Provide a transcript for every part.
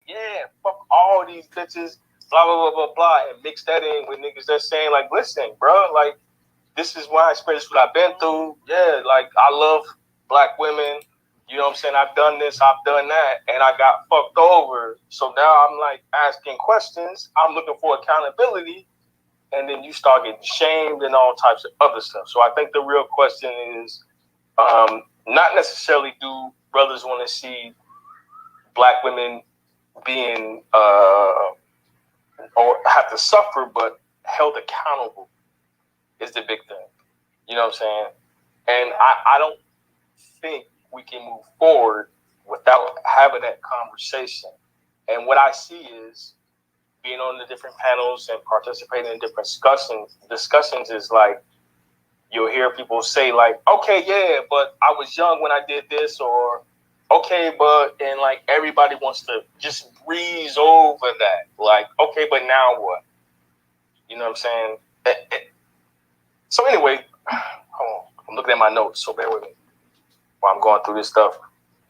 yeah, fuck all these bitches, blah, blah, blah, blah, blah, and mix that in with niggas that's saying, like, listen, bro, like, this is why I experienced what I've been through. Yeah, like, I love black women. You know what I'm saying? I've done this, I've done that, and I got fucked over. So now I'm, like, asking questions. I'm looking for accountability, and then you start getting shamed and all types of other stuff. So I think the real question is not necessarily do brothers want to see black women being or have to suffer, but held accountable is the big thing. You know what I'm saying? And I don't think we can move forward without having that conversation. And what I see is being on the different panels and participating in different discussions is like, you'll hear people say like, okay, yeah, but I was young when I did this, or okay, but, and like everybody wants to just breeze over that. Like, okay, but now what? You know what I'm saying? So anyway, hold on. I'm looking at my notes, so bear with me while I'm going through this stuff.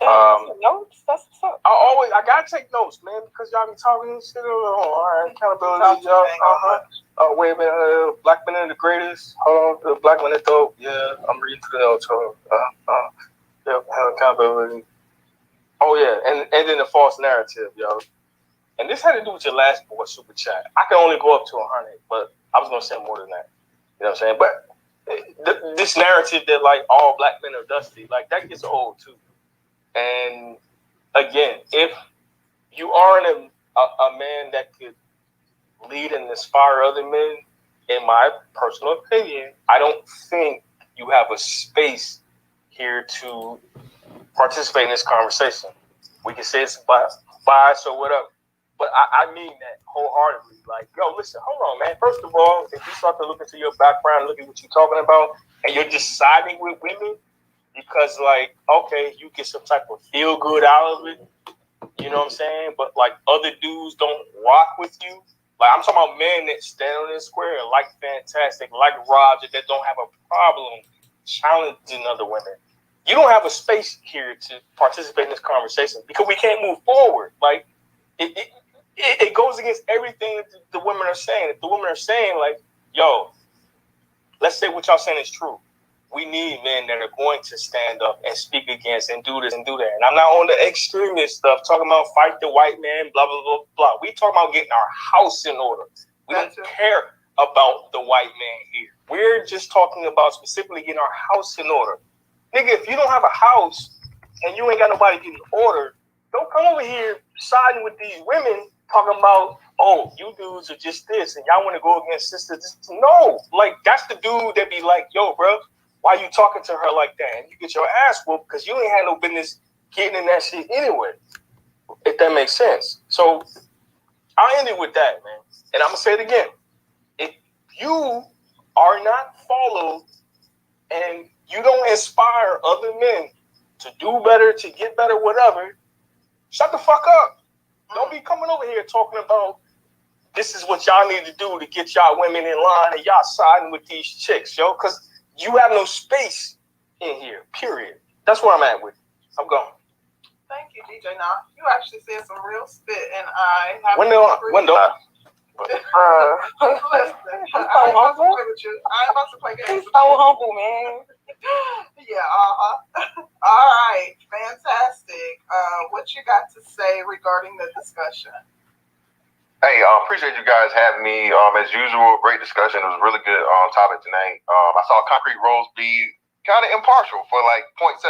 Notes? That's what's up. I gotta take notes, man, because y'all be talking and shit. All right, accountability, y'all. Wait a minute, black men are the greatest. Hold on, the black men are dope. Yeah, I'm reading through the notes. Yeah, accountability. Oh yeah, and then the false narrative, yo. And this had to do with your last boy super chat. I can only go up to 100, but I was gonna say more than that. You know what I'm saying? But this narrative that like all black men are dusty, like that gets old too. And again, if you aren't a man that could lead and inspire other men, in my personal opinion, I don't think you have a space here to participate in this conversation. We can say it's bias or whatever, but I mean that wholeheartedly. Like, yo, listen, hold on, man. First of all, if you start to look into your background, look at what you're talking about, and you're just siding with women because, like, okay, you get some type of feel good out of it, you know what I'm saying? But like other dudes don't rock with you. Like, I'm talking about men that stand on this square, like Fantastic, like Roger, that don't have a problem challenging other women. You don't have a space here to participate in this conversation because we can't move forward. Like, it goes against everything that the women are saying. If the women are saying, like, yo, let's say what y'all saying is true. We need men that are going to stand up and speak against and do this and do that. And I'm not on the extremist stuff, talking about fight the white man, blah, blah, blah, blah. We talking about getting our house in order. We don't care about the white man here. We're just talking about specifically getting our house in order. Nigga, if you don't have a house and you ain't got nobody getting order, don't come over here siding with these women talking about, oh, you dudes are just this and y'all want to go against sisters. No, like, that's the dude that be like, yo, bro, why you talking to her like that? And you get your ass whooped because you ain't had no business getting in that shit anyway, if that makes sense. So I'll end it with that, man. And I'm going to say it again. If you are not followed and you don't inspire other men to do better, to get better, whatever, shut the fuck up. Don't be coming over here talking about this is what y'all need to do to get y'all women in line and y'all siding with these chicks, yo, because you have no space in here, period. That's where I'm at with it. I'm gone. Thank you, DJ. Now, you actually said some real spit, and I have Window. Listen, I'm so humble. I ain't about to play games. He's so humble, man. Yeah, All right, fantastic. What you got to say regarding the discussion? Hey, appreciate you guys having me. As usual, great discussion. It was really good topic tonight. I saw Concrete Rose be kind of impartial for like 0.75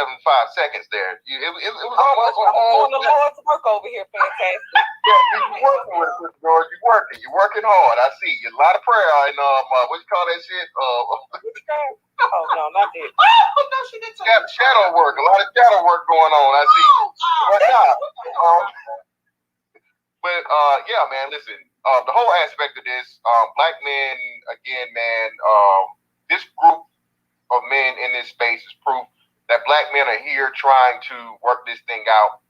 seconds there. It was almost doing the Lord's work over here, Fantastic. Yeah, you're working with it, George. You're working hard. I see. A lot of prayer and what you call that shit? Oh no, not that. Oh no, she did shadow work. A lot of shadow work going on. I see. But yeah, man, listen, the whole aspect of this, black men, again, man, this group of men in this space is proof that black men are here trying to work this thing out.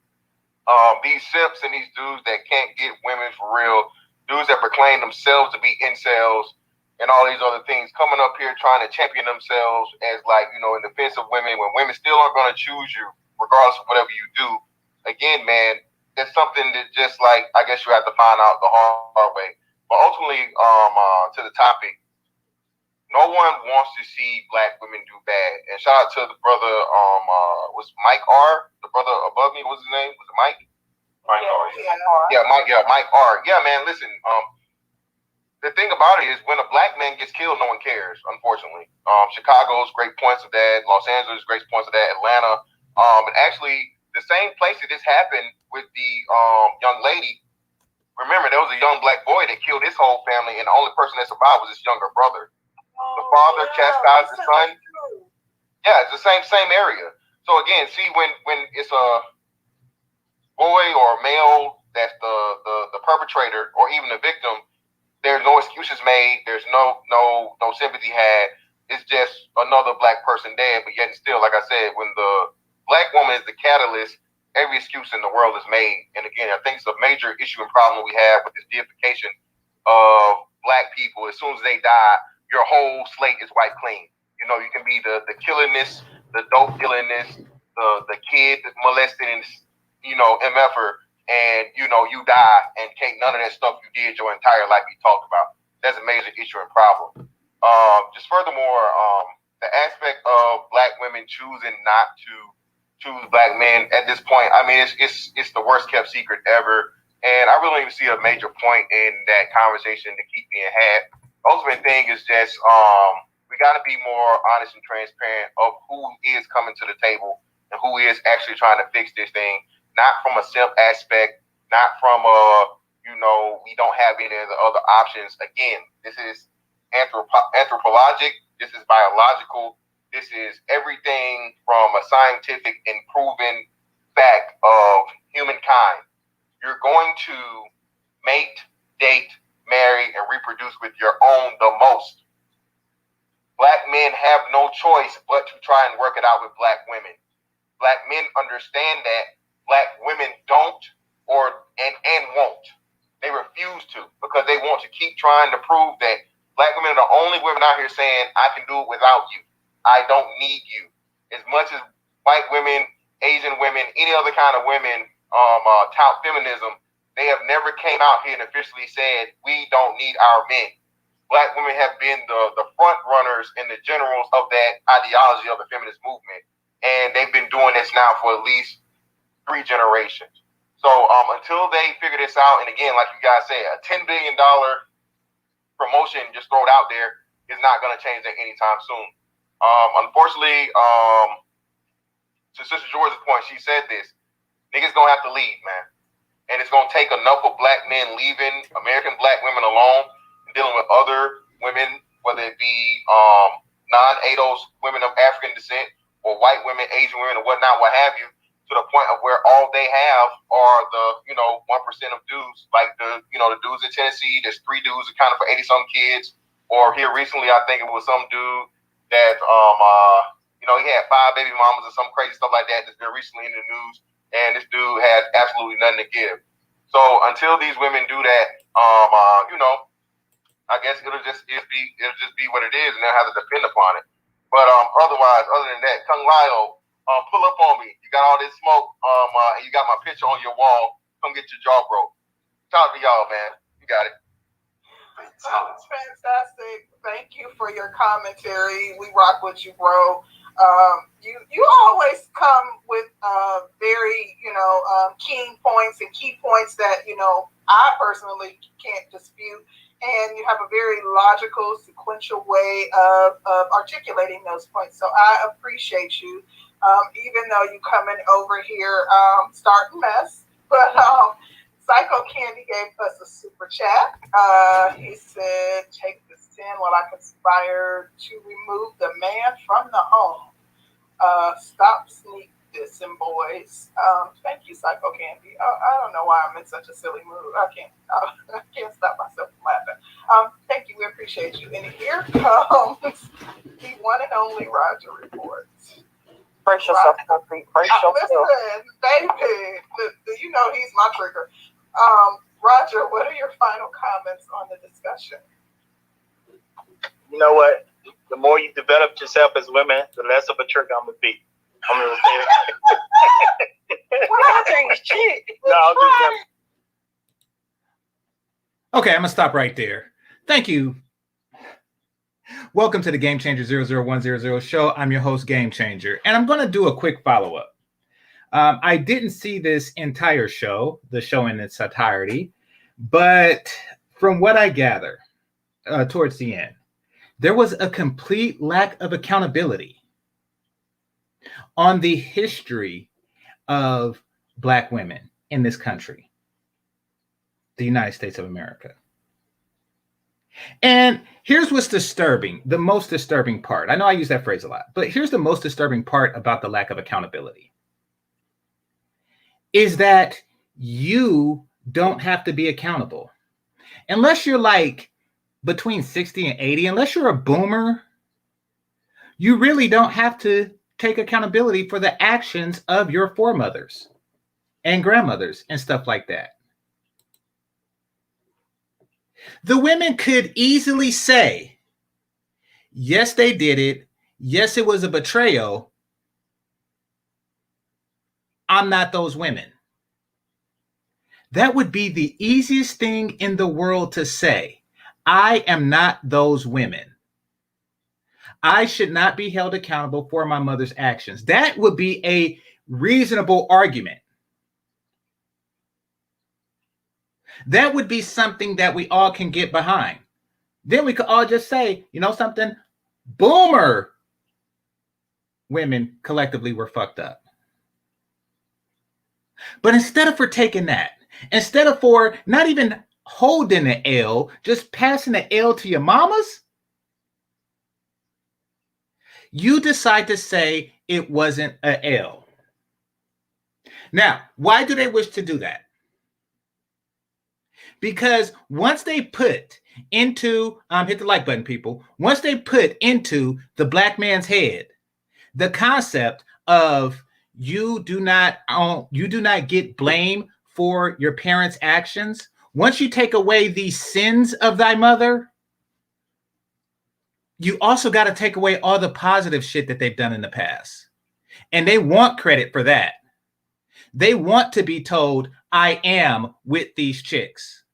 These simps and these dudes that can't get women for real, dudes that proclaim themselves to be incels and all these other things, coming up here trying to champion themselves as, like, you know, in defense of women, when women still aren't going to choose you regardless of whatever you do. Again, man, it's something that just like I guess you have to find out the hard way. But ultimately, to the topic, no one wants to see Black women do bad. And shout out to the brother, was Mike R, the brother above me. What's his name? Was it Mike? Mike R. Yeah, Mike R. Yeah, man. Listen, the thing about it is when a Black man gets killed, no one cares. Unfortunately, Chicago's great points of that. Los Angeles great points of that. Atlanta, and actually the same place that this happened with the young lady. Remember, there was a young Black boy that killed his whole family, and the only person that survived was his younger brother. The father chastised the son. Yeah, it's the same area. So again, see when it's a boy or a male that's the perpetrator or even the victim, there's no excuses made. There's no sympathy had. It's just another Black person dead. But yet and still, like I said, when the Black woman is the catalyst, every excuse in the world is made. And again, I think it's a major issue and problem we have with this deification of Black people. As soon as they die, your whole slate is wiped clean. You know, you can be the killingness, the dope killingness, the kid molesting, you know, MFer, and you know you die, and can't none of that stuff you did your entire life be talked about. That's a major issue and problem. Just furthermore, the aspect of Black women choosing not to choose Black men at this point, I mean, it's the worst kept secret ever, and I really don't even see a major point in that conversation to keep being had. Ultimate thing is just we got to be more honest and transparent of who is coming to the table and who is actually trying to fix this thing, not from a simp aspect, not from we don't have any of the other options. Again, this is anthropologic, this is biological, this is everything from a scientific and proven fact of humankind. You're going to mate, date, marry, and reproduce with your own the most. Black men have no choice but to try and work it out with Black women. Black men understand that. Black women don't and won't. They refuse to because they want to keep trying to prove that Black women are the only women out here saying, I can do it without you. I don't need you. As much as white women, Asian women, any other kind of women tout feminism, they have never came out here and officially said, we don't need our men. Black women have been the front runners and the generals of that ideology of the feminist movement. And they've been doing this now for at least 3 generations. So until they figure this out, and again, like you guys said, a $10 billion promotion just thrown out there is not going to change that anytime soon. Unfortunately, to Sister George's point, she said this, niggas going to have to leave, man. And it's going to take enough of Black men leaving American Black women alone and dealing with other women, whether it be non-ADOS women of African descent or white women, Asian women, or whatnot, what have you, to the point of where all they have are the, 1% of dudes, like the dudes in Tennessee. There's 3 dudes accounting for 80-some kids. Or here recently, I think it was some dude that, he had 5 baby mamas or some crazy stuff like that that's been recently in the news. And this dude had absolutely nothing to give. So until these women do that, I guess it'll just be what it is, and they'll have to depend upon it. But otherwise, other than that, Kung Lao, pull up on me. You got all this smoke, and you got my picture on your wall. Come get your jaw broke. Shout out to y'all, man. You got it. That's fantastic. Thank you for your commentary. We rock with you, bro. You always come with very keen points and key points that I personally can't dispute, and you have a very logical, sequential way of articulating those points. So I appreciate you, even though you coming over here starting mess. But Psycho Candy gave us a super chat. He said, "Take this 10 while I conspire to remove the man from the home. Stop sneak dissing, boys." Thank you, Psycho Candy. I don't know why I'm in such a silly mood. I can't stop myself from laughing. Thank you. We appreciate you. And here comes the one and only Roger Reports. Brace yourself, concrete. Brace yourself. Listen, baby, he's my trigger. Roger, what are your final comments on the discussion? You know what? The more you develop yourself as women, the less of a trigger I'm going to be. I'm going to say it. What change chick. No, I'll do Okay, I'm gonna stop right there. Thank you. Welcome to the GameChanger 00100 show. I'm your host, GameChanger, and I'm gonna do a quick follow-up. I didn't see this entire show, the show in its entirety, but from what I gather towards the end, there was a complete lack of accountability on the history of Black women in this country, the United States of America. And here's what's disturbing, the most disturbing part. I know I use that phrase a lot, but here's the most disturbing part about the lack of accountability. Is that you don't have to be accountable. Unless you're like between 60 and 80, unless you're a boomer, you really don't have to take accountability for the actions of your foremothers and grandmothers and stuff like that. The women could easily say, yes, they did it. Yes, it was a betrayal. I'm not those women. That would be the easiest thing in the world to say. I am not those women. I should not be held accountable for my mother's actions. That would be a reasonable argument. That would be something that we all can get behind. Then we could all just say, you know something? Boomer women collectively were fucked up. But instead of for taking that, instead of for not even holding the L, just passing the L to your mamas, you decide to say it wasn't an L. Now, why do they wish to do that? Because once they put into, hit the like button, people. Once they put into the Black man's head the concept of you do not get blame for your parents' actions. Once you take away the sins of thy mother, you also got to take away all the positive shit that they've done in the past. And they want credit for that. They want to be told, I am with these chicks.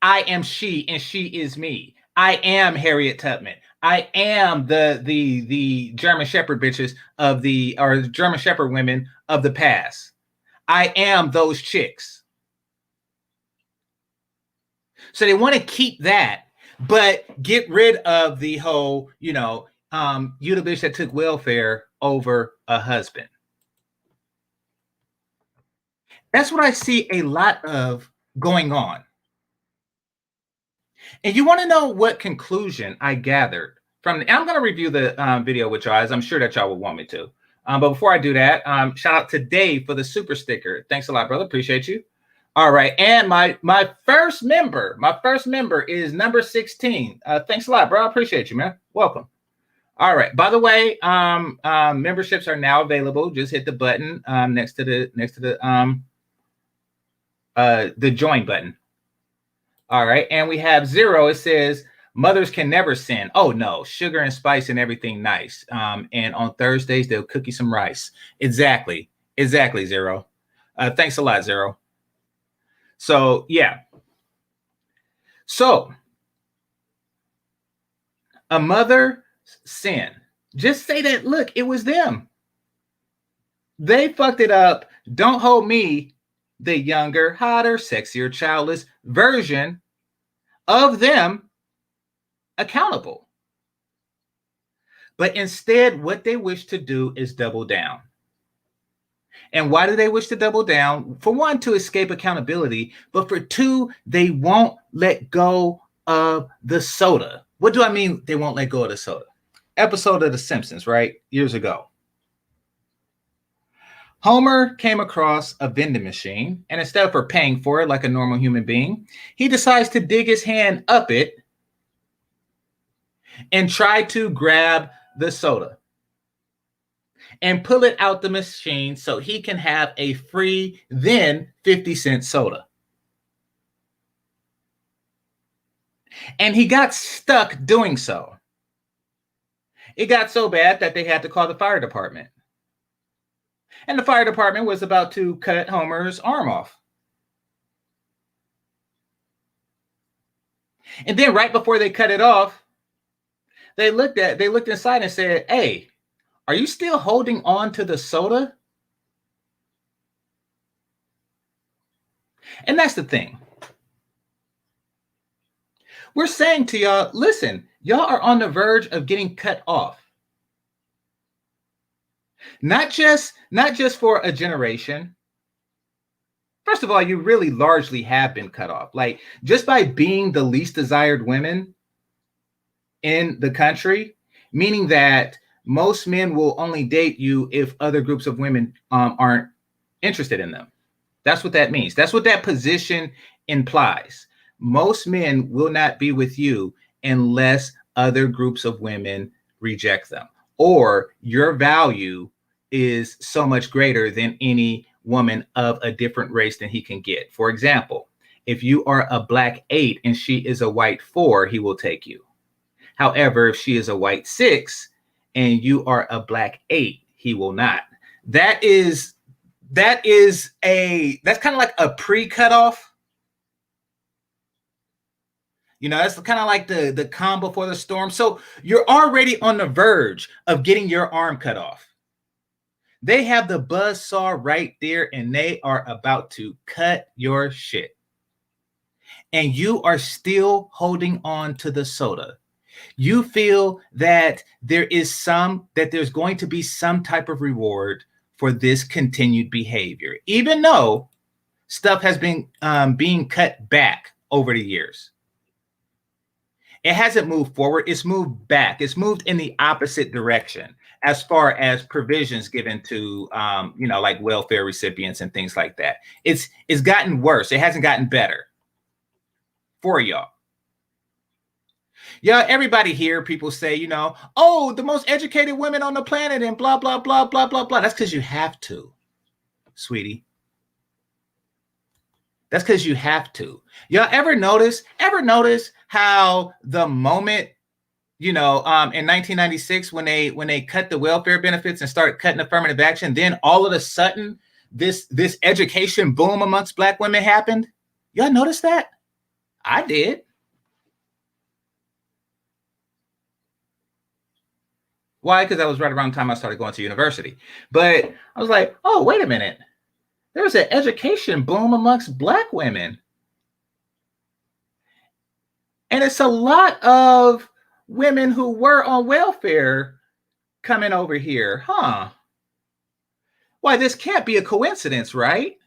I am she and she is me. I am Harriet Tubman. I am the German Shepherd bitches of or German Shepherd women of the past. I am those chicks. So they want to keep that, but get rid of the whole, you the bitch that took welfare over a husband. That's what I see a lot of going on. And you want to know what conclusion I gathered from, and I'm going to review the video with y'all, as I'm sure that y'all will want me to. But before I do that, shout out to Dave for the super sticker. Thanks a lot, brother. Appreciate you. All right. And my first member is number 16. Thanks a lot, bro. I appreciate you, man. Welcome. All right. By the way, memberships are now available. Just hit the button next to the join button. All right. And we have 0. It says mothers can never sin. Oh, no. Sugar and spice and everything nice. And on Thursdays, they'll cook you some rice. Exactly, 0. Thanks a lot, 0. So, yeah. So, a mother sin. Just say that, look, it was them. They fucked it up. Don't hold me, the younger, hotter, sexier, childless version of them, accountable. But instead, what they wish to do is double down. And why do they wish to double down? For one, to escape accountability. But for two, they won't let go of the soda. What do I mean they won't let go of the soda? Episode of The Simpsons, right? Years ago. Homer came across a vending machine, and instead of paying for it like a normal human being, he decides to dig his hand up it and try to grab the soda and pull it out the machine so he can have a free, then 50-cent soda. And he got stuck doing so. It got so bad that they had to call the fire department. And the fire department was about to cut Homer's arm off. And then right before they cut it off, they looked inside and said, "Hey, are you still holding on to the soda?" And that's the thing. We're saying to y'all, listen, y'all are on the verge of getting cut off. Not just for a generation. First of all, you really largely have been cut off. Like, just by being the least desired women in the country, meaning that most men will only date you if other groups of women aren't interested in them. That's what that means. That's what that position implies. Most men will not be with you unless other groups of women reject them, or your value is so much greater than any woman of a different race than he can get. For example, if you are a black 8 and she is a white 4, he will take you. However, if she is a white 6 and you are a black 8, he will not. That's kind of like a pre-cutoff. You know, that's kind of like the calm before the storm. So you're already on the verge of getting your arm cut off. They have the buzz saw right there and they are about to cut your shit. And you are still holding on to the soda. You feel that there's going to be some type of reward for this continued behavior, even though stuff has been being cut back over the years. It hasn't moved forward. It's moved back. It's moved in the opposite direction as far as provisions given to, like welfare recipients and things like that. It's gotten worse. It hasn't gotten better for y'all. Yeah, everybody here, people say, oh, the most educated women on the planet and blah, blah, blah, blah, blah, blah. That's because you have to, sweetie. That's because you have to. Y'all ever notice how the moment, in 1996, when they cut the welfare benefits and started cutting affirmative action, then all of a sudden this education boom amongst Black women happened? Y'all notice that? I did. Why? Because that was right around the time I started going to university. But I was like, oh, wait a minute. There's an education boom amongst Black women. And it's a lot of women who were on welfare coming over here. Huh? Why, this can't be a coincidence, right?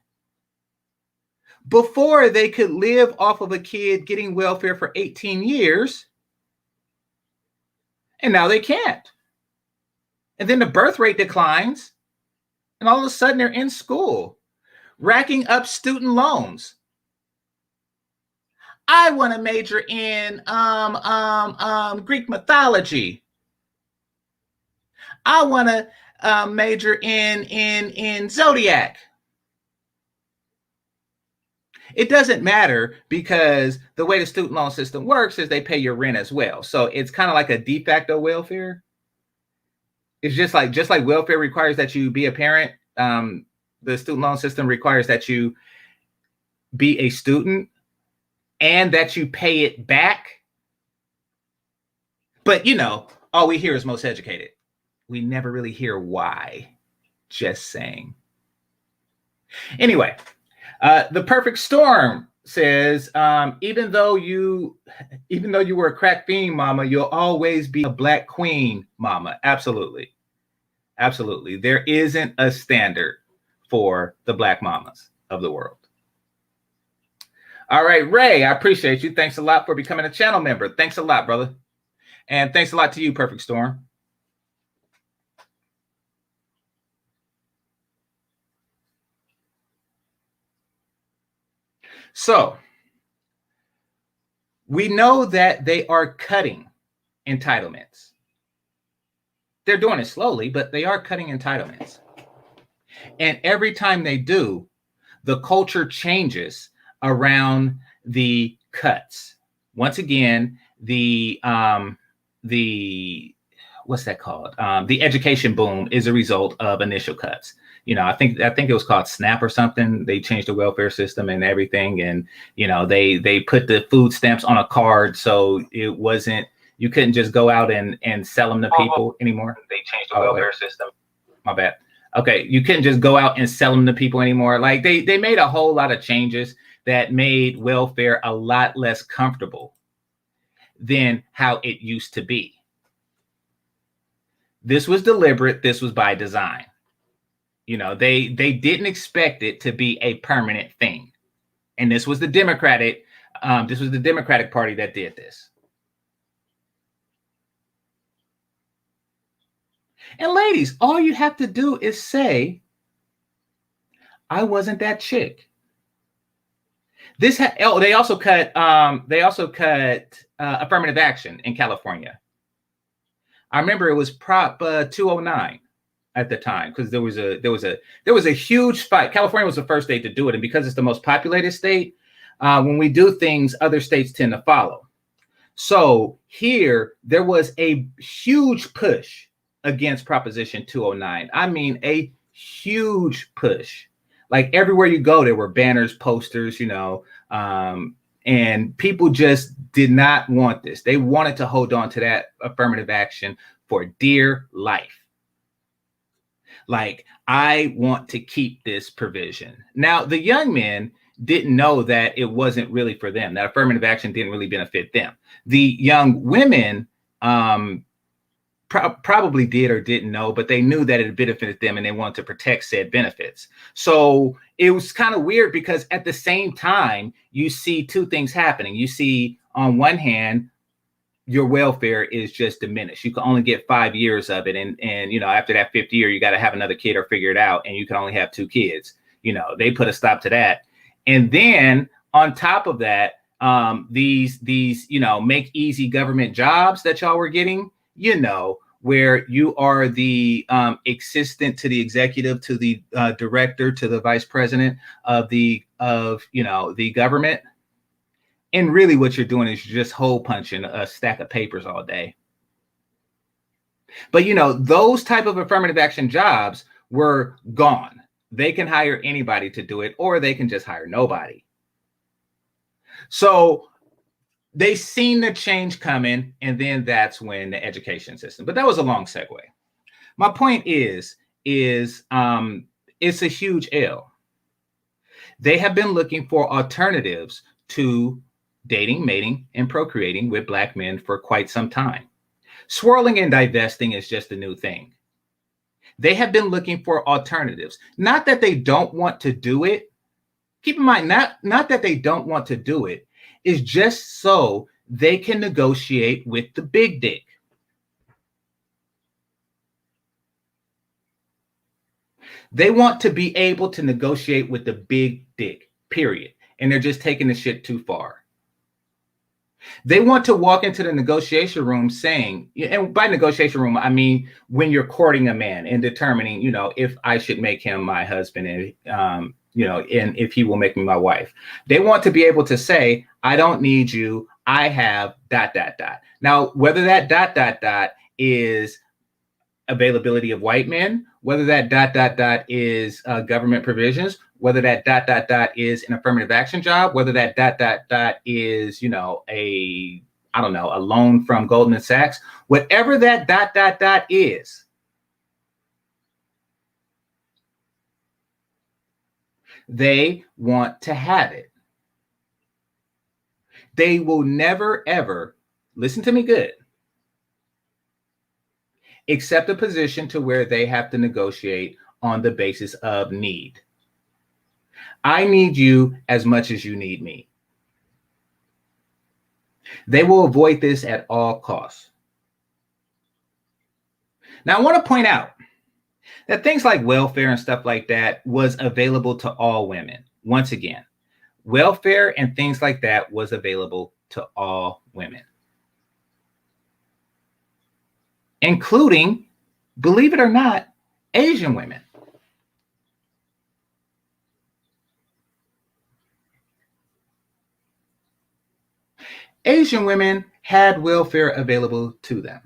Before they could live off of a kid getting welfare for 18 years. And now they can't. And then the birth rate declines. And all of a sudden they're in school, racking up student loans. I want to major in Greek mythology. I want to major in Zodiac. It doesn't matter because the way the student loan system works is they pay your rent as well. So it's kind of like a de facto welfare. It's just like welfare requires that you be a parent. The student loan system requires that you be a student and that you pay it back. But, all we hear is most educated. We never really hear why. Just saying. Anyway, the perfect storm says, even though you were a crack fiend, mama, you'll always be a Black queen, mama. Absolutely. Absolutely. There isn't a standard for the Black mamas of the world. All right, Ray, I appreciate you. Thanks a lot for becoming a channel member. Thanks a lot, brother. And thanks a lot to you, Perfect Storm. So, we know that they are cutting entitlements. They're doing it slowly, but they are cutting entitlements. And every time they do, the culture changes around the cuts. Once again, the what's that called? The education boom is a result of initial cuts. I think it was called SNAP or something. They changed the welfare system and everything, and they put the food stamps on a card, so it wasn't, you couldn't just go out and sell them to people anymore. They changed the welfare system. My bad. Okay, you couldn't just go out and sell them to people anymore. Like they made a whole lot of changes that made welfare a lot less comfortable than how it used to be. This was deliberate. This was by design. They didn't expect it to be a permanent thing. And this was the Democratic Party that did this. And ladies, all you have to do is say, I wasn't that chick. They also cut affirmative action in California. I remember it was Prop 209 at the time, because there was a huge fight. California was the first state to do it, and because it's the most populated state, when we do things, other states tend to follow. So here there was a huge push against Proposition 209. I mean, a huge push. Like everywhere you go, there were banners, posters, and people just did not want this. They wanted to hold on to that affirmative action for dear life. Like, I want to keep this provision. Now, the young men didn't know that it wasn't really for them. That affirmative action didn't really benefit them. The young women probably did or didn't know, but they knew that it benefited them and they wanted to protect said benefits. So it was kind of weird, because at the same time, you see two things happening. You see, on one hand, your welfare is just diminished. You can only get 5 years of it. And after that 5th year, you got to have another kid or figure it out. And you can only have 2 kids. They put a stop to that. And then on top of that, these make easy government jobs that y'all were getting, where you are the assistant to the executive, to the director, to the vice president of the government. And really what you're doing is you're just hole punching a stack of papers all day. But, those type of affirmative action jobs were gone. They can hire anybody to do it, or they can just hire nobody. So they seen the change coming, and then that's when the education system. But that was a long segue. My point is it's a huge L. They have been looking for alternatives to dating, mating, and procreating with Black men for quite some time. Swirling and divesting is just a new thing. They have been looking for alternatives. Not that they don't want to do it. Keep in mind, not that they don't want to do it. Is just so they can negotiate with the big dick. They want to be able to negotiate with the big dick, period. And they're just taking the shit too far. They want to walk into the negotiation room saying, and by negotiation room, I mean when you're courting a man and determining, if I should make him my husband and, and if he will make me my wife. They want to be able to say, I don't need you. I have ... Now, whether that ... is availability of white men, whether that ... is government provisions, whether that ... is an affirmative action job, whether that ... is, a loan from Goldman Sachs, whatever that ... is, they want to have it. They will never, ever, listen to me good, accept a position to where they have to negotiate on the basis of need. I need you as much as you need me. They will avoid this at all costs. Now, I want to point out that things like welfare and stuff like that was available to all women. Once again, welfare and things like that was available to all women, including, believe it or not, Asian women. Asian women had welfare available to them.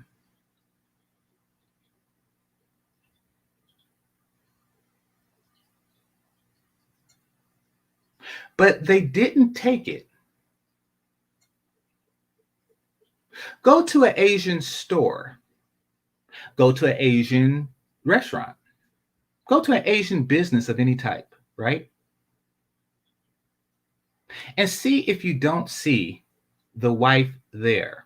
but they didn't take it. Go to an Asian store. Go to an Asian restaurant. Go to an Asian business of any type, right? And see if you don't see the wife there.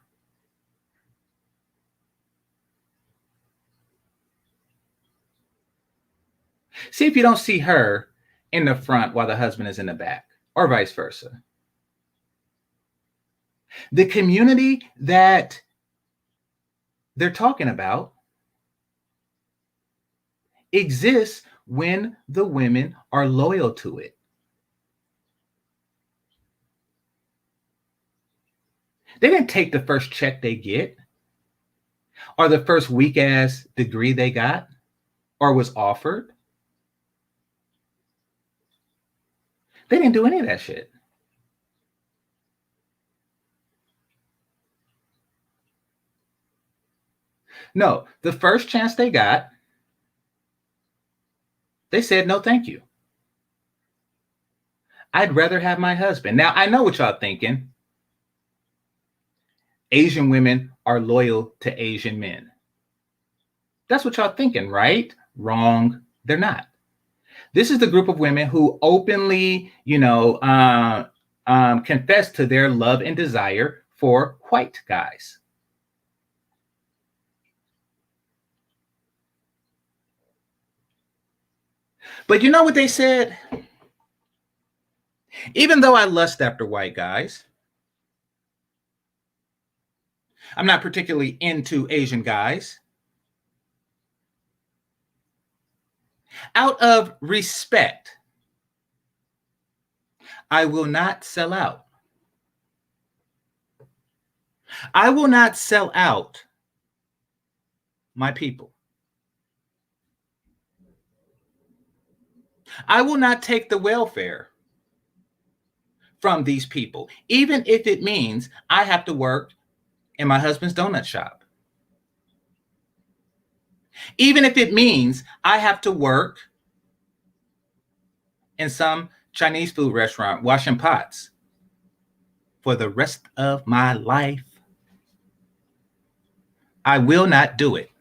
See if you don't see her in the front while the husband is in the back, or vice versa. The community that they're talking about exists when the women are loyal to it. They didn't take the first check they get, or the first weak ass degree they got, or was offered. They didn't do any of that shit. No, the first chance they got, they said, no, thank you. I'd rather have my husband. Now, I know what y'all thinking. Asian women are loyal to Asian men. That's what y'all thinking, right? Wrong. They're not. This is the group of women who openly, confess to their love and desire for white guys. But you know what they said? Even though I lust after white guys, I'm not particularly into Asian guys. Out of respect, I will not sell out. I will not sell out my people. I will not take the welfare from these people, even if it means I have to work in my husband's donut shop. Even if it means I have to work in some Chinese food restaurant washing pots for the rest of my life. I will not do it.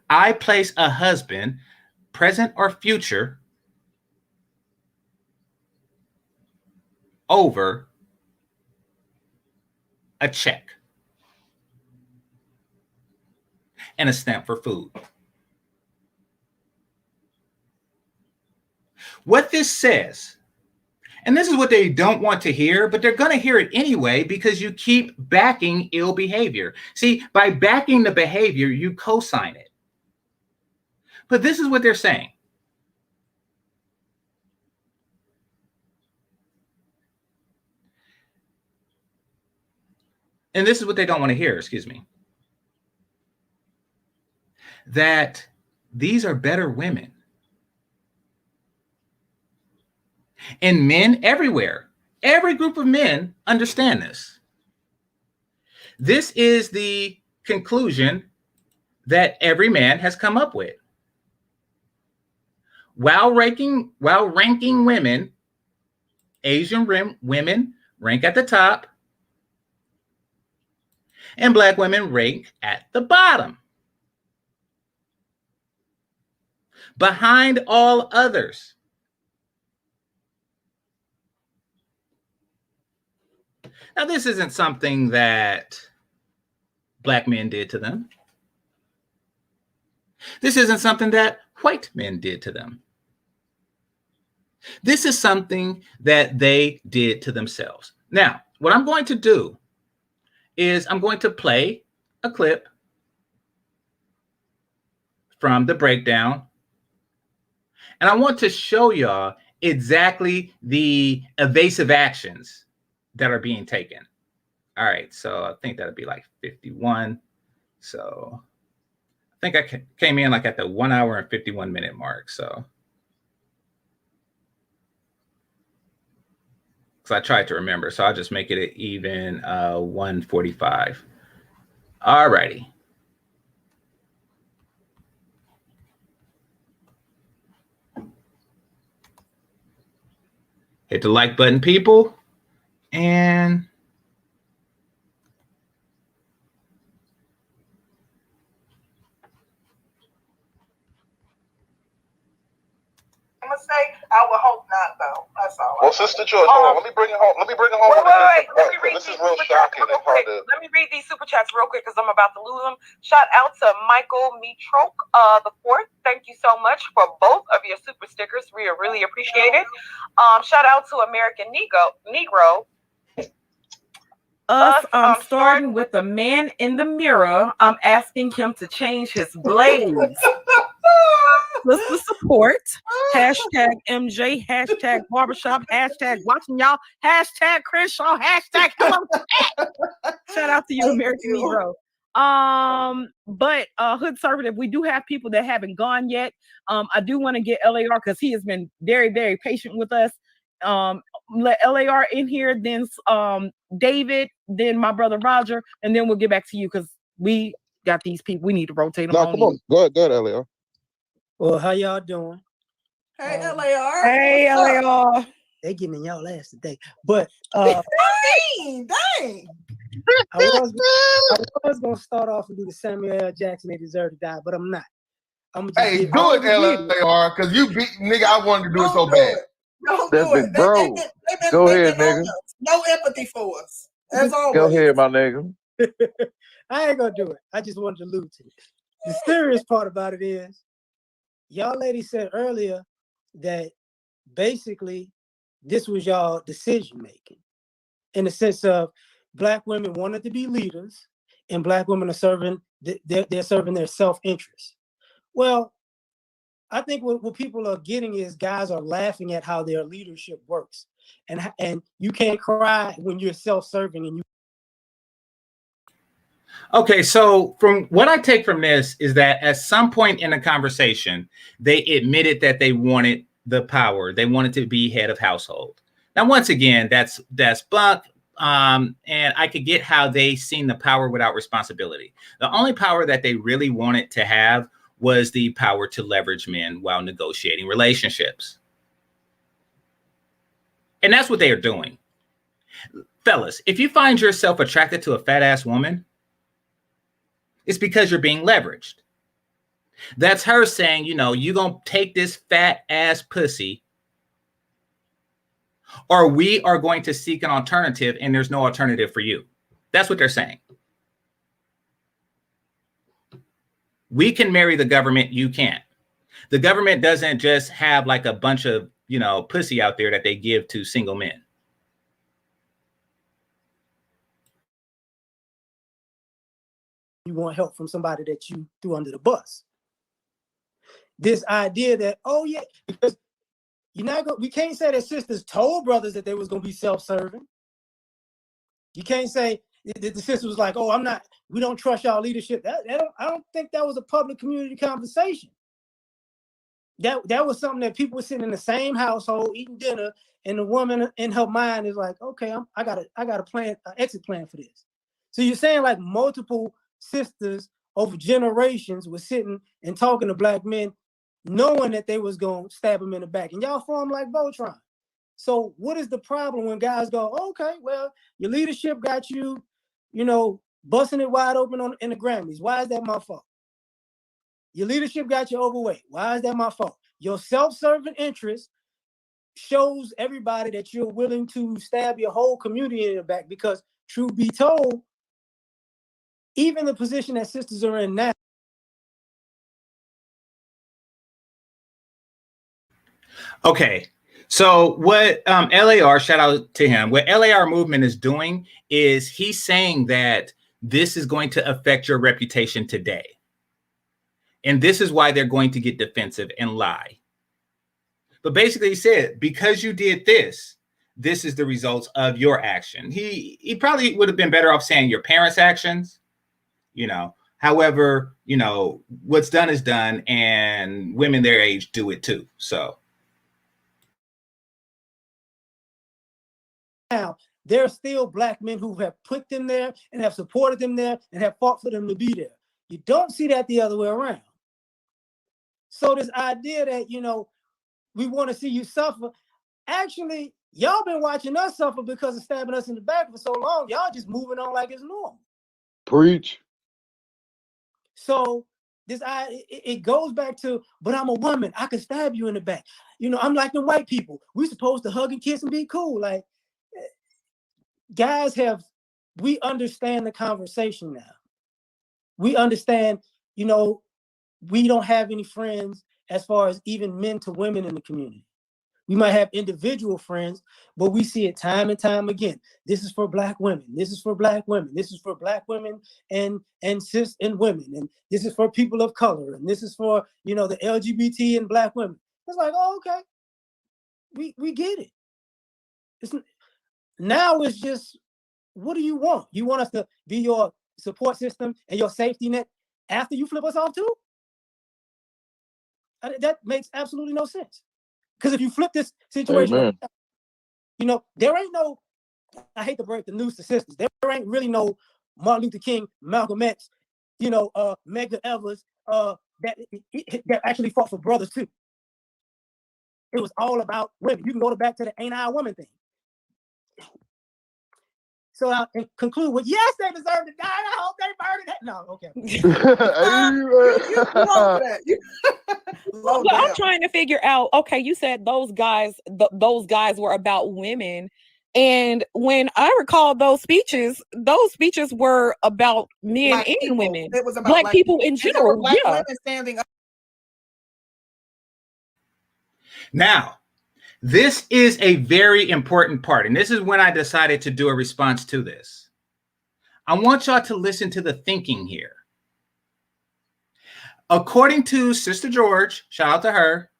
I place a husband, present or future, over a check and a stamp for food. What this says, and this is what they don't want to hear, but they're going to hear it anyway because you keep backing ill behavior. See, by backing the behavior, you co-sign it. But this is what they're saying. And this is what they don't want to hear, excuse me. That these are better women. And men everywhere, every group of men understand this. This is the conclusion that every man has come up with. While ranking women, Asian women rank at the top, and Black women rank at the bottom, behind all others. Now, this isn't something that Black men did to them. This isn't something that white men did to them. This is something that they did to themselves. Now, what I'm going to do is I'm going to play a clip from the breakdown, and I want to show y'all exactly the evasive actions that are being taken. All right, so I think that'll be like 51. So I think I came in like at the 1 hour and 51 minute mark. So I tried to remember, so I'll just make it an even 1:45. All righty. Hit the like button, people. And I'm gonna say I would hope not, though. That's all. Well, Sister George, hold on. Let me bring it home. Let me bring it home. Wait. Let me read this these is real super shocking chats real and hard quick. to. Let me read these super chats real quick because I'm about to lose them. Shout out to Michael Mitroke the fourth. Thank you so much for both of your super stickers. We really appreciate it. Shout out to American Negro. I'm starting with the man in the mirror. I'm asking him to change his blaze. Listener support. Hashtag MJ. Hashtag barbershop. Hashtag watching y'all. Hashtag Crenshaw. Hashtag hello. Shout out to you, American Negro. But Hood Conservative, we do have people that haven't gone yet. I do want to get LAR because he has been very, very patient with us. Let LAR in here, then David, then my brother Roger, and then we'll get back to you because we got these people. We need to rotate them. No, come on. Go ahead, LAR. Well, how y'all doing? Hey, LAR. Hey, LAR. They giving y'all ass today, but Dang. I was gonna start off and do the Samuel L. Jackson, they deserve to die, but I'm not. I'm just Hey, do it, LAR, because you beat nigga. I wanted to do it so bad. Don't That's do big it. bro. They Go been ahead, picking on nigga. us. No empathy for us. As always. Go ahead, my nigga. I ain't gonna do it. I just wanted to allude to it. The serious part about it is, y'all ladies said earlier that basically this was y'all decision making, in the sense of Black women wanted to be leaders, and Black women are serving. They're serving their self-interest. Well, I think what people are getting is guys are laughing at how their leadership works, and you can't cry when you're self-serving and you. okay, so from what I take from this is that at some point in the conversation, they admitted that they wanted the power. They wanted to be head of household. Now, once again, that's bunk. And I could get how they seen the power without responsibility. The only power that they really wanted to have was the power to leverage men while negotiating relationships. And that's what they are doing. Fellas, if you find yourself attracted to a fat ass woman, it's because you're being leveraged. That's her saying, you know, you're going to take this fat ass pussy, or we are going to seek an alternative and there's no alternative for you. That's what they're saying. We can marry the government, you can't. The government doesn't just have like a bunch of, you know, pussy out there that they give to single men. You want help from somebody that you threw under the bus. This idea that, oh yeah, because we can't say that sisters told brothers that they was gonna be self-serving. You can't say the sister was like, oh, we don't trust y'all leadership. I don't think that was a public community conversation. That was something that people were sitting in the same household eating dinner, and the woman in her mind is like, okay, I got a plan, an exit plan for this. So you're saying like multiple sisters over generations were sitting and talking to Black men, knowing that they was gonna stab them in the back, and y'all form like Voltron. So what is the problem when guys go, okay, well, your leadership got you, busting it wide open in the Grammys. Why is that my fault? Your leadership got you overweight. Why is that my fault? Your self-serving interest shows everybody that you're willing to stab your whole community in the back, because truth be told, even the position that sisters are in now. Okay. So what LAR, shout out to him, what LAR movement is doing is he's saying that this is going to affect your reputation today. And this is why they're going to get defensive and lie. But basically he said, because you did this, this is the results of your action. He probably would have been better off saying your parents' actions, however, what's done is done, and women their age do it too. So now, there are still Black men who have put them there and have supported them there and have fought for them to be there. You don't see that the other way around. So this idea that, we want to see you suffer, actually, Y'all been watching us suffer because of stabbing us in the back for so long. Y'all just moving on like it's normal. Preach. So it goes back to, but I'm a woman. I can stab you in the back. You know, I'm like the white people. We supposed to hug and kiss and be cool. Like, guys we understand the conversation now. We understand, you know, we don't have any friends as far as even men to women in the community. We might have individual friends, but we see it time and time again. This is for Black women. This is for Black women. This is for Black women and cis and women. And this is for people of color. And this is for, you know, the LGBT and Black women. It's like, oh, okay. We get it. Now it's just, what do you want? You want us to be your support system and your safety net after you flip us off too? That makes absolutely no sense. Because if you flip this situation, Amen. you know, there ain't no, I hate to break the news to sisters, there ain't really no Martin Luther King, Malcolm X, you know, Medgar Evers, that actually fought for brothers too. It was all about women. You can go back to the ain't I a woman thing. So I'll conclude with, yes, they deserve to die. I hope they murdered that. No, okay. Well, I'm trying to figure out, okay, you said those guys were about women. And when I recall those speeches were about men Black and people. women. It was about Black people in general. Black Yeah. women standing up. Now, this is a very important part, and this is when I decided to do a response to this. I want y'all to listen to the thinking here. According to Sister George, shout out to her,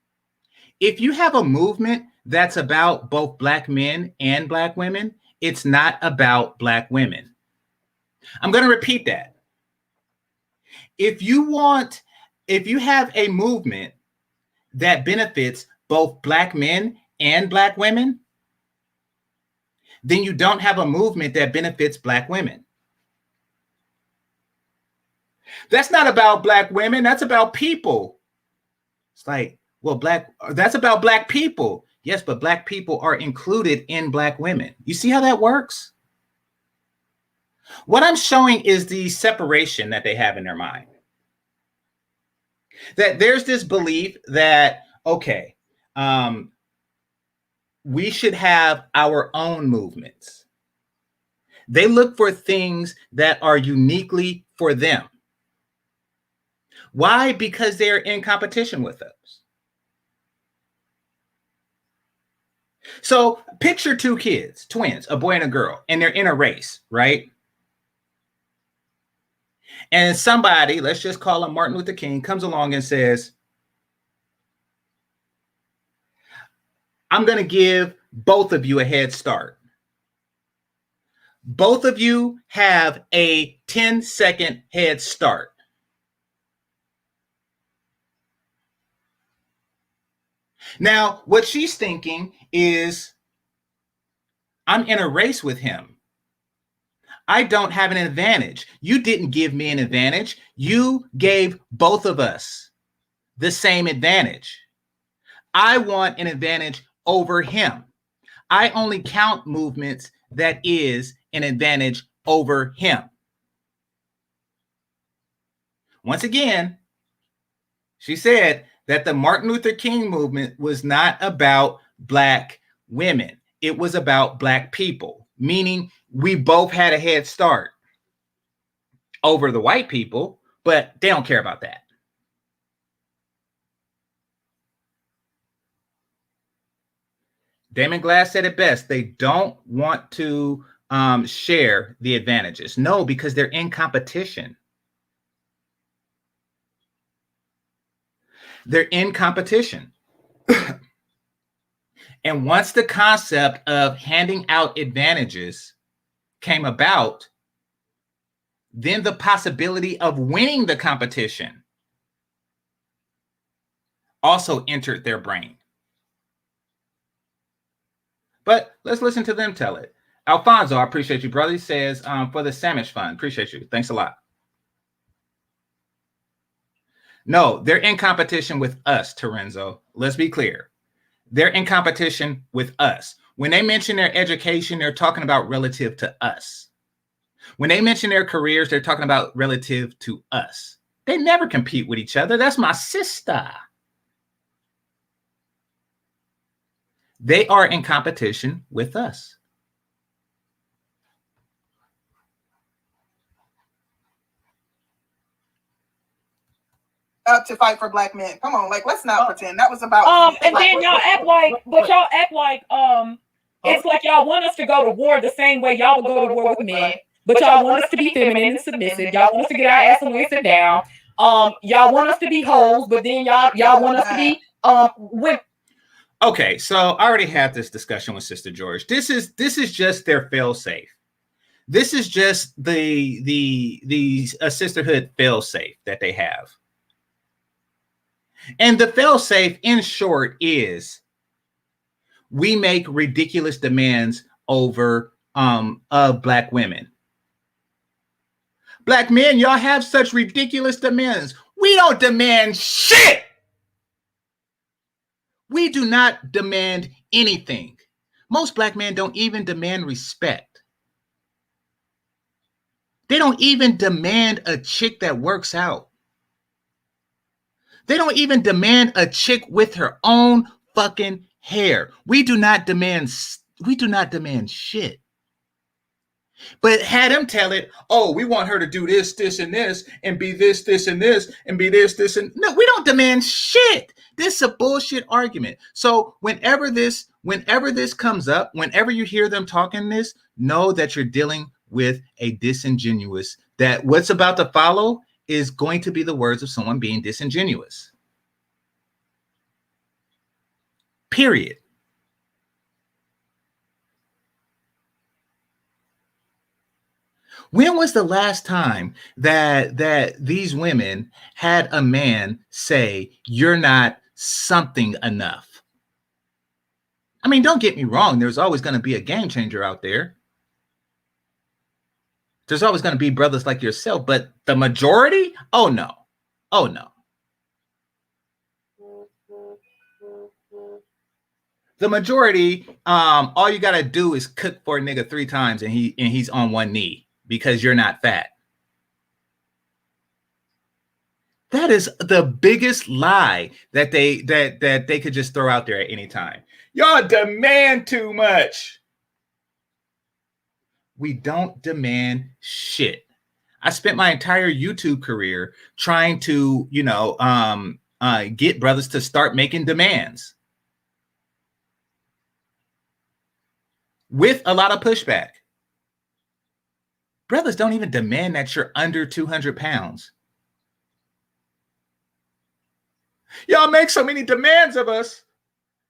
if you have a movement that's about both Black men and Black women, it's not about Black women. I'm going to repeat that. If you have a movement that benefits both Black men and Black women, then you don't have a movement that benefits Black women. That's not about Black women. That's about people. It's like, well, that's about Black people. Yes, but Black people are included in Black women. You see how that works? What I'm showing is the separation that they have in their mind. That there's this belief that, okay, we should have our own movements. They look for things that are uniquely for them. Why? Because they're in competition with us. So picture two kids, twins, a boy and a girl, and they're in a race, right? And somebody, let's just call him Martin Luther King, comes along and says, I'm going to give both of you a head start. Both of you have a 10-second head start. Now, what she's thinking is, I'm in a race with him. I don't have an advantage. You didn't give me an advantage. You gave both of us the same advantage. I want an advantage over him. I only count movements that is an advantage over him. Once again, she said that the Martin Luther King movement was not about Black women. It was about Black people, meaning we both had a head start over the white people, but they don't care about that. Damon Glass said it best. They don't want to share the advantages. No, because they're in competition. They're in competition. And once the concept of handing out advantages came about, then the possibility of winning the competition also entered their brain. But let's listen to them tell it. Alfonso, I appreciate you, brother. He says, for the Samish Fund. Appreciate you. Thanks a lot. No, they're in competition with us, Terenzo. Let's be clear. They're in competition with us. When they mention their education, they're talking about relative to us. When they mention their careers, they're talking about relative to us. They never compete with each other. That's my sister. They are in competition with us. To fight for black men. Come on, like let's not pretend that was about. And then y'all act like, it's like y'all want us to go to war the same way y'all would go to war with men, but y'all want us to be feminine and submissive. Y'all want us to get our ass and sit down. Y'all want us to be hoes, but then y'all want us to be women. Okay, so I already had this discussion with Sister George. This is just their fail-safe. This is just the sisterhood fail-safe that they have. And the fail-safe, in short, is we make ridiculous demands over of black women. Black men, y'all have such ridiculous demands. We don't demand shit. We do not demand anything. Most black men don't even demand respect. They don't even demand a chick that works out. They don't even demand a chick with her own fucking hair. We do not demand shit. But had them tell it, oh, we want her to do this, this, and this, and be this, this, and this, and be this, this, and no, we don't demand shit. This is a bullshit argument. So whenever this comes up, whenever you hear them talking this, know that you're dealing with a disingenuous, that what's about to follow is going to be the words of someone being disingenuous. Period. When was the last time that these women had a man say, you're not something enough? I mean, don't get me wrong. There's always going to be a game changer out there. There's always going to be brothers like yourself, but the majority? Oh, no. Oh, no. The majority, all you got to do is cook for a nigga 3 times and he's on one knee because you're not fat. That is the biggest lie that they could just throw out there at any time. Y'all demand too much. We don't demand shit. I spent my entire YouTube career trying to, get brothers to start making demands with a lot of pushback. Brothers don't even demand that you're under 200 pounds. Y'all make so many demands of us.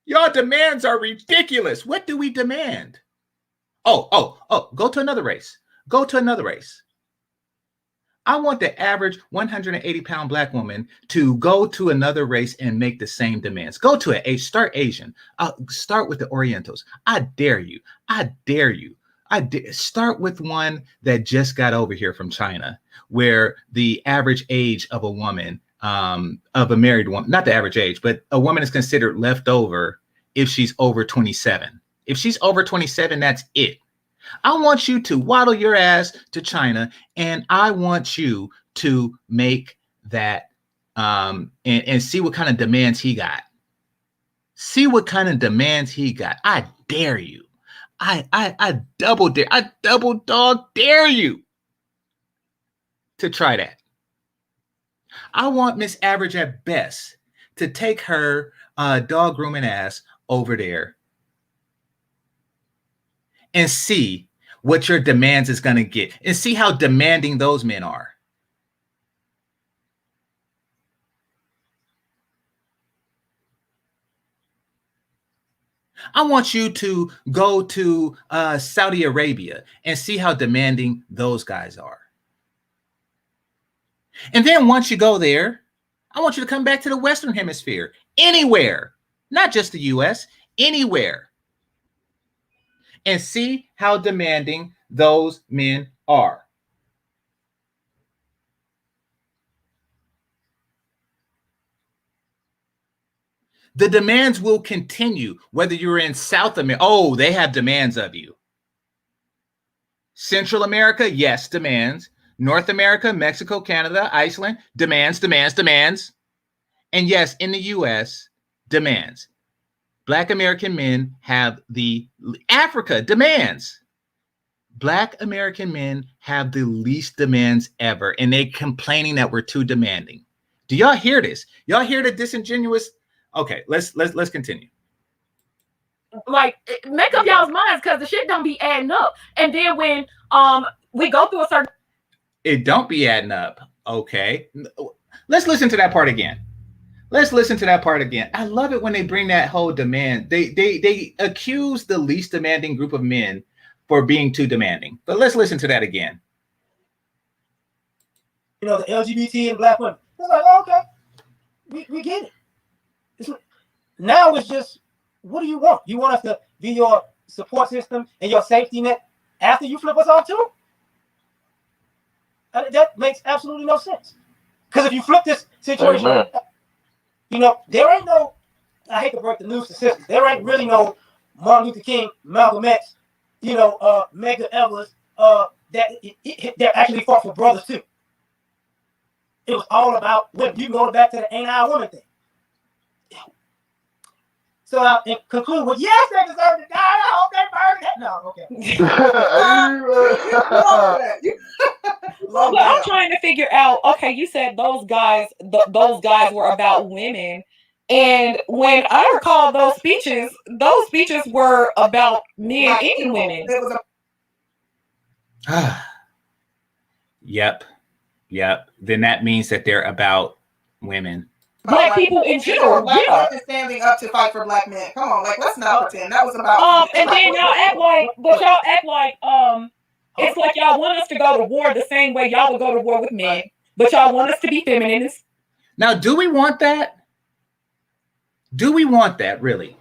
Y'all demands are ridiculous. What do we demand? Oh, go to another race. Go to another race. I want the average 180-pound black woman to go to another race and make the same demands. Go to start Asian. Start with the Orientals. I dare you. I dare you. Start with one that just got over here from China, where the average age of a woman, of a married woman, not the average age, but a woman is considered leftover if she's over 27. If she's over 27, that's it. I want you to waddle your ass to China, and I want you to make that and see what kind of demands he got. See what kind of demands he got. I dare you. I double dare. I double dog dare you to try that. I want Miss Average at best to take her dog grooming ass over there and see what your demands is going to get and see how demanding those men are. I want you to go to Saudi Arabia and see how demanding those guys are. And then once you go there, I want you to come back to the Western Hemisphere, anywhere, not just the US, anywhere, and see how demanding those men are. The demands will continue, whether you're in South America. Oh, they have demands of you. Central America, yes, demands. North America, Mexico, Canada, Iceland, demands. And yes, in the US, demands. Black American men have Africa, demands. Black American men have the least demands ever, and they're complaining that we're too demanding. Do y'all hear this? Y'all hear the disingenuous? Okay, let's continue. Like, make up y'all's minds, because the shit don't be adding up. And then when we go through a certain, it don't be adding up. Okay, let's listen to that part again. I love it when they bring that whole demand. They accuse the least demanding group of men for being too demanding. But let's listen to that again. You know, the LGBT and black women. It's like, oh, okay, we get it. Now it's just, what do you want? You want us to be your support system and your safety net after you flip us off too? That makes absolutely no sense. Because if you flip this situation, you know, there ain't no, I hate to break the news to sisters, there ain't really no Martin Luther King, Malcolm X, you know, Medgar Evers, that actually fought for brothers too. It was all about women. You can go back to the ain't I a woman thing. So I conclude with, yes, they deserve to die. I hope they burn it. No, okay. But I'm trying to figure out, okay, you said those guys were about women. And when I recall those speeches were about men and women. Yep. Then that means that they're about women. Black people in general. Black women standing up to fight for black men. Come on, like, let's not pretend that was about. And then y'all act like it's like y'all want us to go to war the same way y'all would go to war with men, but y'all want us to be feminists. Now, do we want that? Do we want that, really?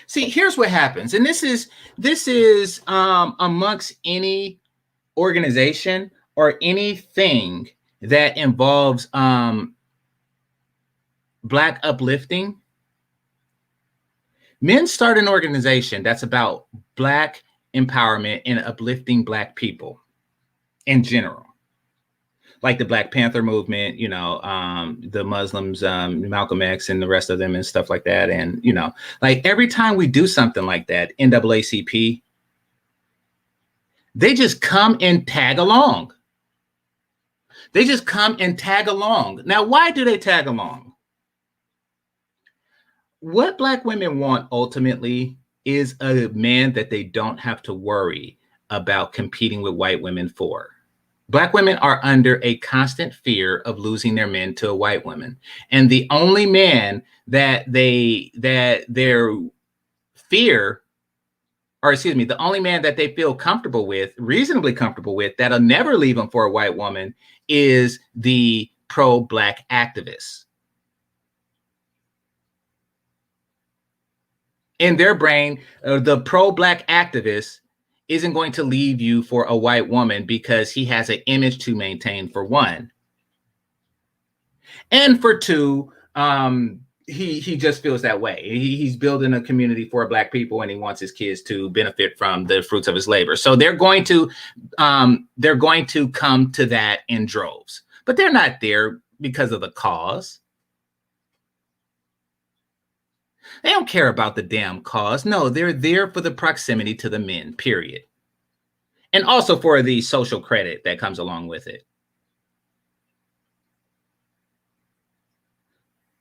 See, here's what happens, and this is amongst any organization or anything that involves Black uplifting. Men start an organization that's about Black empowerment and uplifting Black people in general, like the Black Panther movement, you know, the Muslims, Malcolm X and the rest of them and stuff like that. And, you know, like every time we do something like that, NAACP, they just come and tag along. Now, why do they tag along? What Black women want ultimately is a man that they don't have to worry about competing with white women for. Black women are under a constant fear of losing their men to a white woman. And the only man the only man that they feel comfortable with, reasonably comfortable with, that'll never leave them for a white woman is the pro-Black activist. In their brain, the pro-Black activist isn't going to leave you for a white woman because he has an image to maintain, for one. And for two, he just feels that way. He's building a community for Black people and he wants his kids to benefit from the fruits of his labor. So they're going to come to that in droves, but they're not there because of the cause. They don't care about the damn cause. No, they're there for the proximity to the men, period. And also for the social credit that comes along with it.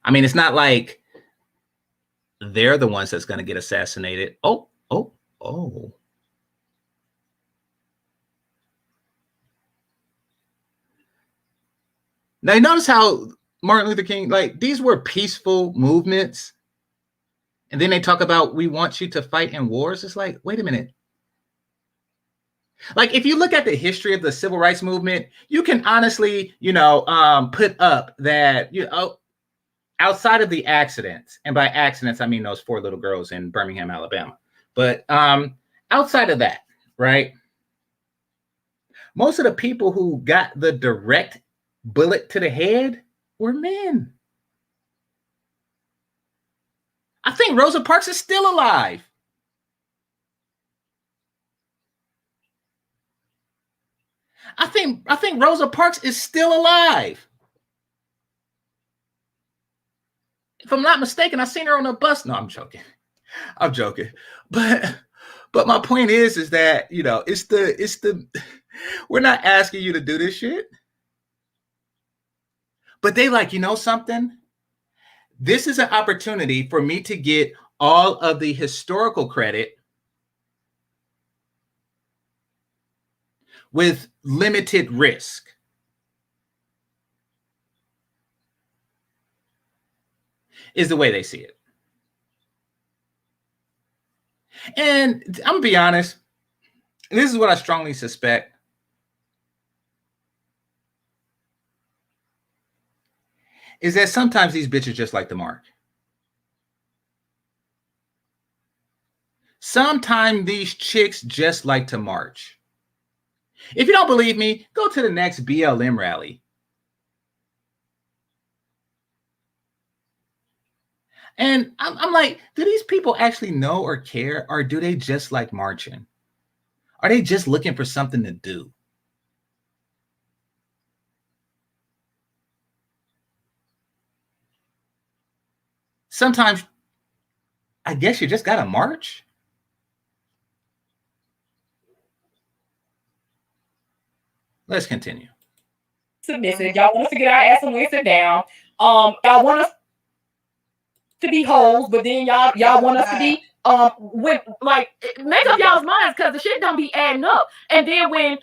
I mean, it's not like they're the ones that's going to get assassinated. Oh. Now, you notice how Martin Luther King, like, these were peaceful movements. And then they talk about, we want you to fight in wars. It's like, wait a minute. Like, if you look at the history of the civil rights movement, you can honestly, put up that, outside of the accidents, and by accidents, I mean those 4 little girls in Birmingham, Alabama. But outside of that, right? Most of the people who got the direct bullet to the head were men. I think Rosa Parks is still alive. I think Rosa Parks is still alive. If I'm not mistaken, I seen her on a bus. No, I'm joking. I'm joking. But my point is that, you know, it's the we're not asking you to do this shit. But they like, you know something? This is an opportunity for me to get all of the historical credit with limited risk. Is the way they see it. And I'm gonna be honest, this is what I strongly suspect. Is that sometimes these bitches just like to mark. Sometimes these chicks just like to march. If you don't believe me, go to the next BLM rally. And I'm like, do these people actually know or care, or do they just like marching? Are they just looking for something to do? Sometimes, I guess you just gotta march. Let's continue. Submissive. Y'all want us to get our ass and we sit down. Y'all want us to be hoes, but then y'all want us to be with like make up y'all's minds because the shit don't be adding up. And then when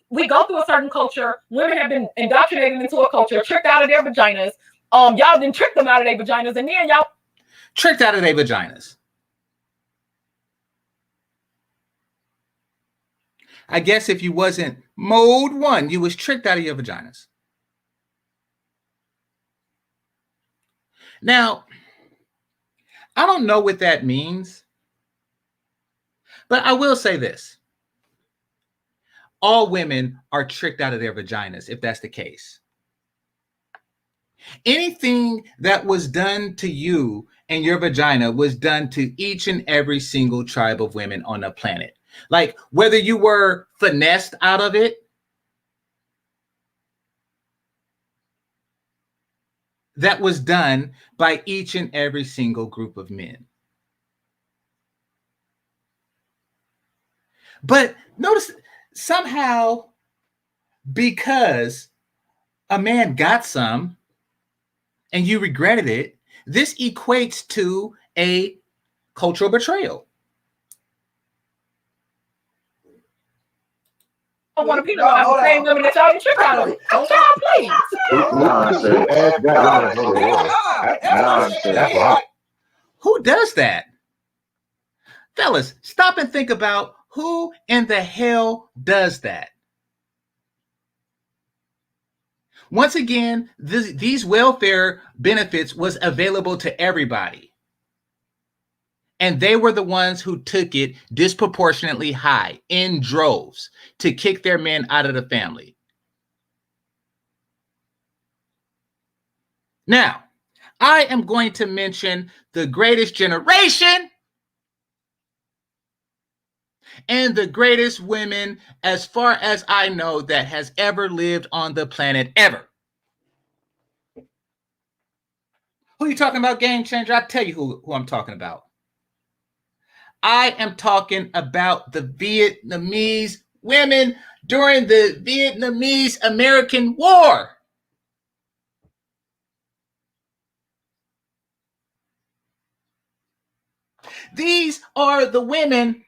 we go through a certain culture, women have been indoctrinated into a culture, tricked out of their vaginas. Y'all didn't trick them out of their vaginas, and then y'all tricked out of their vaginas. I guess if you wasn't mode 1, you was tricked out of your vaginas. Now, I don't know what that means, but I will say this. All women are tricked out of their vaginas, if that's the case. Anything that was done to you and your vagina was done to each and every single tribe of women on the planet. Like, whether you were finessed out of it, that was done by each and every single group of men. But notice, somehow, because a man got some and you regretted it, this equates to a cultural betrayal. I want to penalize the same women that y'all get tricked out of it. Y'all, please. Who does that? Fellas, stop and think about who in the hell does that. Once again, these welfare benefits was available to everybody. And they were the ones who took it disproportionately high in droves to kick their men out of the family. Now, I am going to mention the greatest generation and the greatest women, as far as I know, that has ever lived on the planet ever. Who are you talking about, GameChanger? I'll tell you who I'm talking about. I am talking about the Vietnamese women during the Vietnamese-American War. These are the women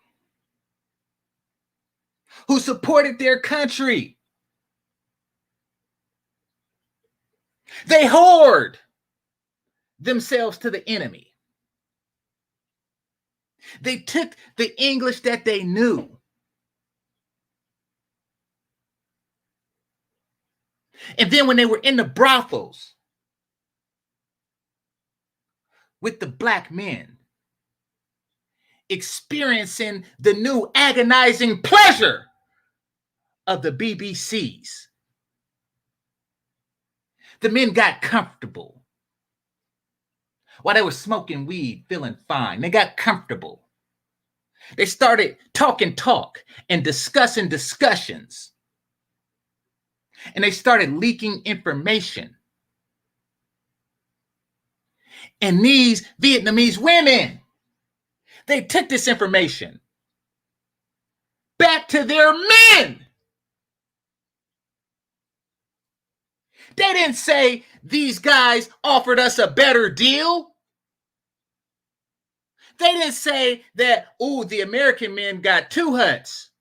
who supported their country. They whored themselves to the enemy. They took the English that they knew and then when they were in the brothels with the black men, experiencing the new agonizing pleasure of the BBCs, the men got comfortable. while they were smoking weed, feeling fine. They got comfortable. They started talking talk and discussing discussions. And they started leaking information. And these Vietnamese women, they took this information back to their men. They didn't say these guys offered us a better deal. They didn't say that, ooh, the American men got 2 huts.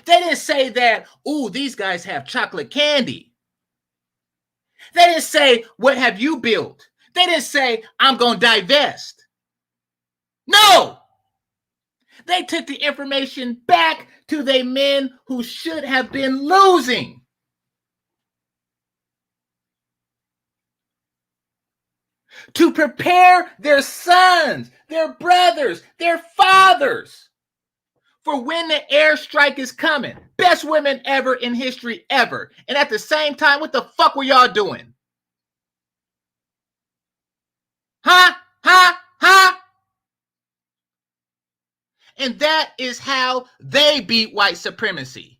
They didn't say that, ooh, these guys have chocolate candy. They didn't say, what have you built? They didn't say, I'm going to divest. No! They took the information back to the men who should have been losing. To prepare their sons, their brothers, their fathers for when the airstrike is coming. Best women ever in history ever. And at the same time, what the fuck were y'all doing? Huh? And that is how they beat white supremacy.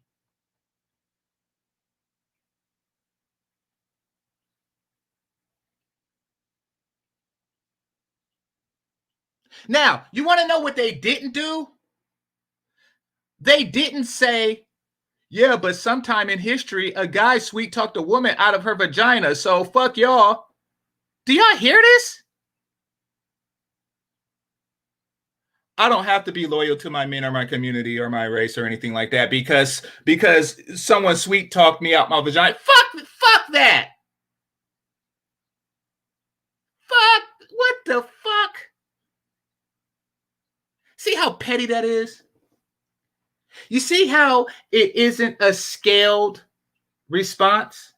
Now, you want to know what they didn't do? They didn't say, yeah, but sometime in history, a guy sweet talked a woman out of her vagina, so fuck y'all. Do y'all hear this? I don't have to be loyal to my men or my community or my race or anything like that because someone sweet talked me out my vagina. Fuck that. Fuck, what the fuck? See how petty that is? You see how it isn't a scaled response?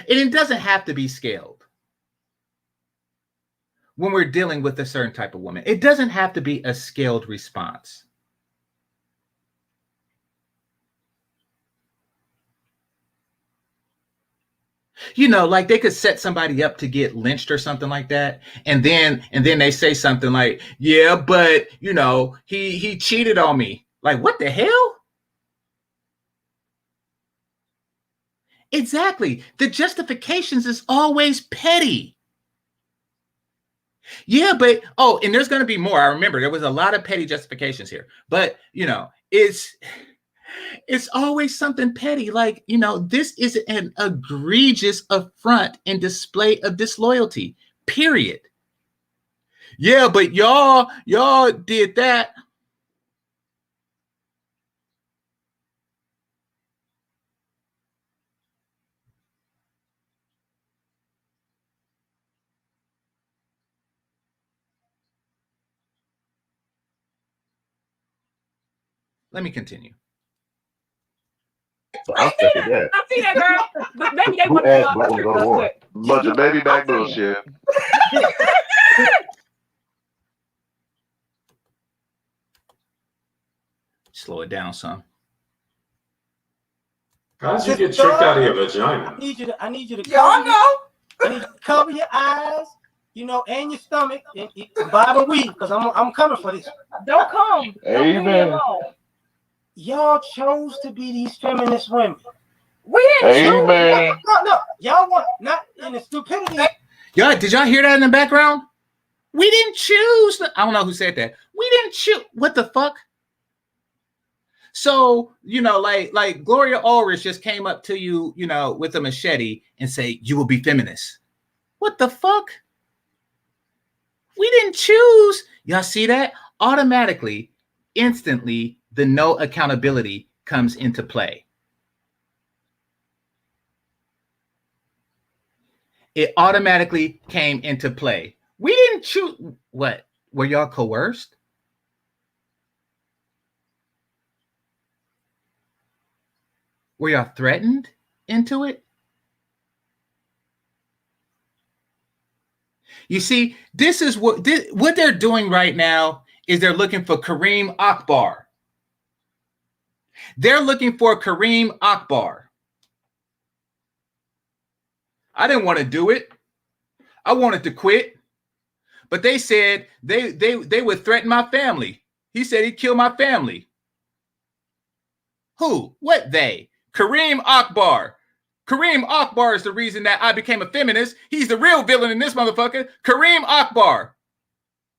And it doesn't have to be scaled when we're dealing with a certain type of woman. It doesn't have to be a scaled response. You know, like they could set somebody up to get lynched or something like that. And then they say something like, yeah, but you know, he cheated on me. Like, what the hell? Exactly. The justifications is always petty. Yeah, but, oh, and there's going to be more. I remember there was a lot of petty justifications here. But, you know, it's always something petty. Like, you know, this is an egregious affront and display of disloyalty, period. Yeah, but y'all did that. Let me continue. I second that. I see that, girl. But maybe they Who want asked Black women to go to to war? Bunch of baby back bullshit. Slow it down, son. How did you get tricked out of your vagina? I need you to Y'all know. I need you to cover your eyes, you know, and your stomach, and Bible weed, because I'm coming for this. Don't come. Don't leave me Amen. alone. Y'all chose to be these feminist women. We didn't choose. Amen. No. Y'all want not in the stupidity. Did y'all hear that in the background? We didn't choose. I don't know who said that. We didn't choose. What the fuck? So, you know, like Gloria Ulrich just came up to you, you know, with a machete and say, you will be feminist. What the fuck? We didn't choose. Y'all see that? Automatically, instantly, the no accountability comes into play. It automatically came into play. We didn't choose. What? Were y'all coerced? Were y'all threatened into it? You see, this is what they're doing right now is they're looking for Kareem Akbar. They're looking for Kareem Akbar. I didn't want to do it. I wanted to quit. But they said they would threaten my family. He said he'd kill my family. Who? What they? Kareem Akbar. Kareem Akbar is the reason that I became a feminist. He's the real villain in this motherfucker. Kareem Akbar.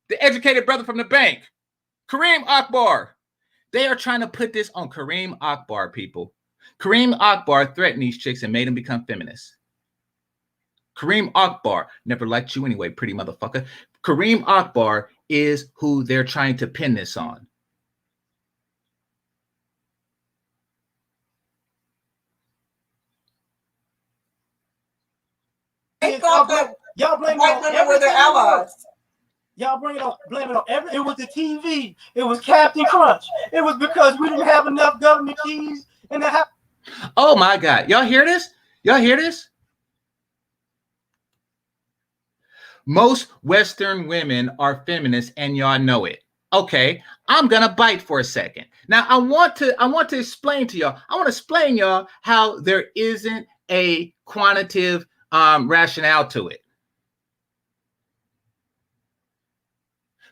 The educated brother from the bank. Kareem Akbar. They are trying to put this on Kareem Akbar, people. Kareem Akbar threatened these chicks and made them become feminists. Kareem Akbar never liked you anyway, pretty motherfucker. Kareem Akbar is who they're trying to pin this on. Y'all blame it on everything. Allies. Y'all blame it on everything. It was the TV. It was Captain Crunch. It was because we didn't have enough government keys in the house. Oh my God. Y'all hear this? Y'all hear this? Most Western women are feminists and y'all know it. Okay, I'm gonna bite for a second. Now I want to explain to y'all. I want to explain y'all how there isn't a quantitative rationale to it.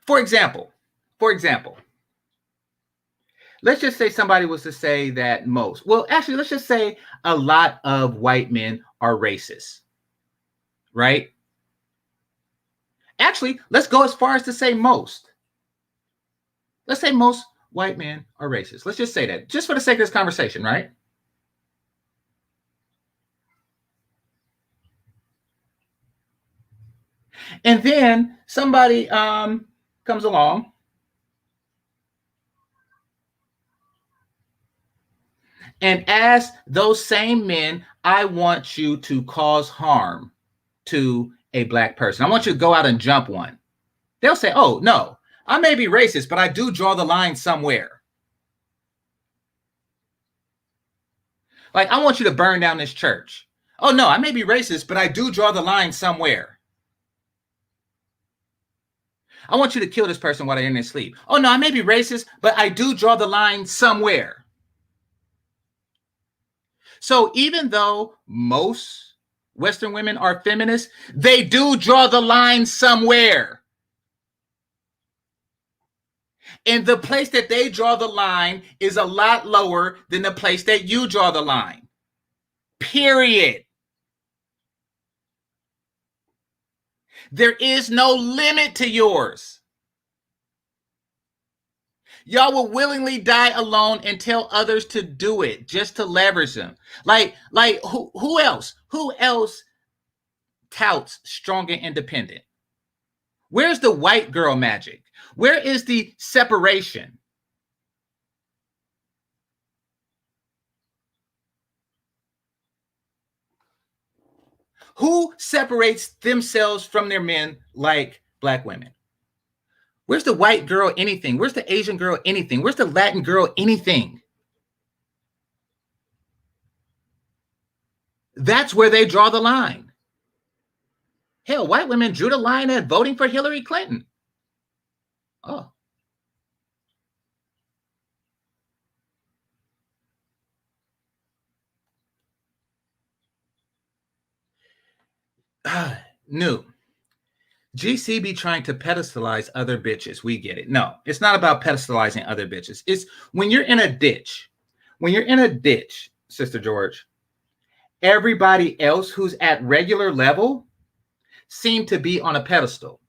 For example, let's just say somebody was to say that let's just say a lot of white men are racist, right? Actually, let's go as far as to say most. Let's say most white men are racist. Let's just say that, just for the sake of this conversation, right? And then somebody comes along and asks those same men, I want you to cause harm to a black person. I want you to go out and jump one. They'll say, oh, no, I may be racist, but I do draw the line somewhere. Like, I want you to burn down this church. Oh, no, I may be racist, but I do draw the line somewhere. I want you to kill this person while they're in their sleep. Oh, no, I may be racist, but I do draw the line somewhere. So even though most Western women are feminists, they do draw the line somewhere. And the place that they draw the line is a lot lower than the place that you draw the line. Period. There is no limit to yours. Y'all will willingly die alone and tell others to do it just to leverage them. Like who else? Who else touts strong and independent? Where's the white girl magic? Where is the separation? Who separates themselves from their men like black women? Where's the white girl anything? Where's the Asian girl anything? Where's the Latin girl anything? That's where they draw the line. Hell, white women drew the line at voting for Hillary Clinton. Oh. New. GC be trying to pedestalize other bitches. We get it. No, it's not about pedestalizing other bitches. It's when you're in a ditch. When you're in a ditch, Sister George, everybody else who's at regular level seem to be on a pedestal.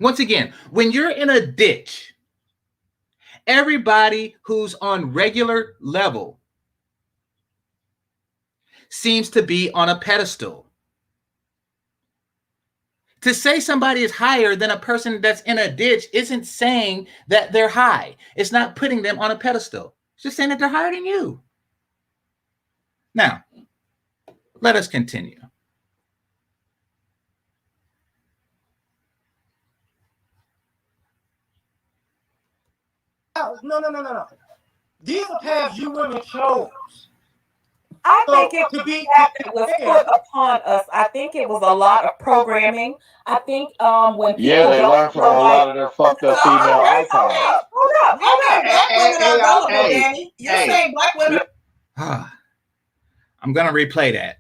Once again, when you're in a ditch, everybody who's on regular level seems to be on a pedestal. To say somebody is higher than a person that's in a ditch isn't saying that they're high. It's not putting them on a pedestal. It's just saying that they're higher than you. Now, let us continue. No. These are paths you women chose. I think it was put upon us. I think it was a lot of programming. I think when people they learned from a lot of their fucked up female icons. Hold up. Black women are vulnerable, Danny. You're saying black women. I'm going to replay that.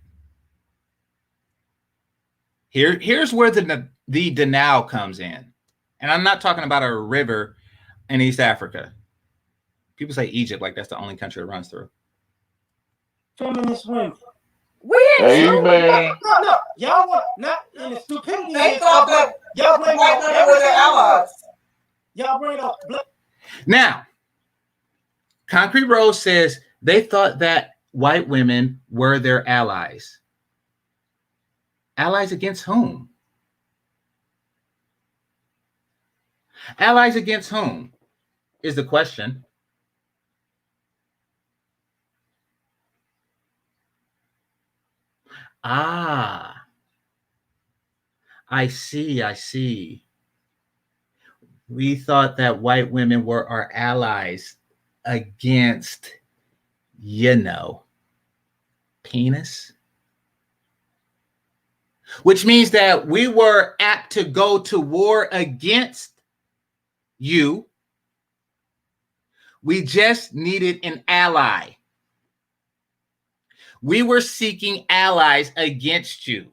Here's where the denial comes in. And I'm not talking about a river in East Africa. People say Egypt like that's the only country it runs through. Feminist women. Amen. No. Y'all want not in the stupidity. They thought that y'all bring white up women were their allies. Y'all bring up Now, Concrete Rose says they thought that white women were their allies. Allies against whom? Allies against whom is the question. Ah, I see. We thought that white women were our allies against, penis. Which means that we were apt to go to war against you. We just needed an ally. We were seeking allies against you.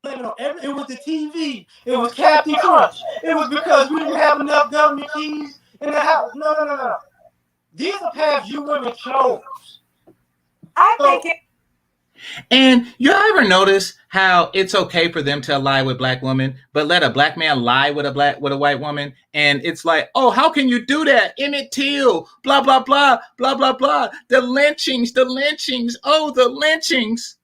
It was the TV. It was Captain Crunch. It was because we didn't have enough government keys in the house. No. These are paths you women chose. I think it. And you ever notice how it's okay for them to lie with black women, but let a black man lie with a white woman? And it's like, oh, how can you do that? Emmett Till, blah, blah, blah, blah, blah, blah. The lynchings. Oh, the lynchings.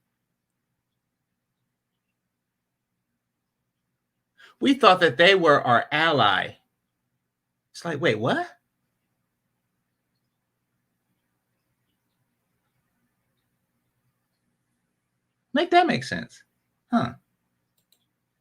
We thought that they were our ally. It's like, wait, what? Make that make sense. Huh.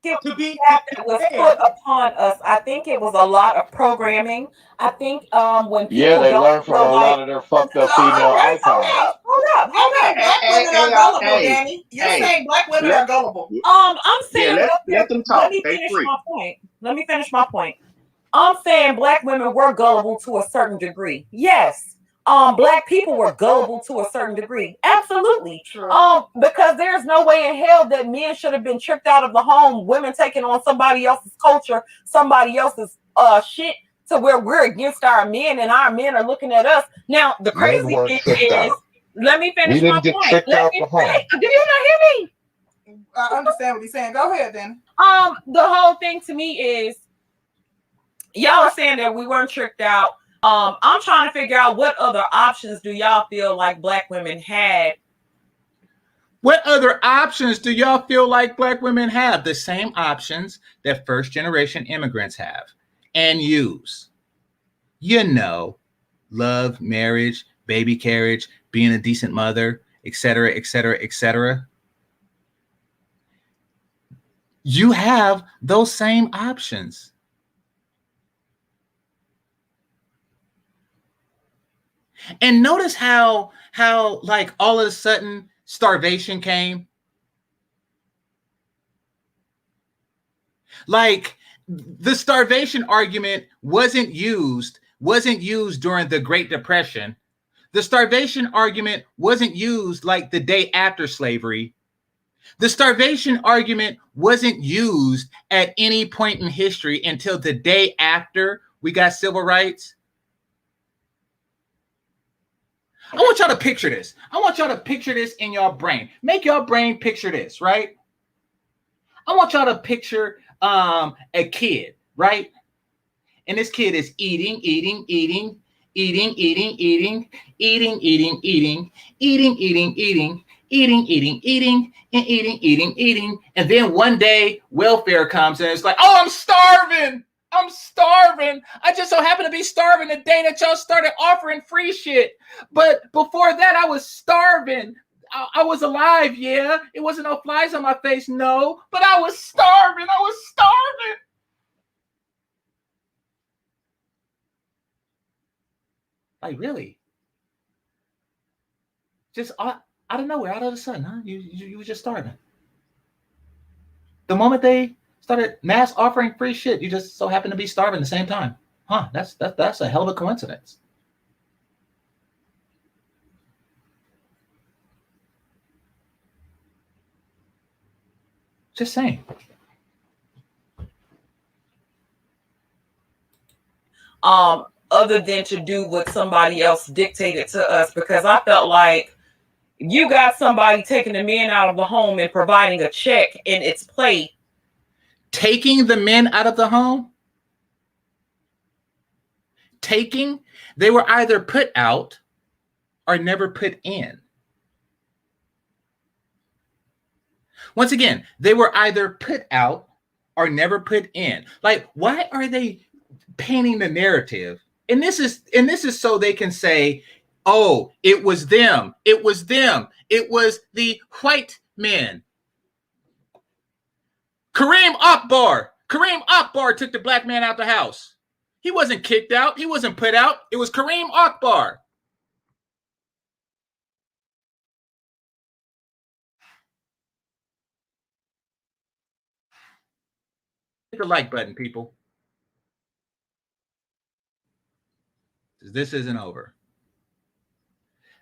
To be that was put upon us. I think it was a lot of programming. I think when people they learned from a lot of their fucked up female icons. Hold up. Black women are gullible, Danny. You're saying black women are gullible. I'm saying let them talk. Let me finish my point. I'm saying black women were gullible to a certain degree. Yes. Black people were gullible to a certain degree. Absolutely. True. Because there's no way in hell that men should have been tricked out of the home, women taking on somebody else's culture, somebody else's shit, to where we're against our men and our men are looking at us. Now, the crazy thing is, let me finish my point. Do you not hear me? I understand what he's saying. Go ahead, then. The whole thing to me is, y'all are saying that we weren't tricked out. I'm trying to figure out what other options do y'all feel like black women had? What other options do y'all feel like black women have? The same options that first generation immigrants have and use. Love, marriage, baby carriage, being a decent mother, etc., etc., etc. You have those same options. And notice how like all of a sudden starvation came. Like the starvation argument wasn't used during the Great Depression. The starvation argument wasn't used like the day after slavery. The starvation argument wasn't used at any point in history until the day after we got civil rights. I want y'all to picture this. I want y'all to picture this in your brain. Make your brain picture this, right? I want y'all to picture a kid, right? And this kid is eating, and then one day welfare comes and it's like, oh, I'm starving. I just so happen to be starving the day that y'all started offering free shit. But before that, I was starving. I was alive, yeah. It wasn't no flies on my face, no. But I was starving. Like, really? Just out of nowhere, out of the sun, huh? You were just starving. The moment they started mass offering free shit. You just so happen to be starving at the same time. Huh, that's a hell of a coincidence. Just saying. Other than to do what somebody else dictated to us, because I felt like you got somebody taking the men out of the home and providing a check in its plate. Taking the men out of the home? They were either put out or never put in. Once again, they were either put out or never put in. Like, why are they painting the narrative? And this is so they can say, oh, it was them. It was them. It was the white men. Kareem Akbar took the black man out the house. He wasn't kicked out. He wasn't put out. It was Kareem Akbar. Hit the like button, people. This isn't over.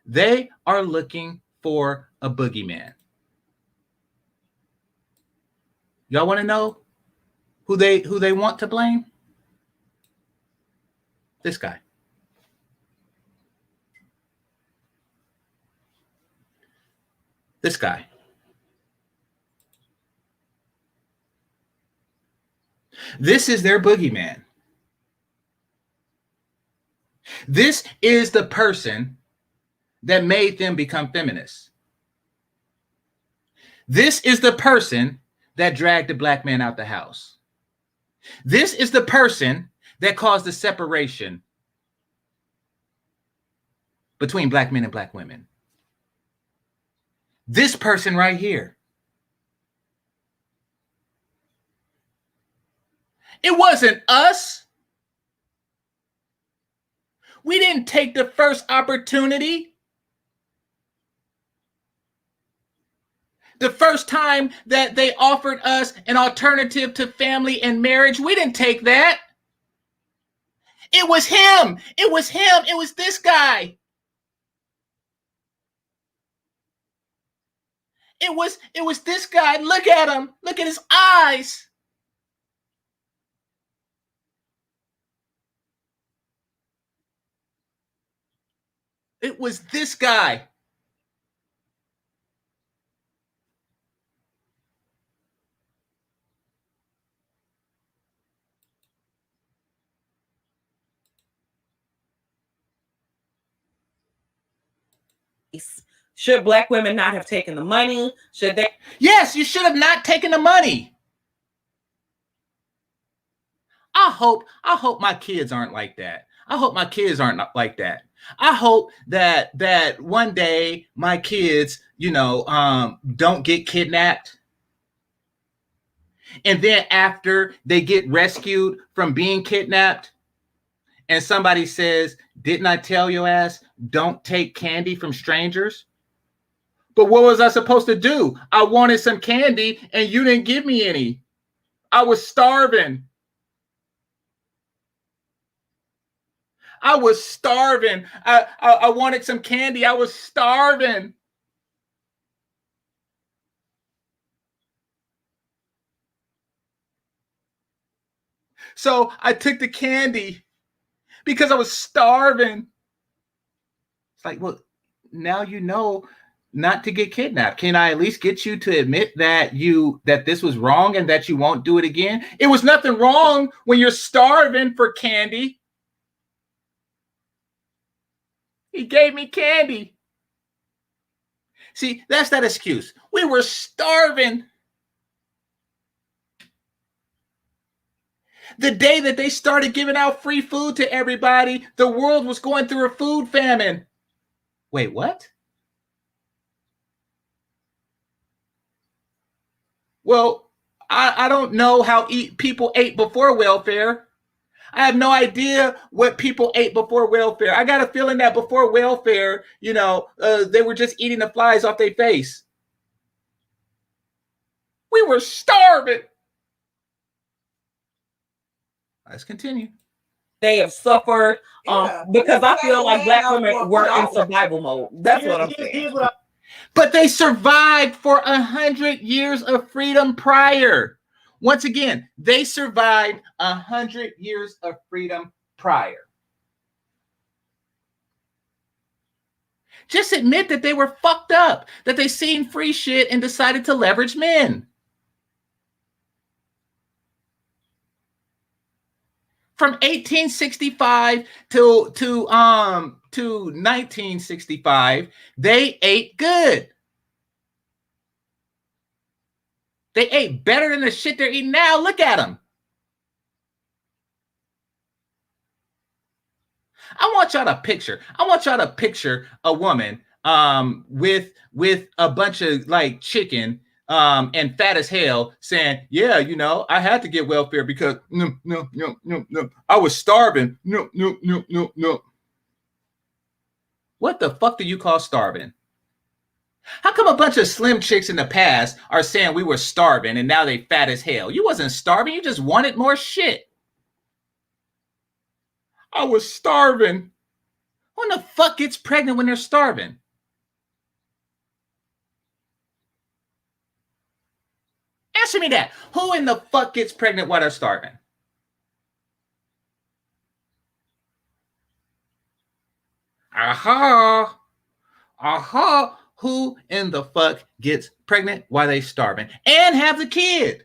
They are looking for a boogeyman. Y'all want to know who they want to blame? This guy. This guy. This is their boogeyman. This is the person that made them become feminists. This is the person that dragged the black man out the house. This is the person that caused the separation between black men and black women. This person right here. It wasn't us. We didn't take the first opportunity. The first time that they offered us an alternative to family and marriage, we didn't take that. It was him. It was him. It was this guy. It was this guy. Look at him. Look at his eyes. It was this guy. Should black women not have taken the money? Should they? Yes, you should have not taken the money. I hope my kids aren't like that. I hope my kids aren't like that. I hope that one day my kids, don't get kidnapped. And then after they get rescued from being kidnapped, and somebody says, "Didn't I tell your ass, don't take candy from strangers?" But what was I supposed to do? I wanted some candy and you didn't give me any. I was starving. I was starving. I wanted some candy. I was starving. So I took the candy because I was starving. It's like, well, now you know not to get kidnapped. Can I at least get you to admit that this was wrong and that you won't do it again? It was nothing wrong when you're starving for candy. He gave me candy. See, that's that excuse. We were starving. The day that they started giving out free food to everybody, the world was going through a food famine. Wait, what? Well, I don't know how people ate before welfare. I have no idea what people ate before welfare. I got a feeling that before welfare, they were just eating the flies off their face. We were starving. Let's continue. They have suffered because I feel like black women were in adult. survival mode. That's what I'm saying. Here's what But they survived for 100 years of freedom prior. Once again, they survived 100 years of freedom prior. Just admit that they were fucked up, that they seen free shit and decided to leverage men. From 1865 to 1965, they ate good. They ate better than the shit they're eating now. Look at them. I want y'all to picture a woman with a bunch of like chicken and fat as hell saying, yeah, you know, I had to get welfare because no, I was starving. No. What the fuck do you call starving? How come a bunch of slim chicks in the past are saying we were starving and now they fat as hell? You wasn't starving, you just wanted more shit. I was starving. Who in the fuck gets pregnant when they're starving? Answer me that. Who in the fuck gets pregnant while they're starving? Aha. Who in the fuck gets pregnant while they starving and have the kid?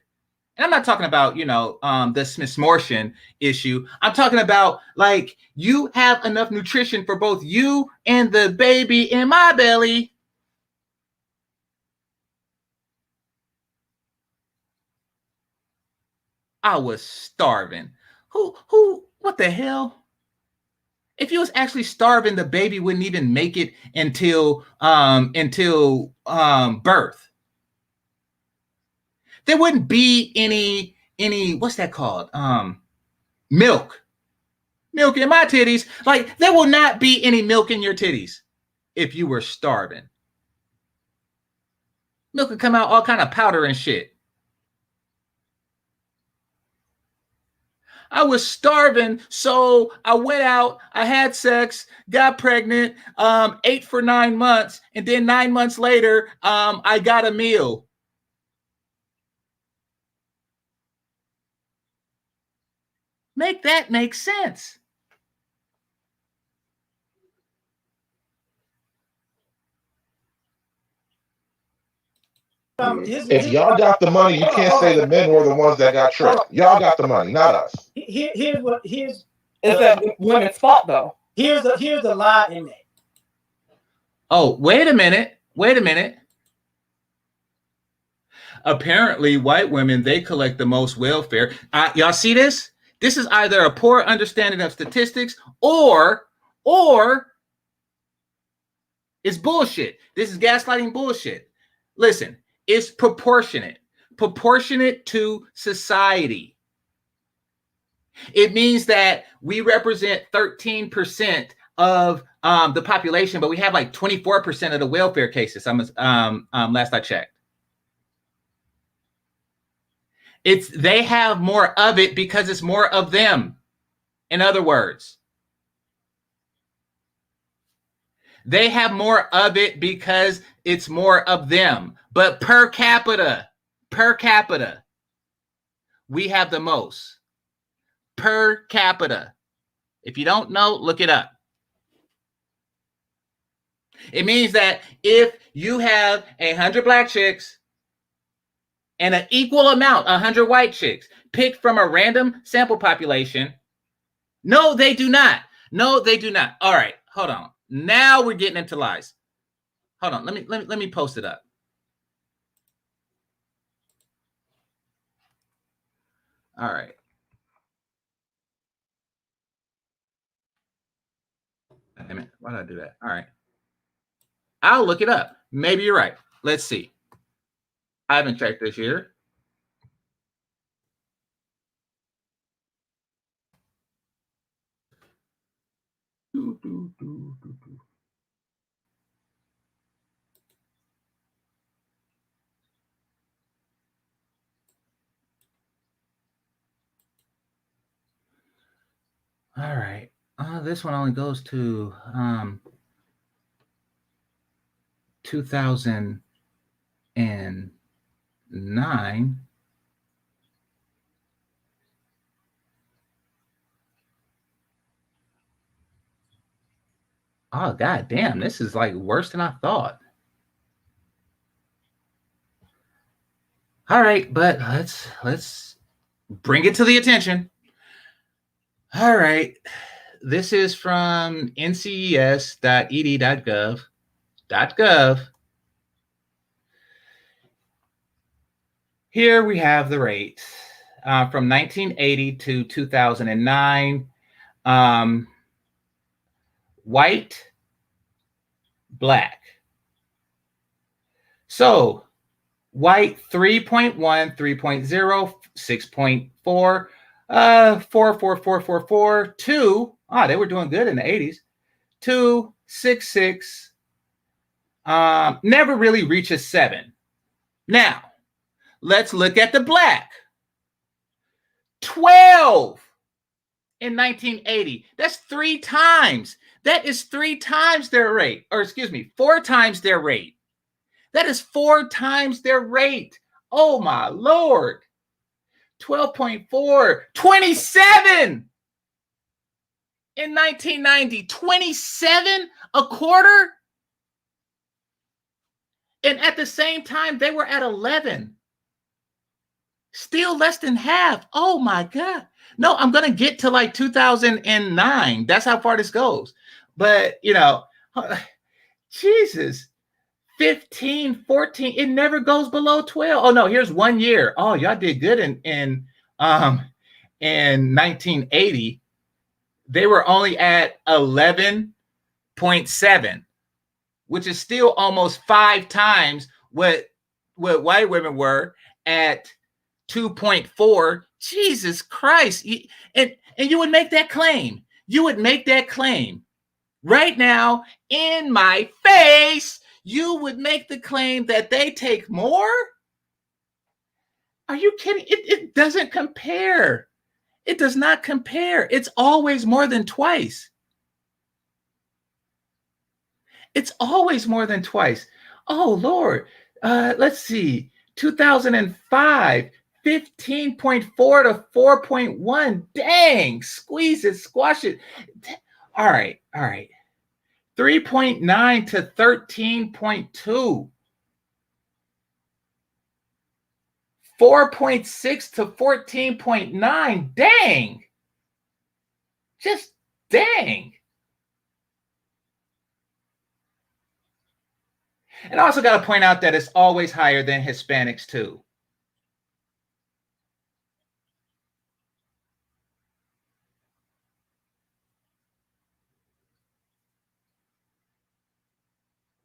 And I'm not talking about, you know, the Smith-Mortion issue. I'm talking about, like, you have enough nutrition for both you and the baby in my belly. I was starving. What the hell? If you was actually starving, the baby wouldn't even make it until birth. There wouldn't be any what's that called? Milk in my titties. Like, there will not be any milk in your titties if you were starving. Milk would come out all kind of powder and shit. I was starving, so I went out, I had sex, got pregnant, ate for 9 months, and then 9 months later, I got a meal. Make that make sense. If y'all got the money, you can't say the men were the ones that got tricked. Y'all got the money, not us. It's that women's fault, though. Here's the lie in that. Oh, wait a minute. Apparently, white women, they collect the most welfare. Y'all see this? This is either a poor understanding of statistics or it's bullshit. This is gaslighting bullshit. Listen, it's proportionate to society. It means that we represent 13% of the population, but we have like 24% of the welfare cases. Last I checked. They have more of it because it's more of them. In other words, they have more of it because it's more of them. But per capita, we have the most. Per capita. If you don't know, look it up. It means that if you have 100 black chicks and an equal amount, 100 white chicks, picked from a random sample population, no, they do not. All right, hold on. Now we're getting into lies. Hold on, let me post it up. All right. Damn it, why did I do that? All right. I'll look it up. Maybe you're right. Let's see. I haven't checked this year. All right. This one only goes to 2009. Oh, god damn, this is like worse than I thought. All right, but let's bring it to the attention. All right. This is from nces.ed.gov. Here we have the rates from 1980 to 2009. White, black. So white 3.1, 3.0, 6.4, 44444, 2. They were doing good in the 80s. 2, 6, 6. Never really reaches 7. Now, let's look at the black. 12 in 1980. That's 3 times. That is 3 times their rate. Or excuse me, 4 times their rate. That is 4 times their rate. Oh my Lord. 12.4. 27 in 1990. 27 a quarter. And at the same time, they were at 11. Still less than half. Oh my God. No, I'm going to get to like 2009. That's how far this goes. But, Jesus, 15, 14, it never goes below 12. Oh no, here's 1 year. Oh, y'all did good in 1980. They were only at 11.7, which is still almost 5 times what white women were at 2.4. Jesus Christ. And you would make that claim. You would make that claim right now in my face. You would make the claim that they take more? Are you kidding? It doesn't compare. It does not compare. It's always more than twice. It's always more than twice. Oh, Lord. Let's see. 2005, 15.4 to 4.1. Dang. Squeeze it, squash it. All right. 3.9 to 13.2. 4.6 to 14.9. Dang. Just dang. And I also got to point out that it's always higher than Hispanics too.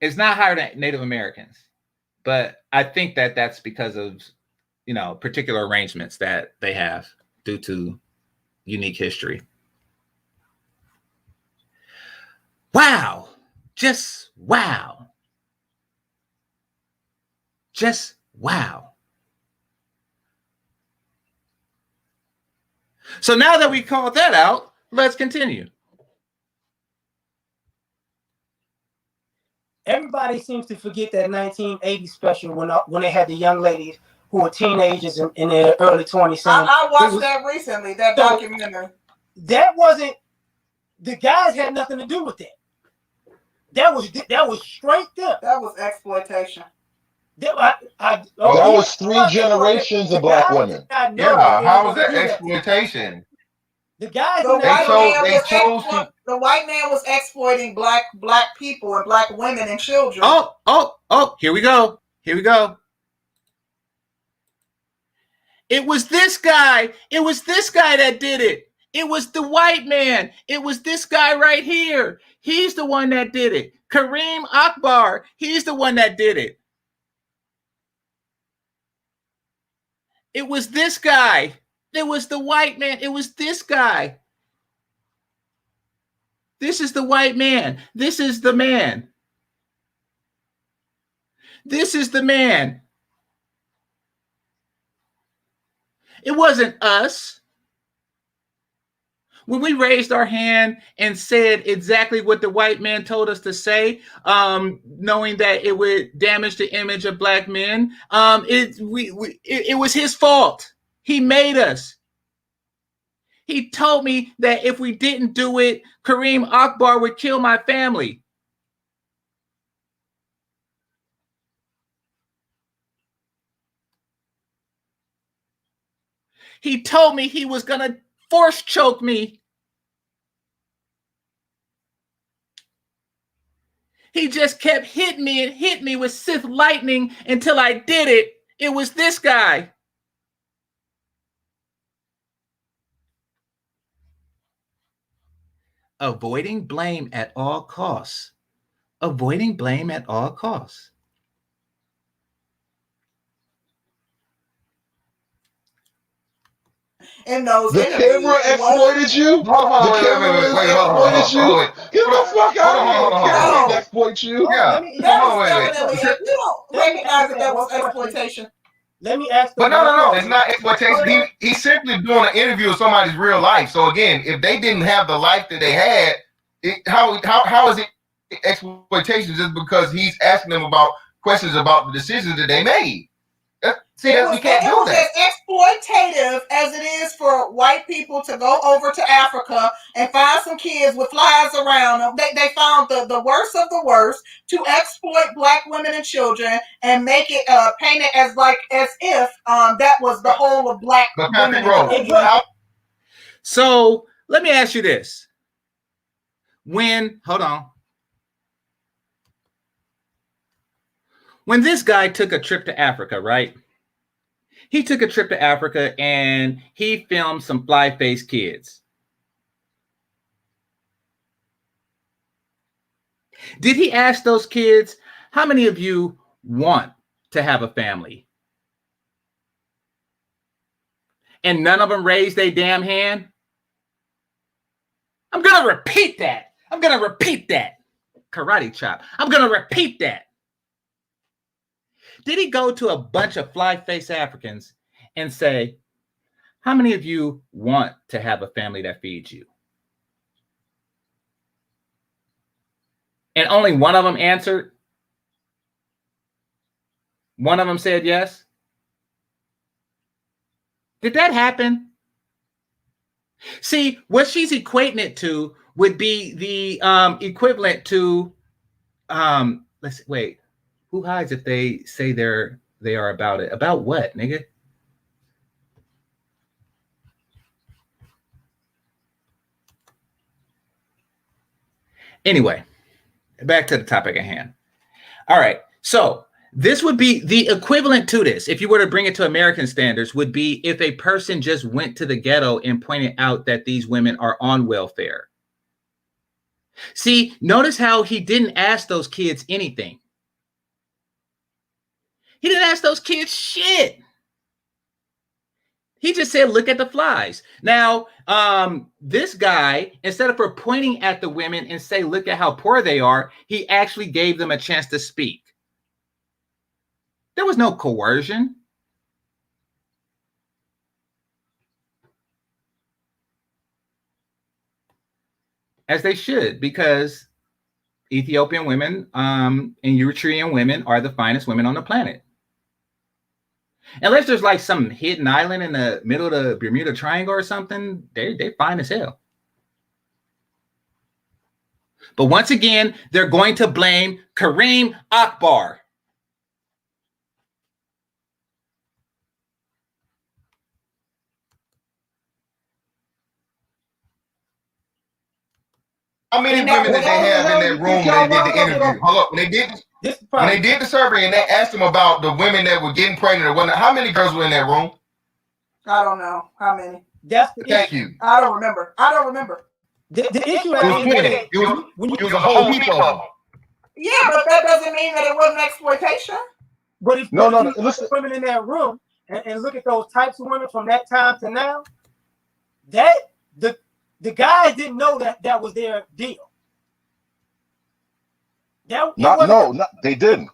It's not higher than Native Americans, but I think that that's because of, particular arrangements that they have due to unique history. Wow. Just wow. Just wow. So now that we called that out, let's continue. Everybody seems to forget that 1980 special when they had the young ladies who were teenagers in their early 20s. I watched that recently, that documentary. That wasn't, the guys had nothing to do with that. That was straight there. That was exploitation. That was 3 generations of black women. Yeah, how was that exploitation? The guys, the white man was exploiting black people and black women and children. Oh, here we go. It was this guy. It was this guy that did it. It was the white man. It was this guy right here. He's the one that did it. Kareem Akbar. He's the one that did it. It was this guy. It was the white man. It was this guy. This is the white man. This is the man. This is the man. It wasn't us. When we raised our hand and said exactly what the white man told us to say, knowing that it would damage the image of black men, it was his fault. He made us. He told me that if we didn't do it, Kareem Akbar would kill my family. He told me he was going to force choke me. He just kept hitting me and hit me with Sith lightning until I did it. It was this guy. Avoiding blame at all costs. Avoiding blame at all costs. In those The camera exploited you? The camera exploited you? Get the fuck out of here. The camera didn't exploit you. Yeah. That was definitely, you don't recognize that was exploitation. Let me ask. But no, it's not exploitation. He's simply doing an interview of somebody's real life. So again, if they didn't have the life that they had, how is it exploitation just because he's asking them about questions about the decisions that they made? See, we can't do that. It was as exploitative as it is for white people to go over to Africa and find some kids with flies around them. They found the worst of the worst to exploit black women and children and make it paint it as if that was the whole of black women. So let me ask you this. When this guy took a trip to Africa, right? He took a trip to Africa and he filmed some fly-faced kids. Did he ask those kids, how many of you want to have a family? And none of them raised their damn hand? I'm going to repeat that. Karate chop. I'm going to repeat that. Did he go to a bunch of fly-faced Africans and say, how many of you want to have a family that feeds you? And only one of them answered? One of them said yes? Did that happen? See, what she's equating it to would be the equivalent to, wait. Who hides if they say they are about it? About what, nigga? Anyway, back to the topic at hand. All right. So this would be the equivalent to this, if you were to bring it to American standards, would be if a person just went to the ghetto and pointed out that these women are on welfare. See, notice how he didn't ask those kids anything. He didn't ask those kids shit. He just said, look at the flies. Now, this guy, instead of pointing at the women and say, look at how poor they are, he actually gave them a chance to speak. There was no coercion. As they should, because Ethiopian women and Eritrean women are the finest women on the planet. Unless there's like some hidden island in the middle of the Bermuda Triangle or something, they're fine as hell. But once again, they're going to blame Kareem Akbar. How many women did they have in that room when they did the interview? Hold up, when they did the survey and they asked them about the women that were getting pregnant or whatnot, how many girls were in that room? I don't know how many. Thank you. I don't remember. The issue it was 20. It was a whole heap of them. Yeah, but that doesn't mean that it wasn't exploitation. But if you listen to women in that room and look at those types of women from that time to now, that the guys didn't know that was their deal. They didn't.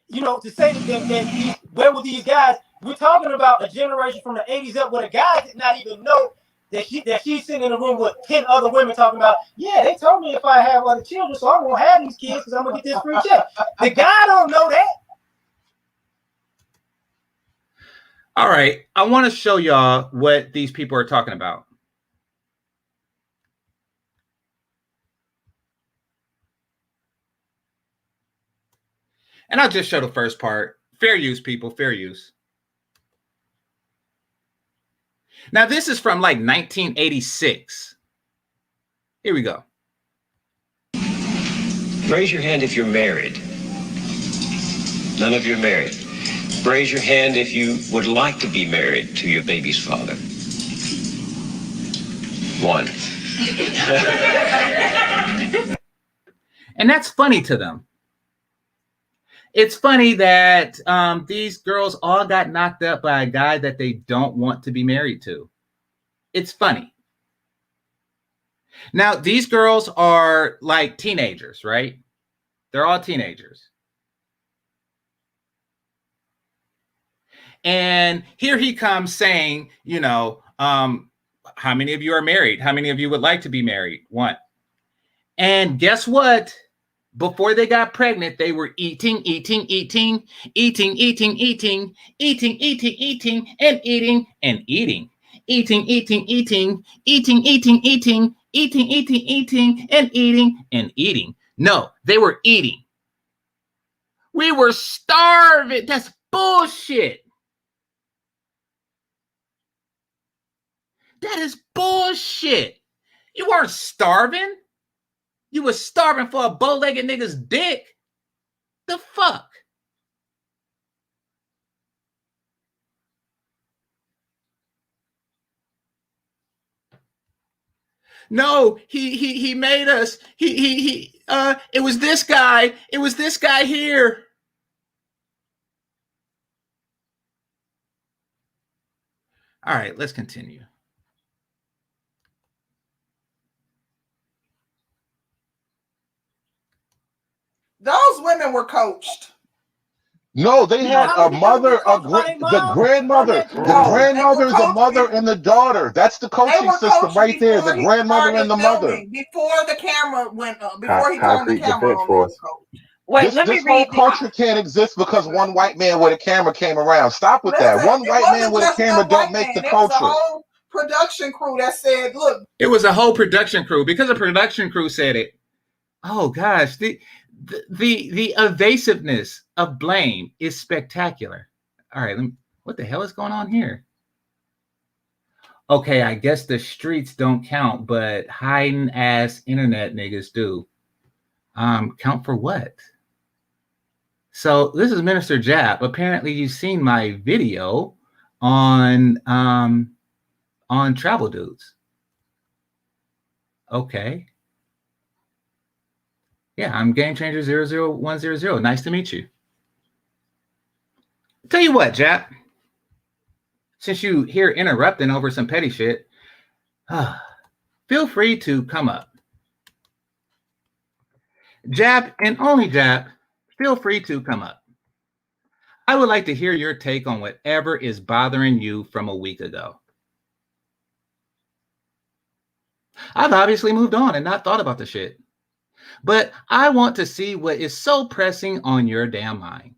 You know, to say that where were these guys? We're talking about a generation from the 80s up where the guys did not even know that she's sitting in a room with 10 other women talking about, yeah, they told me if I have other children, so I'm gonna have these kids because I'm gonna get this free check. The guy don't know that. All right, I want to show y'all what these people are talking about. And I'll just show the first part. Fair use, people, fair use. Now, this is from like 1986. Here we go. Raise your hand if you're married. None of you are married. Raise your hand if you would like to be married to your baby's father. 1. And that's funny to them. It's funny that these girls all got knocked up by a guy that they don't want to be married to. It's funny. Now, these girls are like teenagers, right? They're all teenagers. And here he comes saying, you know, how many of you are married? How many of you would like to be married? 1. And guess what? Before they got pregnant, they were eating, and eating, and eating, eating, and eating. No, they were eating. We were starving. That's bullshit. That is bullshit. You weren't starving. You was starving for a bow-legged nigga's dick. The fuck? No, he made us. It was this guy. It was this guy here. All right, let's continue. Those women were coached. No, they had a mother, the grandmother. The grandmother is a mother and the daughter. That's the coaching system right there. The grandmother and the mother. Before the camera went up, before he turned the camera on. Wait, let me This whole read. culture can't exist because one white man with a camera came around. Stop with that. One white man with a camera don't make the culture. There was a whole production crew that said, look. It was a whole production crew. Because the production crew said it. Oh gosh, the evasiveness of blame is spectacular. All right, what the hell is going on here? Okay, I guess the streets don't count, but hiding ass internet niggas do. Count for what? So this is Minister Jap. Apparently you've seen my video on Travel Dudes. Okay. Yeah, I'm GameChanger 00100. Nice to meet you. Tell you what, Jap. Since you here interrupting over some petty shit, feel free to come up. Jap and only Jap, feel free to come up. I would like to hear your take on whatever is bothering you from a week ago. I've obviously moved on and not thought about the shit. But I want to see what is so pressing on your damn mind.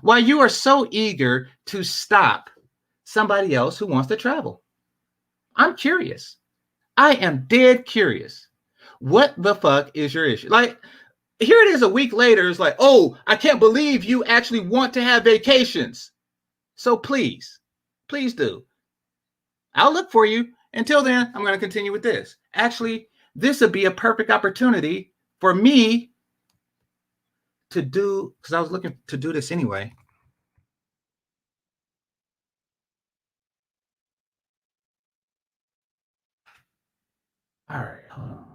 Why you are so eager to stop somebody else who wants to travel. I'm curious. I am dead curious. What the fuck is your issue? Like, here it is a week later. It's like, oh, I can't believe you actually want to have vacations. So please do. I'll look for you. Until then, I'm going to continue with this. Actually, this would be a perfect opportunity for me to do, because I was looking to do this anyway. All right, hold on.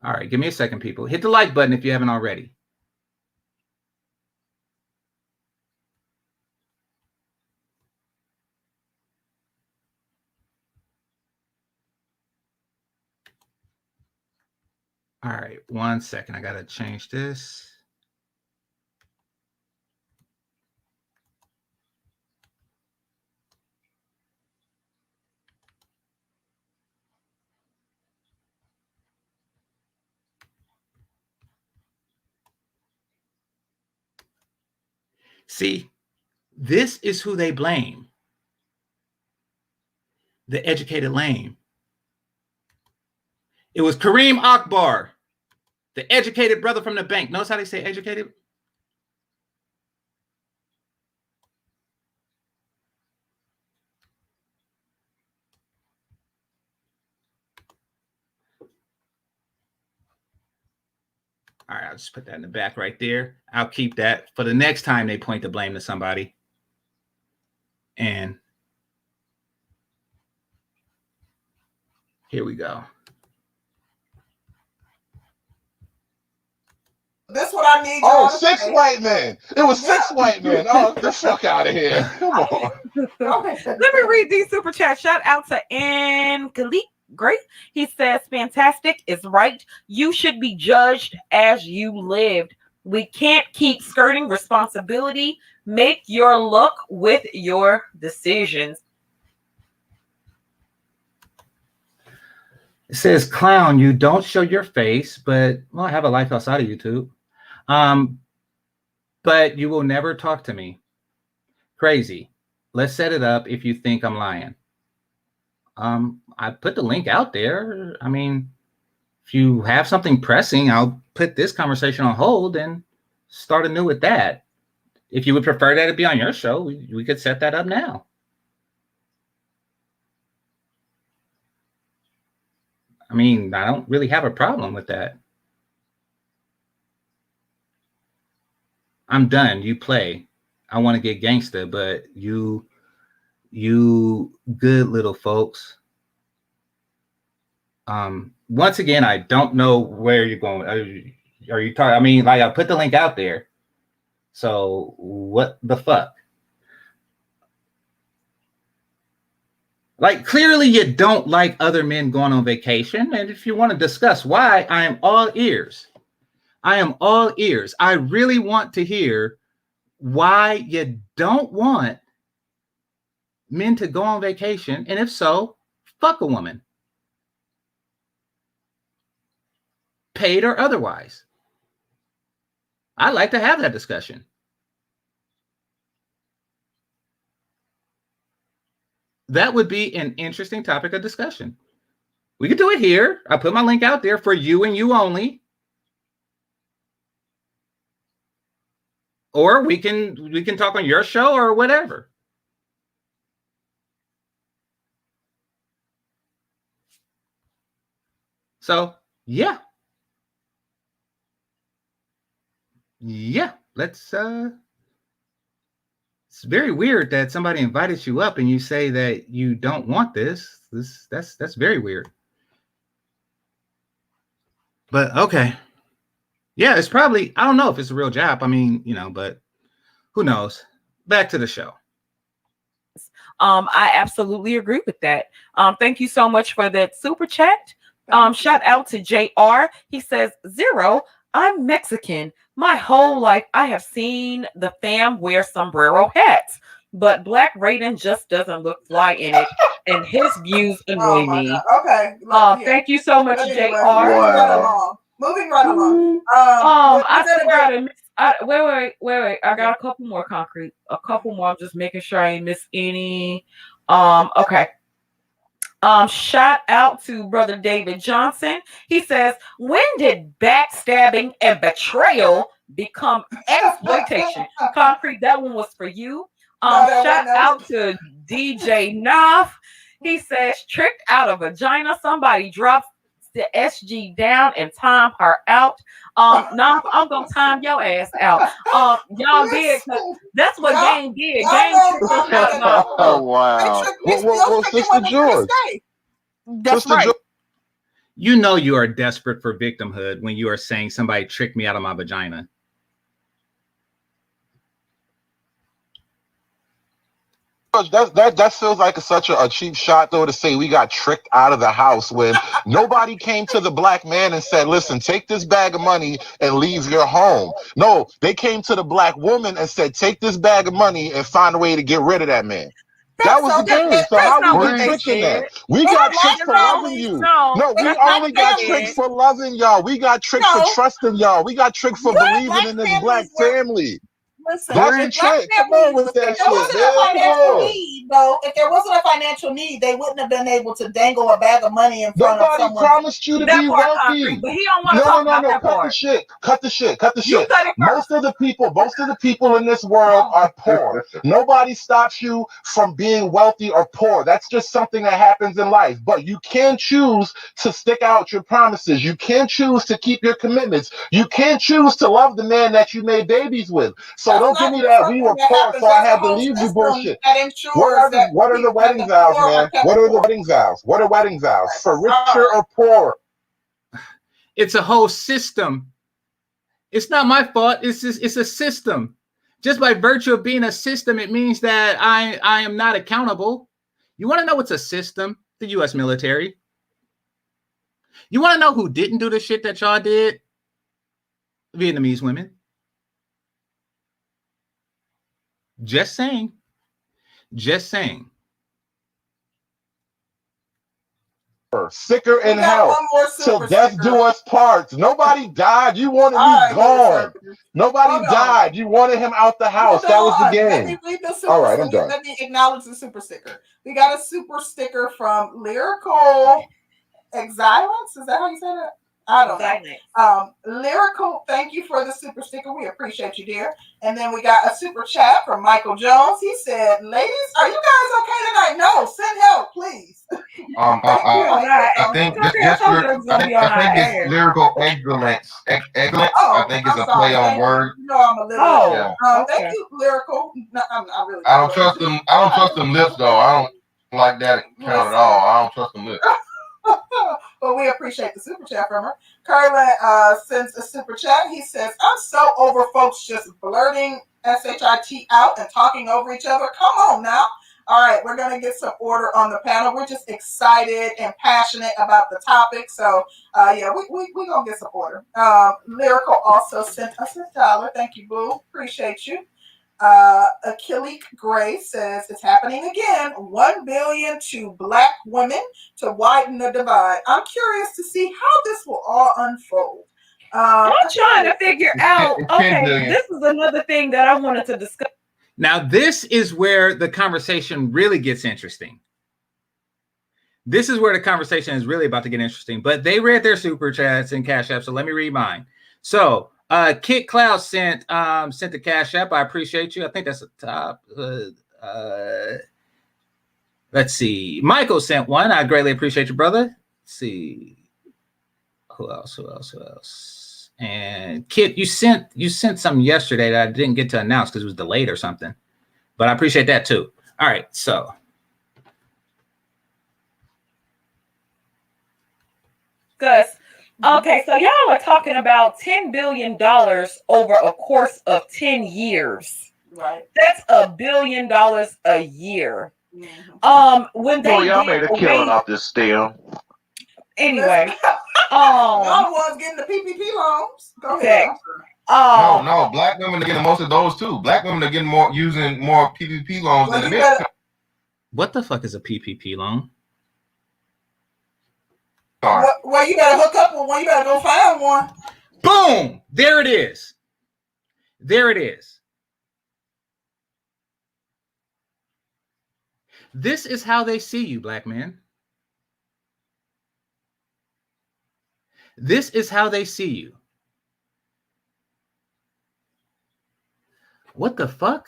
All right, give me a second, people. Hit the like button if you haven't already. All right, 1 second. I got to change this. See, this is who they blame. The educated lame. It was Kareem Akbar, the educated brother from the bank. Notice how they say educated? All right, I'll just put that in the back right there. I'll keep that for the next time they point the blame to somebody. And here we go. This what I need. Oh, 6 white men. It was 6 white men. Oh, get the fuck out of here. Come on. Let me read these super chats. Shout out to Angelique. Great. He says, fantastic is right. You should be judged as you lived. We can't keep skirting responsibility. Make your luck with your decisions. It says, clown, you don't show your face, but well, I have a life outside of YouTube. But you will never talk to me. Crazy. Let's set it up if you think I'm lying. I put the link out there. I mean, if you have something pressing, I'll put this conversation on hold and start anew with that. If you would prefer that to be on your show, we could set that up now. I mean, I don't really have a problem with that. I'm done. You play. I want to get gangster, but you good little folks. Once again, I don't know where you're going. Are you talking? I mean, like I put the link out there. So what the fuck? Like clearly you don't like other men going on vacation. And if you want to discuss why, I am all ears. I am all ears. I really want to hear why you don't want men to go on vacation. And if so, fuck a woman. Paid or otherwise. I'd like to have that discussion. That would be an interesting topic of discussion. We could do it here. I put my link out there for you and you only. Or we can talk on your show or whatever. So, yeah. Yeah, let's it's very weird that somebody invited you up and you say that you don't want this. That's very weird. But okay. Yeah, it's probably, I don't know if it's a real job. I mean, you know, but who knows? Back to the show. I absolutely agree with that. Thank you so much for that super chat. Shout out to JR. He says, 0, I'm Mexican. My whole life, I have seen the fam wear sombrero hats, but Black Raiden just doesn't look fly in it, and his views annoy me. Okay. Thank you so much, JR. Wow. Moving right along. Wait. I got a couple more concrete. A couple more. I'm just making sure I ain't miss any. Okay. Shout out to Brother David Johnson. He says, when did backstabbing and betrayal become exploitation? Concrete, that one was for you. Shout out to DJ Knopf. He says, tricked out of vagina. Somebody drops the SG down and time her out. Knopf, I'm gonna time your ass out. Y'all did. That's what Game did. Game tricked us out. Oh wow. Well, Sister George. That's right. You know you are desperate for victimhood when you are saying somebody tricked me out of my vagina. That feels like such a cheap shot, though, to say we got tricked out of the house when nobody came to the black man and said, listen, take this bag of money and leave your home. No, they came to the black woman and said, take this bag of money and find a way to get rid of that man. That was the game. So how we get tricked in that? We got tricked for loving you. No, we only got tricked for loving y'all. We got tricked for trusting y'all. We got tricked for believing in this black family. Listen, That's if the black trick. Come on with that if there wasn't shit, a man. Come financial on. need, though, if there wasn't a financial need, they wouldn't have been able to dangle a bag of money in front of Nobody someone. promised you to That be part, concrete, wealthy. but he don't want to No, talk no, no, about no. that Cut the part. shit. Cut the shit. Cut the You shit. cut it Most of the people in this world are poor. Nobody stops you from being wealthy or poor. That's just something that happens in life. But you can choose to stick out your promises. You can choose to keep your commitments. You can choose to love the man that you made babies with. So don't give me that we were poor, so I had to leave you bullshit. That ensures What are the wedding vows, man? What are the wedding vows? What are wedding vows? For richer or poorer? It's a whole system. It's not my fault. It's a system. Just by virtue of being a system, it means that I am not accountable. You want to know what's a system? The U.S. military. You want to know who didn't do the shit that y'all did? Vietnamese women. Just saying. Just saying. Sicker in hell till death do us parts. Nobody died. You wanted me gone. Nobody died. You wanted him out the house. That was the game. Let me read the super All right, I'm done. Let me acknowledge the super sticker. We got a super sticker from Lyrical Exilence. Is that how you say that? I don't know. Lyrical, thank you for the super sticker. We appreciate you, dear. And then we got a super chat from Michael Jones. He said, "Ladies, are you guys okay tonight? No, send help, please." I think it's lyrical excellence. I think it's a play on word. No, I'm a little. Thank you, Lyrical. No, I don't trust them. I don't trust them lips though. I don't like that count at all. I don't trust them lips. But we appreciate the super chat from her. Carlin sends a super chat. He says, "I'm so over folks just blurting shit out and talking over each other. Come on now." All right, we're going to get some order on the panel. We're just excited and passionate about the topic. So, yeah, we're going to get some order. Lyrical also sent us $1. Thank you, boo. Appreciate you. Achille Gray says it's happening again. 1 billion to Black women to widen the divide. I'm curious to see how this will all unfold. I'm trying to figure out. Okay, this is another thing that I wanted to discuss. Now, this is where the conversation really gets interesting. This is where the conversation is really about to get interesting. But they read their super chats and Cash App, so let me read mine. So, Kit Cloud sent the Cash App. I appreciate you. I think that's the top. Let's see. Michael sent one. I greatly appreciate you, brother. Let's see. Who else? And Kit, you sent something yesterday that I didn't get to announce because it was delayed or something. But I appreciate that too. All right, so. Gus. Okay, so y'all are talking about $10 billion over a course of 10 years. Right. That's $1 billion a year. When they y'all made a killing off this steal. Anyway. Y'all was getting the PPP loans. Go ahead. No, Black women are getting most of those too. Black women are getting using more PPP loans than the men. What the fuck is a PPP loan? Well, you gotta hook up with one. You gotta go find one. Boom! There it is. There it is. This is how they see you, Black man. This is how they see you. What the fuck?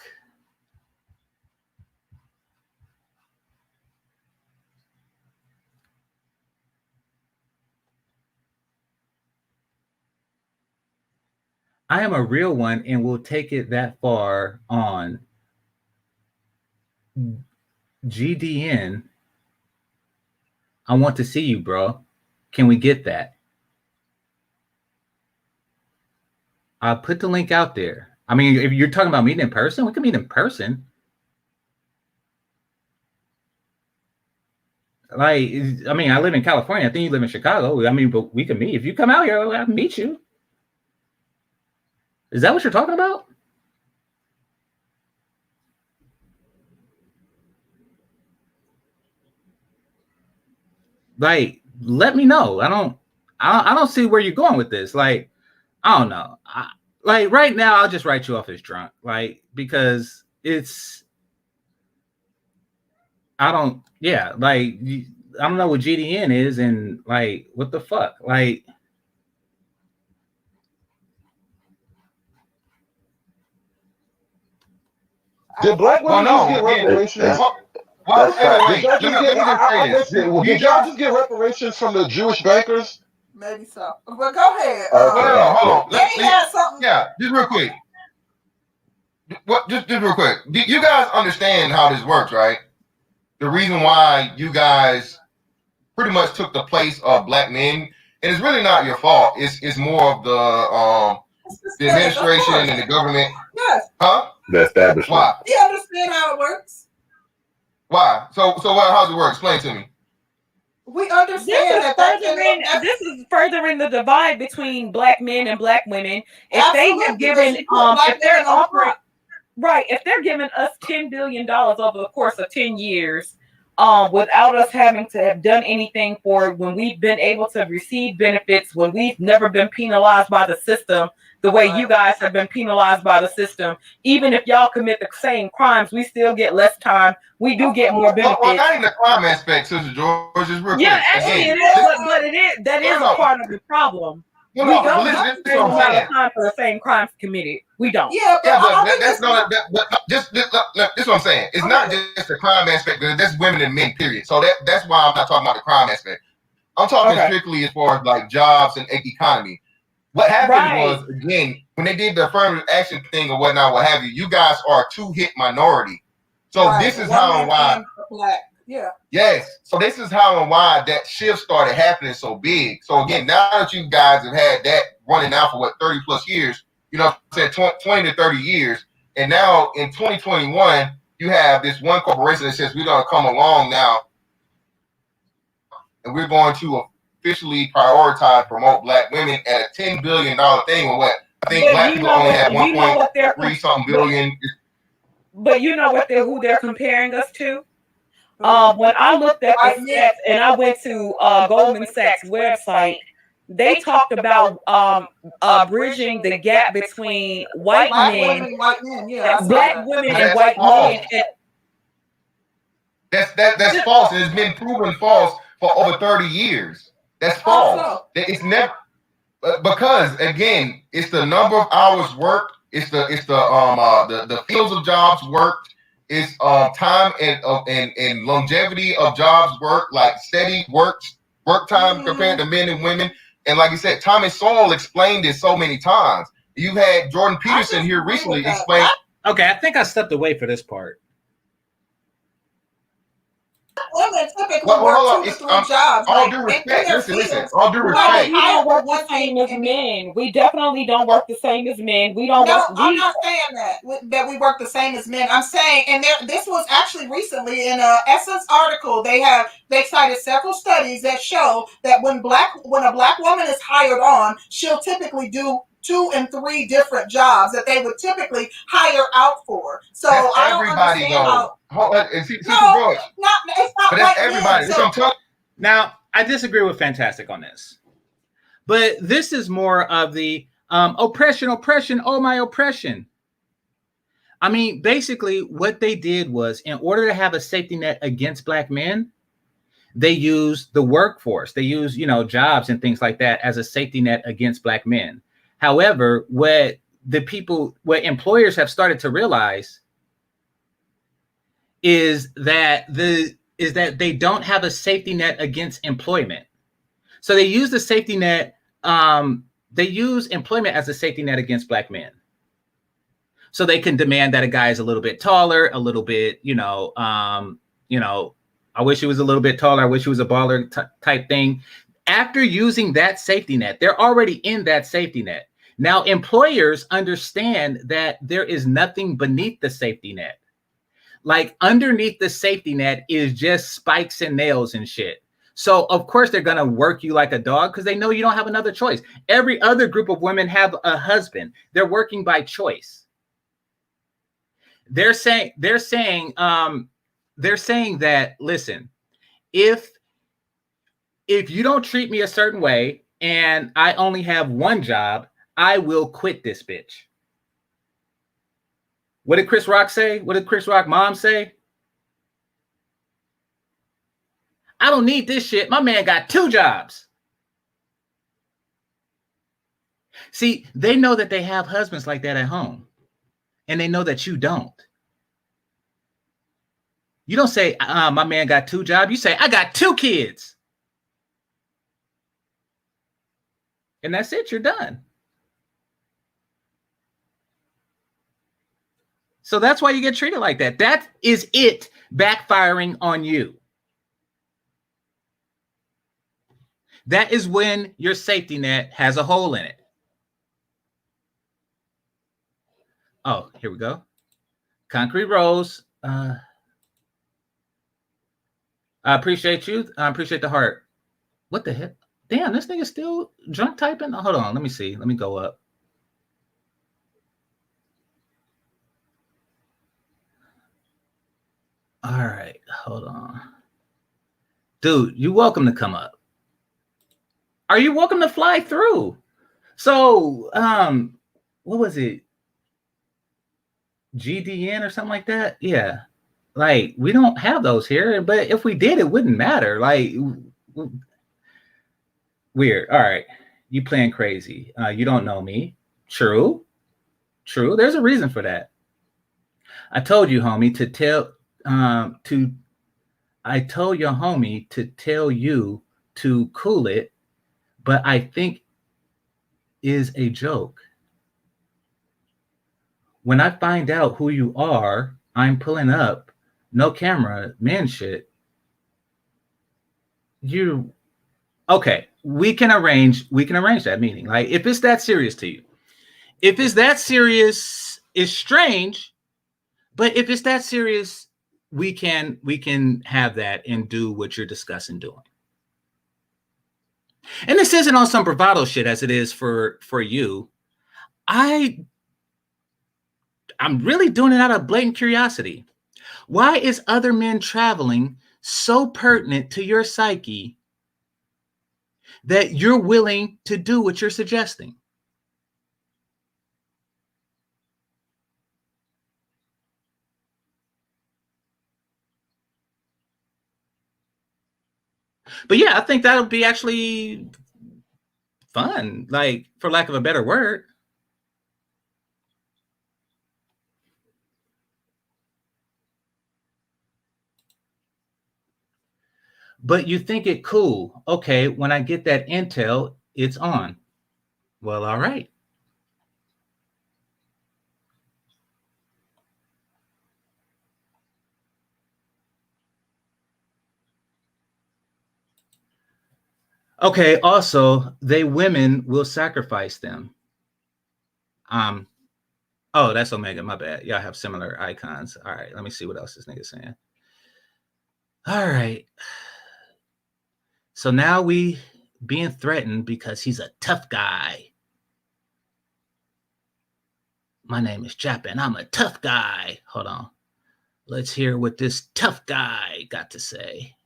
I am a real one and will take it that far on GDN. I want to see you, bro. Can we get that? I'll put the link out there. I mean, if you're talking about meeting in person, we can meet in person. Like, I mean, I live in California. I think you live in Chicago. I mean, but we can meet. If you come out here, I'll meet you. Is that what you're talking about? Like, let me know. I don't see where you're going with this. Like, I don't know. Like right now, I'll just write you off as drunk, like because it's I don't know what GDN is, and like what the fuck, like. Did black women just get reparations? Did y'all just get reparations from the Jewish bankers? Maybe so. But go ahead. Hold on. They had something. Yeah, just real quick. Just real quick. You guys understand how this works, right? The reason why you guys pretty much took the place of black men, and it's really not your fault. It's more of the administration and the government. Yes. Huh? The establishment. Why? You understand how it works? Why? So how's it work? Explain to me. We understand this is furthering the divide between black men and black women. If Absolutely, they have given, if they're offering, right, if they're giving us $10 billion over the course of 10 years, without us having to have done anything for it, when we've been able to receive benefits, when we've never been penalized by the system the way you guys have been penalized by the system, even if y'all commit the same crimes, we still get less time. We do get more benefits. Well, not in the crime aspect, Sister George, is real quick. Actually it is, but that is a part of the problem. We don't have the same amount of time for the same crimes committed. We don't. Yeah, but that's not. This is what I'm saying. It's not just the crime aspect. That's women and men. Period. So that's why I'm not talking about the crime aspect. I'm talking strictly as far as like jobs and economy. What happened was, again, when they did the affirmative action thing or whatnot, what have you, you guys are a two-hit minority. So this is how and why. Yeah. Yes. So this is how and why that shift started happening so big. So again, now that you guys have had that running now for 30 plus years, you know, said 20 to 30 years, and now in 2021, you have this one corporation that says we're going to come along now, and we're going to officially prioritize promote black women at a $10 billion thing or what? I think black people only have 1.3 something billion. But you know what who they're comparing us to? When I looked at the stats and I went to Goldman Sachs website, they talked about bridging the gap between white men, black women, and white men. That's false. It's been proven false for over 30 years. That's false. It's never because again, it's the number of hours worked. It's the fields of jobs worked. It's time and longevity of jobs work, like steady work time compared to men and women. And like you said, Thomas Sowell explained this so many times. You've had Jordan Peterson here recently explain. Okay, I think I stepped away for this part. Women typically work 2 to 3 jobs. All due respect. Listen. All due respect. We don't work the same as men. We definitely don't work the same as men. We don't. I'm not saying that we work the same as men. I'm saying, and this was actually recently in Essence article. They cited several studies that show that when a black woman is hired on, she'll typically do 2 and 3 different jobs that they would typically hire out for. So I don't understand how. It's not but that's everybody. Now, I disagree with Fantastic on this, but this is more of the oppression. Oh, my oppression. I mean, basically, what they did was, in order to have a safety net against black men, they used the workforce. They used, jobs and things like that as a safety net against black men. However, what employers have started to realize is that they don't have a safety net against employment. So they use the safety net. They use employment as a safety net against black men. So they can demand that a guy is a little bit taller, a little bit, I wish he was a little bit taller. I wish he was a baller type thing. After using that safety net, they're already in that safety net. Now, employers understand that there is nothing beneath the safety net. Like underneath the safety net is just spikes and nails and shit. So of course they're going to work you like a dog because they know you don't have another choice. Every other group of women have a husband. They're working by choice. They're saying that, listen, if you don't treat me a certain way and I only have one job, I will quit this bitch. What did Chris Rock say? What did Chris Rock mom say? I don't need this shit. My man got 2 jobs. See, they know that they have husbands like that at home. And they know that you don't. You don't say, my man got 2 jobs. You say, I got 2 kids. And that's it. You're done. So that's why you get treated like that. That is it backfiring on you. That is when your safety net has a hole in it. Oh, here we go. Concrete Rose. I appreciate you. I appreciate the heart. What the heck? Damn, this nigga still drunk typing? Oh, hold on. Let me see. Let me go up. All right. Hold on. Dude, you're welcome to come up. Are you welcome to fly through? So, what was it? GDN or something like that? Yeah. Like, we don't have those here, but if we did, it wouldn't matter. Like, weird. All right. You playing crazy. You don't know me. True. True. There's a reason for that. I told you, homie, to tell, I told your homie to tell you to cool it, but I think is a joke. When I find out who you are, I'm pulling up, no camera, man shit. You, okay, we can arrange that meeting. Like, if it's that serious to you, if it's that serious, it's strange, but if it's that serious, we can have that and do what you're discussing doing. And this isn't on some bravado shit as it is for you. I'm really doing it out of blatant curiosity. Why is other men traveling so pertinent to your psyche that you're willing to do what you're suggesting? But yeah, I think that'll be actually fun, like, for lack of a better word. But you think it cool. Okay, when I get that intel, it's on. Well, all right. Okay, also, women will sacrifice them. Oh, that's Omega, my bad. Y'all have similar icons. All right, let me see what else this nigga's saying. All right. So now we being threatened because he's a tough guy. My name is Japan. I'm a tough guy. Hold on. Let's hear what this tough guy got to say.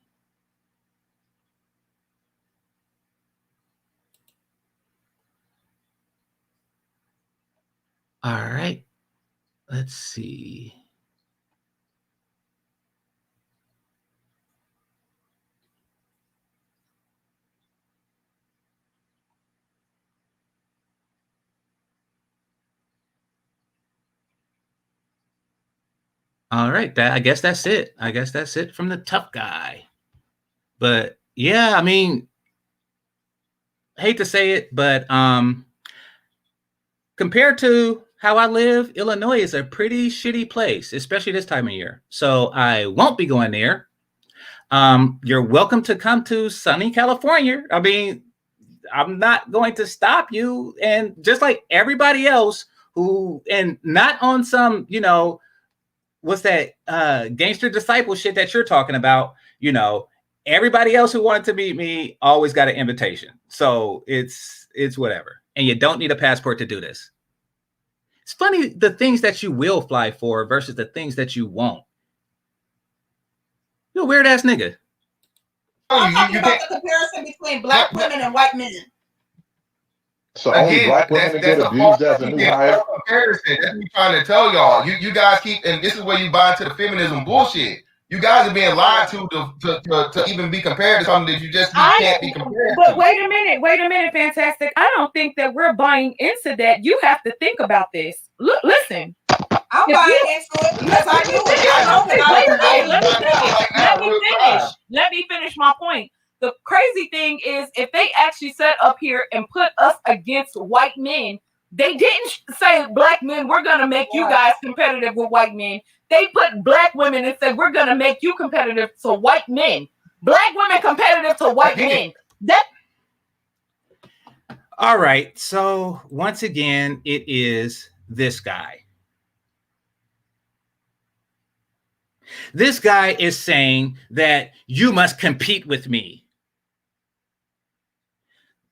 All right. Let's see. All right, I guess that's it. I guess that's it from the tough guy. But yeah, I mean, hate to say it, but compared to how I live, Illinois is a pretty shitty place, especially this time of year. So I won't be going there. You're welcome to come to sunny California. I mean, I'm not going to stop you. And just like everybody else who, and not on some, you know, what's that gangster disciple shit that you're talking about, you know, everybody else who wanted to meet me always got an invitation. So it's whatever. And you don't need a passport to do this. It's funny, the things that you will fly for versus the things that you won't. You're a weird ass nigga. I'm talking about the comparison between black women and white men. So only Again, black women that's get a false abused as a new hire. comparison. That's me trying to tell y'all. You guys keep, and this is where you buy into the feminism bullshit. You guys are being lied to even be compared to something that you can't be compared But to. wait a minute, Fantastic. I don't think that we're buying into that. You have to think about this. Look, listen. I'm buying into it because I do it. Let me finish my point. The crazy thing is, if they actually sat up here and put us against white men, they didn't say, black men, we're going to make you guys competitive with white men. They put black women and said, we're going to make you competitive to white men. Black women competitive to white men. All right. So once again, it is this guy. This guy is saying that you must compete with me.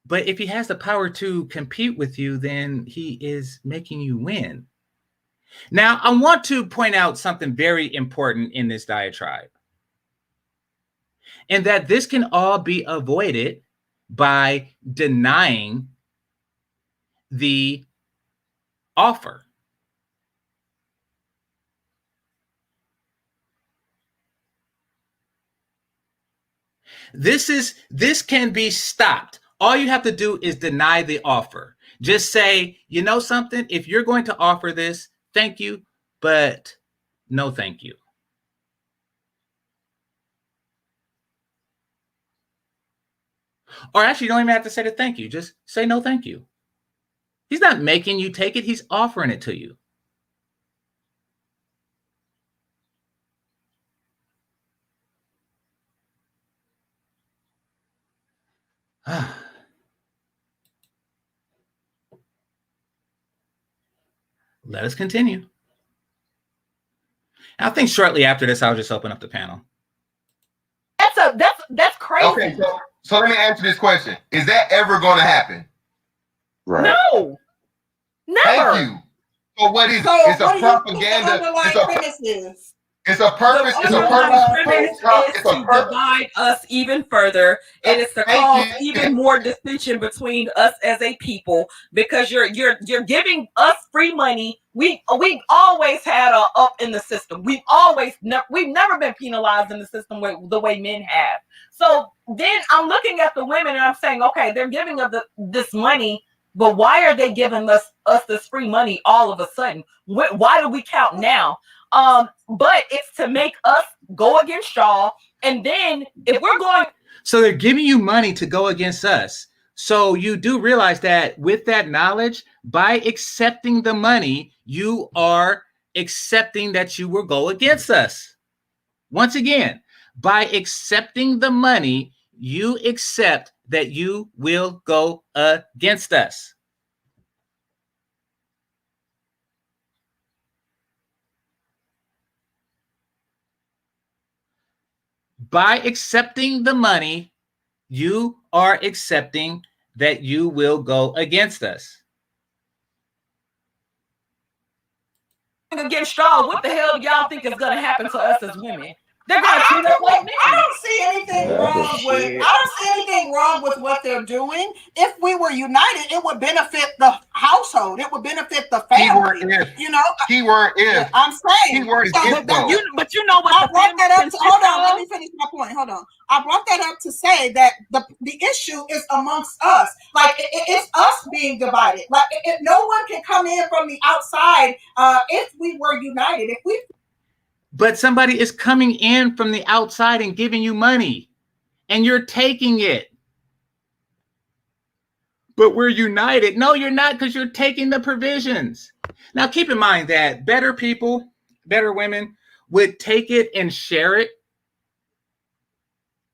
But if he has the power to compete with you, then he is making you win. Now, I want to point out something very important in this diatribe, and that this can all be avoided by denying the offer. This can be stopped. All you have to do is deny the offer. Just say, you know something, if you're going to offer this, thank you, but no thank you. Or actually, you don't even have to say the thank you. Just say no thank you. He's not making you take it. He's offering it to you. Let us continue. I think shortly after this, I'll just open up the panel. That's crazy. Okay, so let me answer this question. Is that ever going to happen? Right. No. Never. Thank you. So what is it? It's a propaganda. It's a purpose. It's a purpose. It's to divide us even further. It is to cause even more dissension between us as a people, because you're giving us free money. We always had a up in the system. We've never been penalized in the system the way men have. So then I'm looking at the women and I'm saying, okay, they're giving us this money, but why are they giving us this free money all of a sudden? Why do we count now? But it's to make us go against y'all. And then if we're going... So they're giving you money to go against us. So you do realize that with that knowledge, by accepting the money, you are accepting that you will go against us. Once again, by accepting the money, you accept that you will go against us. By accepting the money, you are accepting that you will go against us. Against y'all, what the hell do y'all think is going to happen to us as women? They're going to treat us like men. I don't see anything wrong with what they're doing. If we were united, it would benefit the household. It would benefit the family. Keyword if. I'm saying. Keyword is if, though. But you know what? I brought that up. Hold on. Let me finish my point. Hold on. I brought that up to say that the issue is amongst us. Like it's us being divided. Like no one can come in from the outside. If we were united, But somebody is coming in from the outside and giving you money, and you're taking it. But we're united. No, you're not, because you're taking the provisions. Now, keep in mind that better people, better women, would take it and share it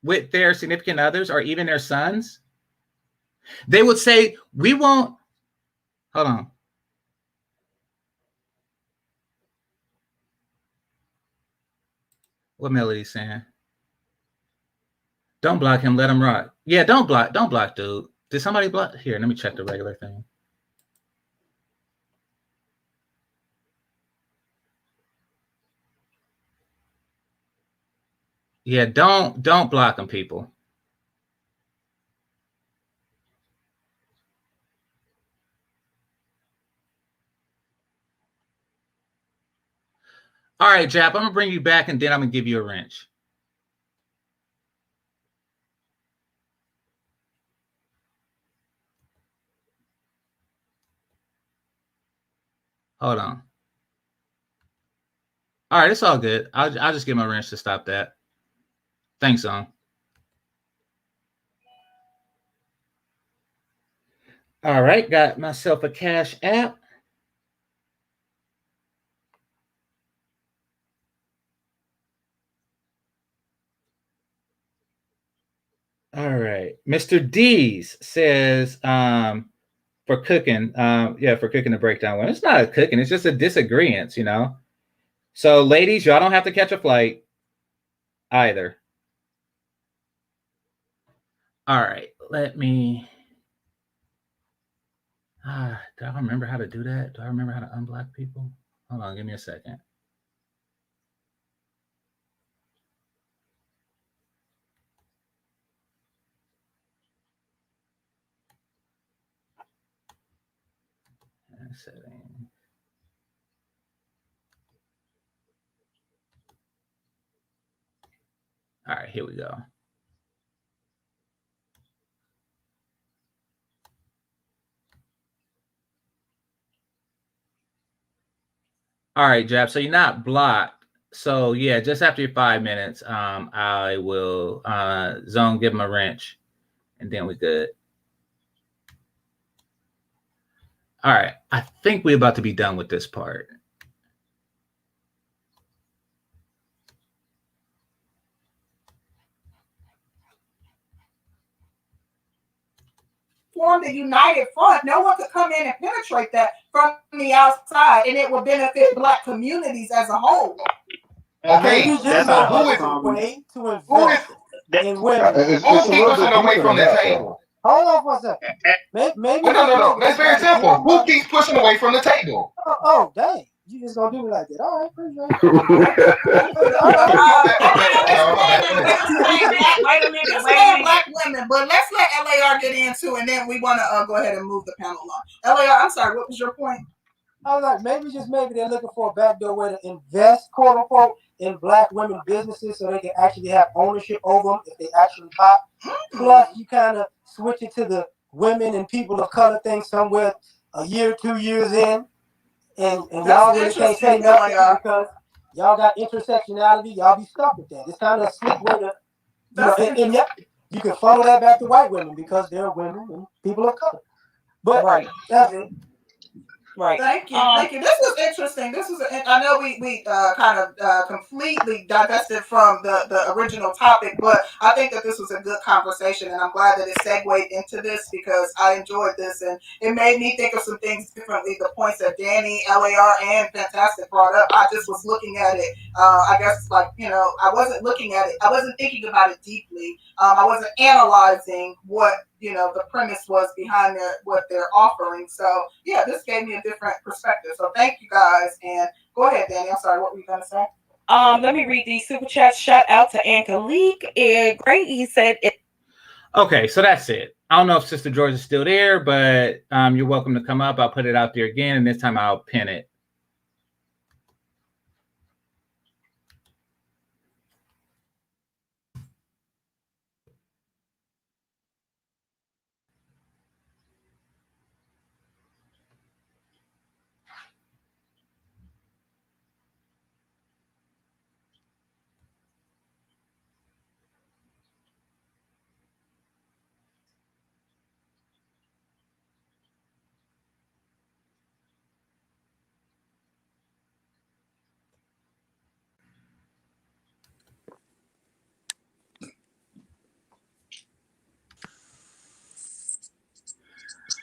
with their significant others or even their sons. They would say, we won't. Hold on. What Melody's saying? Don't block him. Let him rock. Yeah, don't block, dude. Did somebody block? Here, let me check the regular thing. Yeah, don't block them, people. All right, Jap, I'm gonna bring you back, and then I'm gonna give you a wrench. Hold on. All right, it's all good. I'll just give my wrench to stop that. Thanks, on. All right, got myself a Cash App. All right, Mr. D's says for cooking, for cooking the breakdown. Well, it's not a cooking; it's just a disagreement, you know. So, ladies, y'all don't have to catch a flight either. All right, let me. Do I remember how to do that? Do I remember how to unblock people? Hold on, give me a second. Setting. All right, here we go. All right, Jab. So you're not blocked. So yeah, just after your 5 minutes, I will Zone give him a wrench, and then we're good. All right, I think we're about to be done with this part. Form the united front. No one could come in and penetrate that from the outside, and it will benefit Black communities as a whole. Okay, that's so who is way to invest in women. Who's keep pushing away from the table? Hold on for a second. Maybe No. That's very simple. Who keeps pushing away from the table? Oh, dang. You just gonna do me like that. All right, appreciate Wait a minute. Black women, but let's let LAR get into, and then we want to go ahead and move the panel along. LAR, I'm sorry, what was your point? I was like, maybe they're looking for a backdoor way to invest, quote unquote, in Black women businesses so they can actually have ownership over them if they actually buy. Plus, you kind of switch it to the women and people of color thing somewhere a year, 2 years in. And y'all really can't say nothing because y'all got intersectionality. Y'all be stuck with that. It's kind of a slick way to, and yet you can funnel that back to white women because they're women and people of color. But that's it. Right. Thank you. This was interesting. I know we kind of completely divested from the original topic, but I think that this was a good conversation, and I'm glad that it segued into this because I enjoyed this, and it made me think of some things differently. The points that Danny, LAR, and Fantastic brought up, I just was looking at it. I guess I wasn't looking at it. I wasn't thinking about it deeply. I wasn't analyzing what the premise was behind what they're offering. So yeah, this gave me a different perspective. So thank you guys. And go ahead, Danny. I'm sorry, what were you gonna say? Let me read these super chats. Shout out to Angelique. Great. He said it. Okay, so that's it. I don't know if Sister George is still there, but you're welcome to come up. I'll put it out there again, and this time I'll pin it.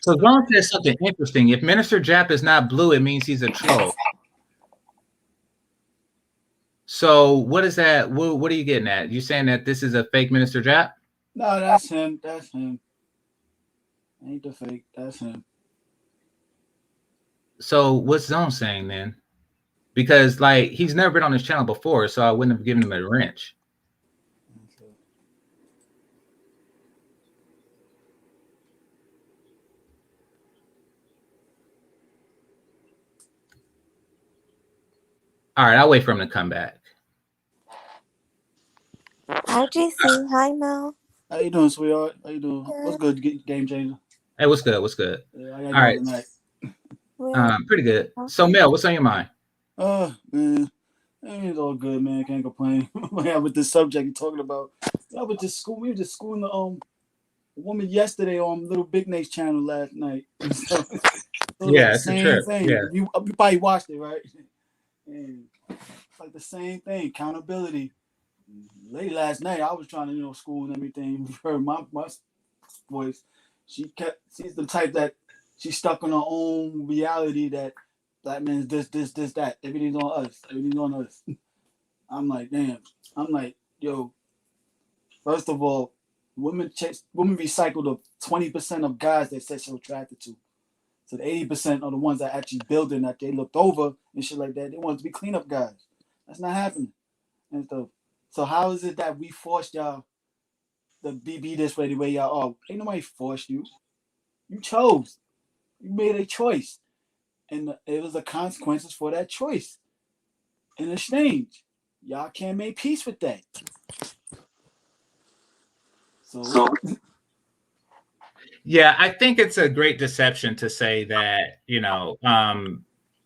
So Zone says something interesting. If Minister Jap is not blue, it means he's a troll. So what is that? What are you getting at? You saying that this is a fake Minister Jap? No, that's him. That's him. Ain't the fake. That's him. So what's Zone saying then? Because he's never been on this channel before, so I wouldn't have given him a wrench. All right, I'll wait for him to come back. Hi, JC. Hi, Mel. How you doing, sweetheart? How you doing? What's good, Game Changer? Hey, what's good? What's good? Yeah, how you All doing right. tonight? Pretty good. So, Mel, what's on your mind? Man, it's all good, man. Can't complain. Yeah, with this subject you're talking about. I was just school. We were just schooling the woman yesterday on Little Big Nate's channel last night. So Yeah, the it's a same trip. thing. Yeah. You probably watched it, right? And it's like the same thing. Accountability. Late last night, I was trying to, school and everything. Her my voice. She's the type that she's stuck on her own reality that black men is this, that. Everything's on us. Everything's on us. I'm like, damn. I'm like, yo. First of all, women recycle the 20% of guys they sexually attracted to. So the 80% are the ones that actually building that they looked over and shit like that. They want to be cleanup guys. That's not happening. And stuff. So how is it that we forced y'all to be this way, the way y'all are? Ain't nobody forced you. You chose. You made a choice. And it was the consequences for that choice. In exchange, y'all can't make peace with that. So yeah, I think it's a great deception to say that,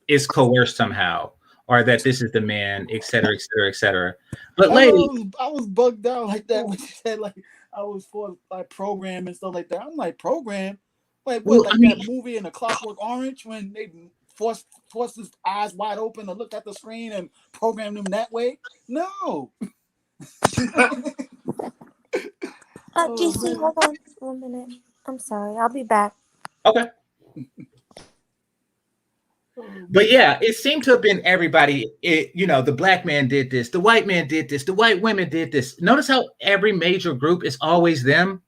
is coerced somehow, or that this is the man, et cetera, et cetera, et cetera. But lady, I was bugged out like that when you said like I was for like program and stuff like that. I'm like, program? Like what? Like that movie in A Clockwork Orange when they forced his eyes wide open to look at the screen and program them that way? No. GC, hold on 1 minute. I'm sorry. I'll be back. Okay. But yeah, it seemed to have been everybody. The black man did this, the white man did this, the white women did this. Notice how every major group is always them.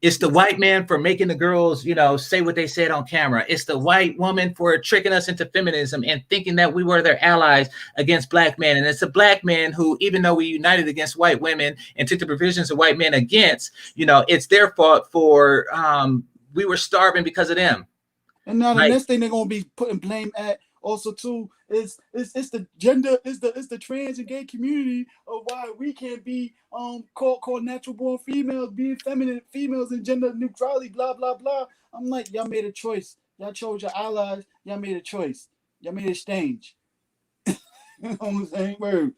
It's the white man for making the girls, say what they said on camera. It's the white woman for tricking us into feminism and thinking that we were their allies against black men. And it's the black man who, even though we united against white women and took the provisions of white men against, it's their fault for we were starving because of them. And now the next thing they're gonna be putting blame at also too is the gender, is the trans and gay community of why we can't be called natural born females, being feminine females and gender neutrality, blah blah blah. I'm like, y'all made a choice. Y'all chose your allies. Y'all made a choice. Y'all made an exchange. You know what I'm saying? Word.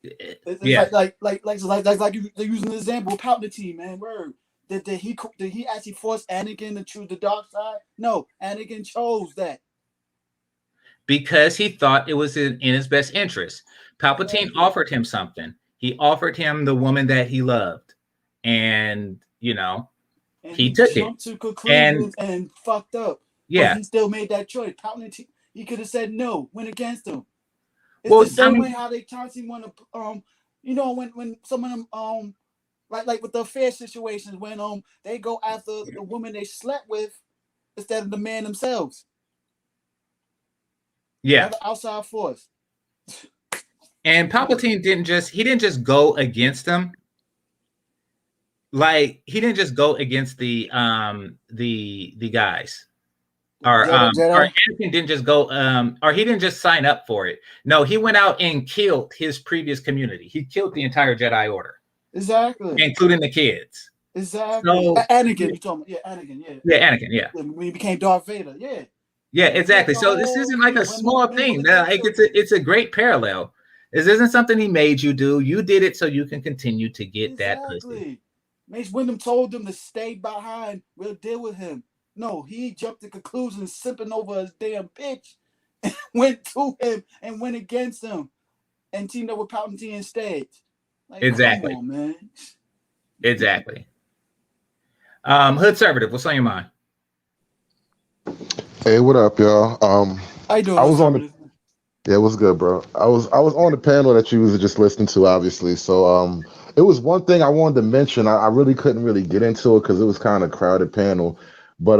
It's like you using the example of Palpatine, man. Word. Did he actually force Anakin to choose the dark side? No, Anakin chose that. Because he thought it was in his best interest. Palpatine offered him something. He offered him the woman that he loved. And, he took it. To conclusions and fucked up. Yeah. But he still made that choice. Palpatine, he could have said no, went against him. It's the same way how they constantly want to, when some of them, like with the affair situations when they go after the woman they slept with instead of the man themselves. Yeah. Another outside force. And Palpatine didn't just go against them. Like he didn't just go against the guys. Or Anakin didn't just go or he didn't just sign up for it. No, he went out and killed his previous community. He killed the entire Jedi Order. Exactly. Including the kids. Exactly. So, Anakin, you're talking about. Yeah, Anakin, yeah. Yeah, Anakin, yeah. When he became Darth Vader, yeah. Yeah, exactly. So this isn't like a small thing. Like it's a great parallel. This isn't something he made you do. You did it so you can continue to get that pussy. Mace Windu told them to stay behind. We'll deal with him. No, he jumped to conclusions, sipping over his damn bitch, and went to him and went against him, and teamed up with Palpatine instead. Like, exactly, come on, man. Exactly. Hood Conservative, what's on your mind? Hey, what up, y'all? How you doing? I was on the. Yeah, what's good, bro? I was on the panel that you was just listening to, obviously. So it was one thing I wanted to mention. I really couldn't really get into it because it was kind of a crowded panel. But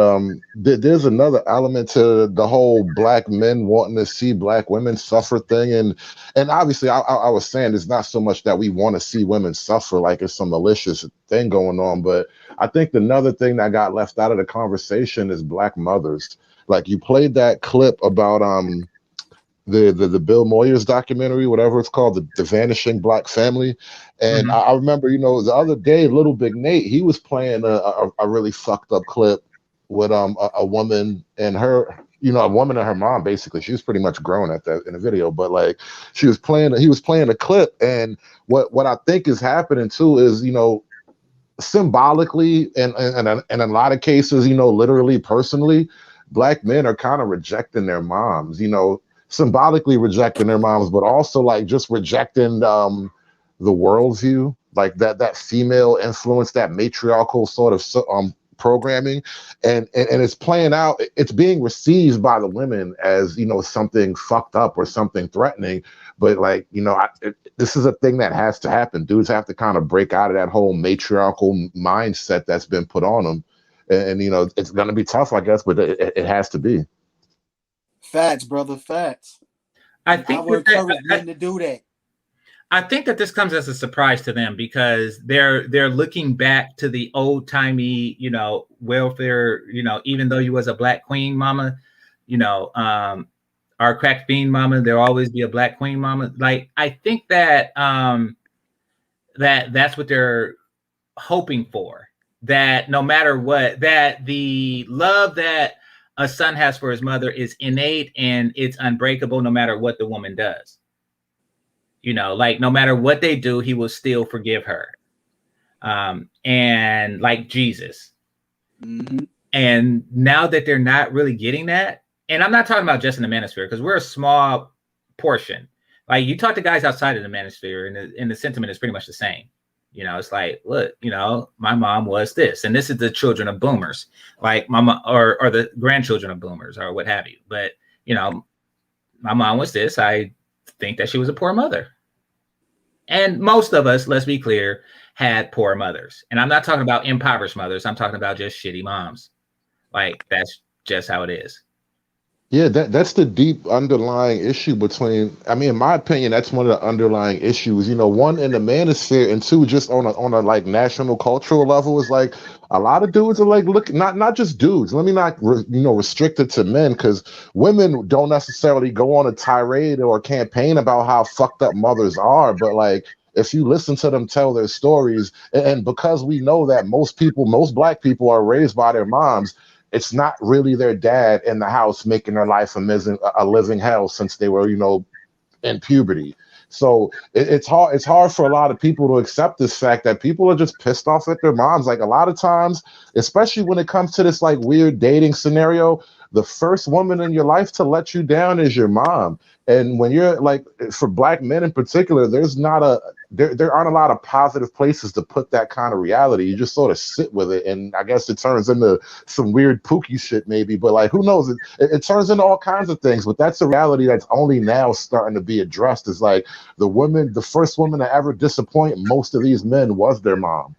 there's another element to the whole black men wanting to see black women suffer thing, and obviously I was saying it's not so much that we want to see women suffer like it's some malicious thing going on, but I think another thing that got left out of the conversation is black mothers. Like you played that clip about the Bill Moyers documentary, whatever it's called, the Vanishing Black Family. And I remember, the other day, Little Big Nate, he was playing a really fucked up clip with a woman and her, a woman and her mom. Basically, she was pretty much grown at that in the video, but like he was playing a clip, and what I think is happening too is symbolically and in a lot of cases, literally personally, Black men are kind of rejecting their moms, symbolically rejecting their moms, but also like just rejecting the worldview, like that female influence, that matriarchal sort of programming, and it's playing out. It's being received by the women as something fucked up or something threatening. But like this is a thing that has to happen. Dudes have to kind of break out of that whole matriarchal mindset that's been put on them, and it's gonna be tough, I guess, but it has to be. Facts, brother, facts. I think would encourage men to do that. I think that this comes as a surprise to them because they're looking back to the old timey, welfare, even though you was a Black queen mama, our cracked bean mama, there'll always be a Black queen mama. Like, I think that that's what they're hoping for, that no matter what, that the love that a son has for his mother is innate and it's unbreakable no matter what the woman does. Like no matter what they do, he will still forgive her. And like Jesus. Mm-hmm. And now that they're not really getting that, and I'm not talking about just in the Manosphere, because we're a small portion. Like you talk to guys outside of the Manosphere, and the sentiment is pretty much the same. It's like, look, my mom was this, and this is the children of boomers, like mama or the grandchildren of boomers or what have you. But my mom was this. I think that she was a poor mother. And most of us, let's be clear, had poor mothers. And I'm not talking about impoverished mothers. I'm talking about just shitty moms. Like, that's just how it is. Yeah, that's the deep underlying issue between, in my opinion, that's one of the underlying issues, one in the manosphere, and two, just on a like national cultural level, is like a lot of dudes are like, look, not just dudes. Let me not, restrict it to men, because women don't necessarily go on a tirade or campaign about how fucked up mothers are. But like, if you listen to them tell their stories, and because we know that most Black people are raised by their moms, it's not really their dad in the house making their life a living hell since they were, in puberty. So it's hard for a lot of people to accept this fact that people are just pissed off at their moms. Like a lot of times, especially when it comes to this like weird dating scenario, the first woman in your life to let you down is your mom. And when you're like, for Black men in particular, there aren't a lot of positive places to put that kind of reality. You just sort of sit with it, and I guess it turns into some weird pooky shit maybe, but like, who knows? It turns into all kinds of things, but that's a reality that's only now starting to be addressed. Is like the first woman to ever disappoint most of these men was their mom.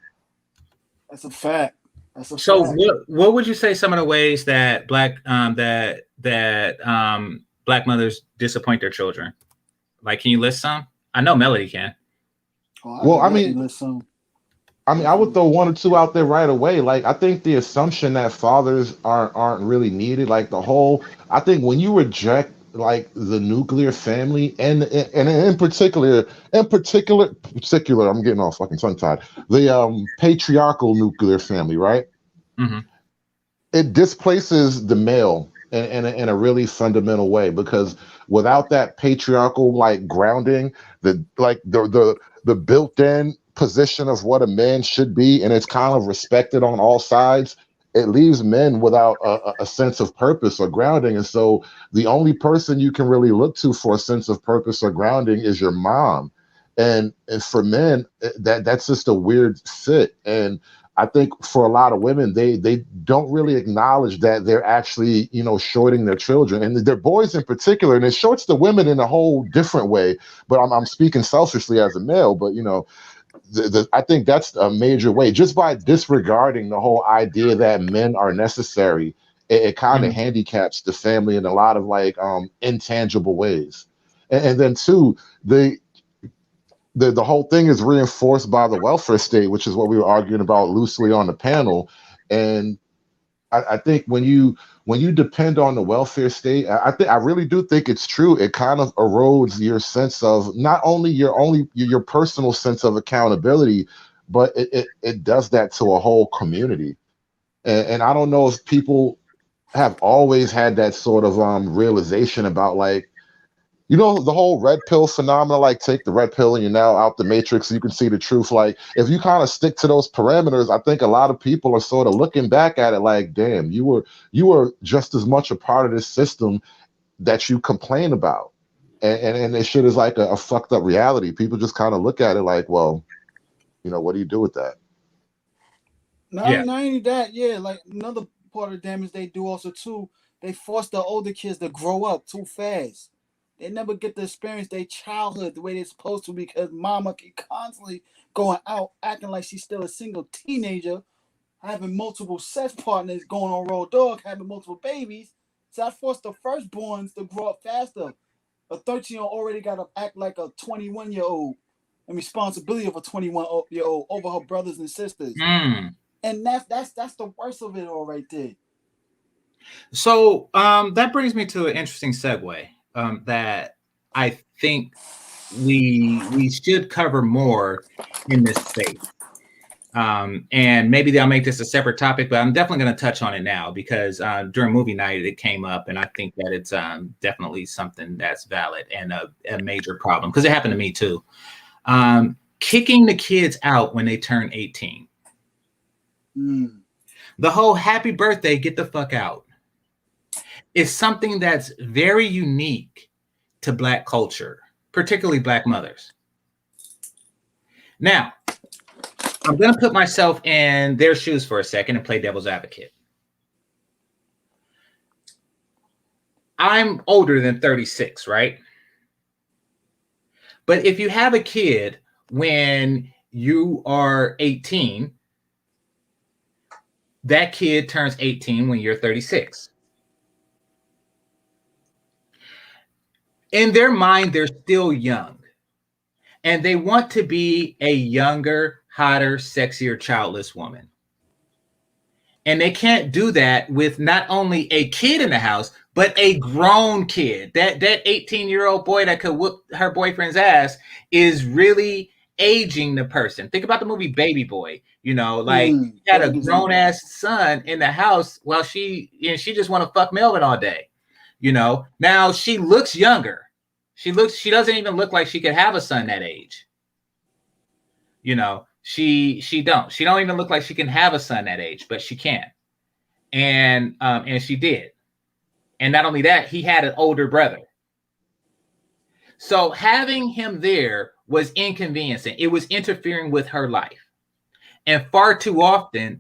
That's a fact. So what would you say some of the ways that Black Black mothers disappoint their children? Like, can you list some? I know Melody can. Well, I would throw one or two out there right away. Like, I think the assumption that fathers aren't really needed, like I think when you reject like the nuclear family, and in particular, I'm getting all fucking tongue tied. The patriarchal nuclear family, right? Mm-hmm. It displaces the male in a really fundamental way, because without that patriarchal like grounding, the built-in position of what a man should be, and it's kind of respected on all sides, it leaves men without a sense of purpose or grounding. And so the only person you can really look to for a sense of purpose or grounding is your mom. And for men, that's just a weird fit. And I think for a lot of women, they don't really acknowledge that they're actually, shorting their children, and their boys in particular. And it shorts the women in a whole different way. But I'm speaking selfishly as a male. But I think that's a major way. Just by disregarding the whole idea that men are necessary, it kind of handicaps the family in a lot of like intangible ways. And then two, the whole thing is reinforced by the welfare state, which is what we were arguing about loosely on the panel. And I think when you when you depend on the welfare state, I really do think it's true. It kind of erodes your sense of not only your personal sense of accountability, but it does that to a whole community. And I don't know if people have always had that sort of realization about, like, you know, the whole red pill phenomena, like take the red pill and you're now out the matrix, you can see the truth. Like, if you kind of stick to those parameters, I think a lot of people are sort of looking back at it like, damn, you were just as much a part of this system that you complain about. And this shit is like a fucked up reality. People just kind of look at it like, well, you know, what do you do with that? Not only that, yeah, like another part of the damage they do also too, they force the older kids to grow up too fast. They never get to experience their childhood the way they're supposed to, because mama can constantly going out acting like she's still a single teenager, having multiple sex partners, going on road dog, having multiple babies. So I forced the firstborns to grow up faster. A 13-year-old already got to act like a 21-year-old and responsibility of a 21-year-old over her brothers and sisters. And that's the worst of it all right there. So that brings me to an interesting segue that I think we should cover more in this space. And maybe I'll make this a separate topic, but I'm definitely going to touch on it now because during movie night it came up, and I think that it's definitely something that's valid and a major problem because it happened to me too. Kicking the kids out when they turn 18. The whole happy birthday, get the fuck out is something that's very unique to Black culture, particularly Black mothers. Now, I'm going to put myself in their shoes for a second and play devil's advocate. I'm older than 36, right? But if you have a kid when you are 18, that kid turns 18 when you're 36. In their mind, they're still young. And they want to be a younger, hotter, sexier, childless woman. And they can't do that with not only a kid in the house, but a grown kid. That 18-year-old boy that could whoop her boyfriend's ass is really aging the person. Think about the movie Baby Boy. You know, like she had a grown-ass son in the house while she just want to fuck Melvin all day. You know, now she looks younger. She doesn't even look like she could have a son that age. You know, she don't even look like she can have a son that age, but she can. And she did. And not only that, he had an older brother. So having him there was inconveniencing. It was interfering with her life. And far too often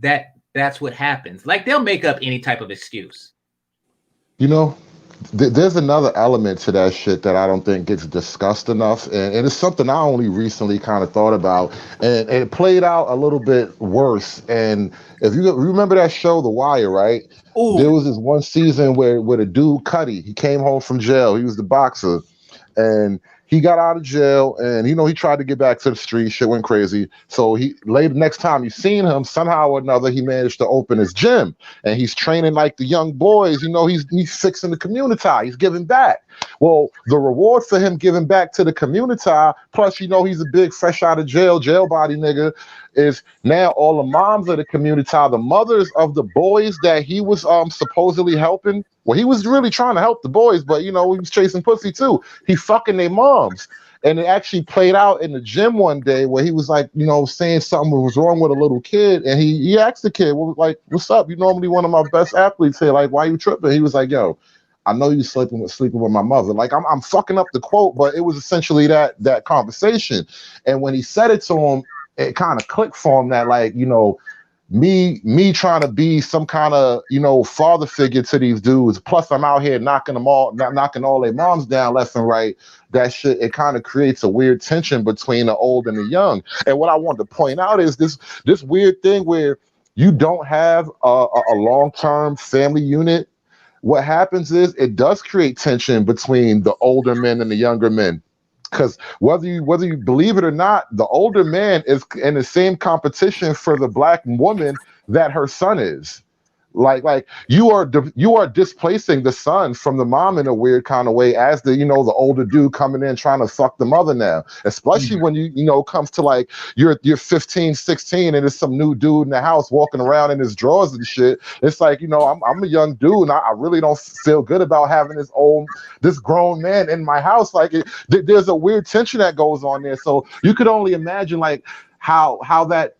that's what happens. Like they'll make up any type of excuse. You know, there's another element to that shit that I don't think gets discussed enough, and it's something I only recently kind of thought about, and it played out a little bit worse. And if you remember that show, The Wire, right? Ooh. There was this one season where the dude Cuddy, he came home from jail. He was the boxer, and he got out of jail, and he tried to get back to the street. Shit went crazy. So next time you seen him, somehow or another, he managed to open his gym, and he's training like the young boys. He's fixing the community. He's giving back. Well, the reward for him giving back to the community, plus he's a big fresh out of jail body nigga, is now all the moms of the community, the mothers of the boys that he was supposedly helping. Well, he was really trying to help the boys, but he was chasing pussy too. He fucking their moms. And it actually played out in the gym one day where he was like, saying something was wrong with a little kid. And he asked the kid, well, like, what's up? You're normally one of my best athletes here. Like, why you tripping? He was like, yo, I know you sleeping with my mother. Like, I'm fucking up the quote, but it was essentially that conversation. And when he said it to him, it kind of clicked for him that, like, me trying to be some kind of, father figure to these dudes. Plus I'm out here knocking all their moms down left and right. That shit, it kind of creates a weird tension between the old and the young. And what I wanted to point out is this weird thing where you don't have a long-term family unit. What happens is it does create tension between the older men and the younger men. Because whether you believe it or not, the older man is in the same competition for the Black woman that her son is. Like you are displacing the son from the mom in a weird kind of way as the the older dude coming in trying to fuck the mother now, especially when comes to like you're 15, 16 and there's some new dude in the house walking around in his drawers and shit. It's like I'm a young dude and I really don't feel good about having this grown man in my house. Like there's a weird tension that goes on there, so you could only imagine like how that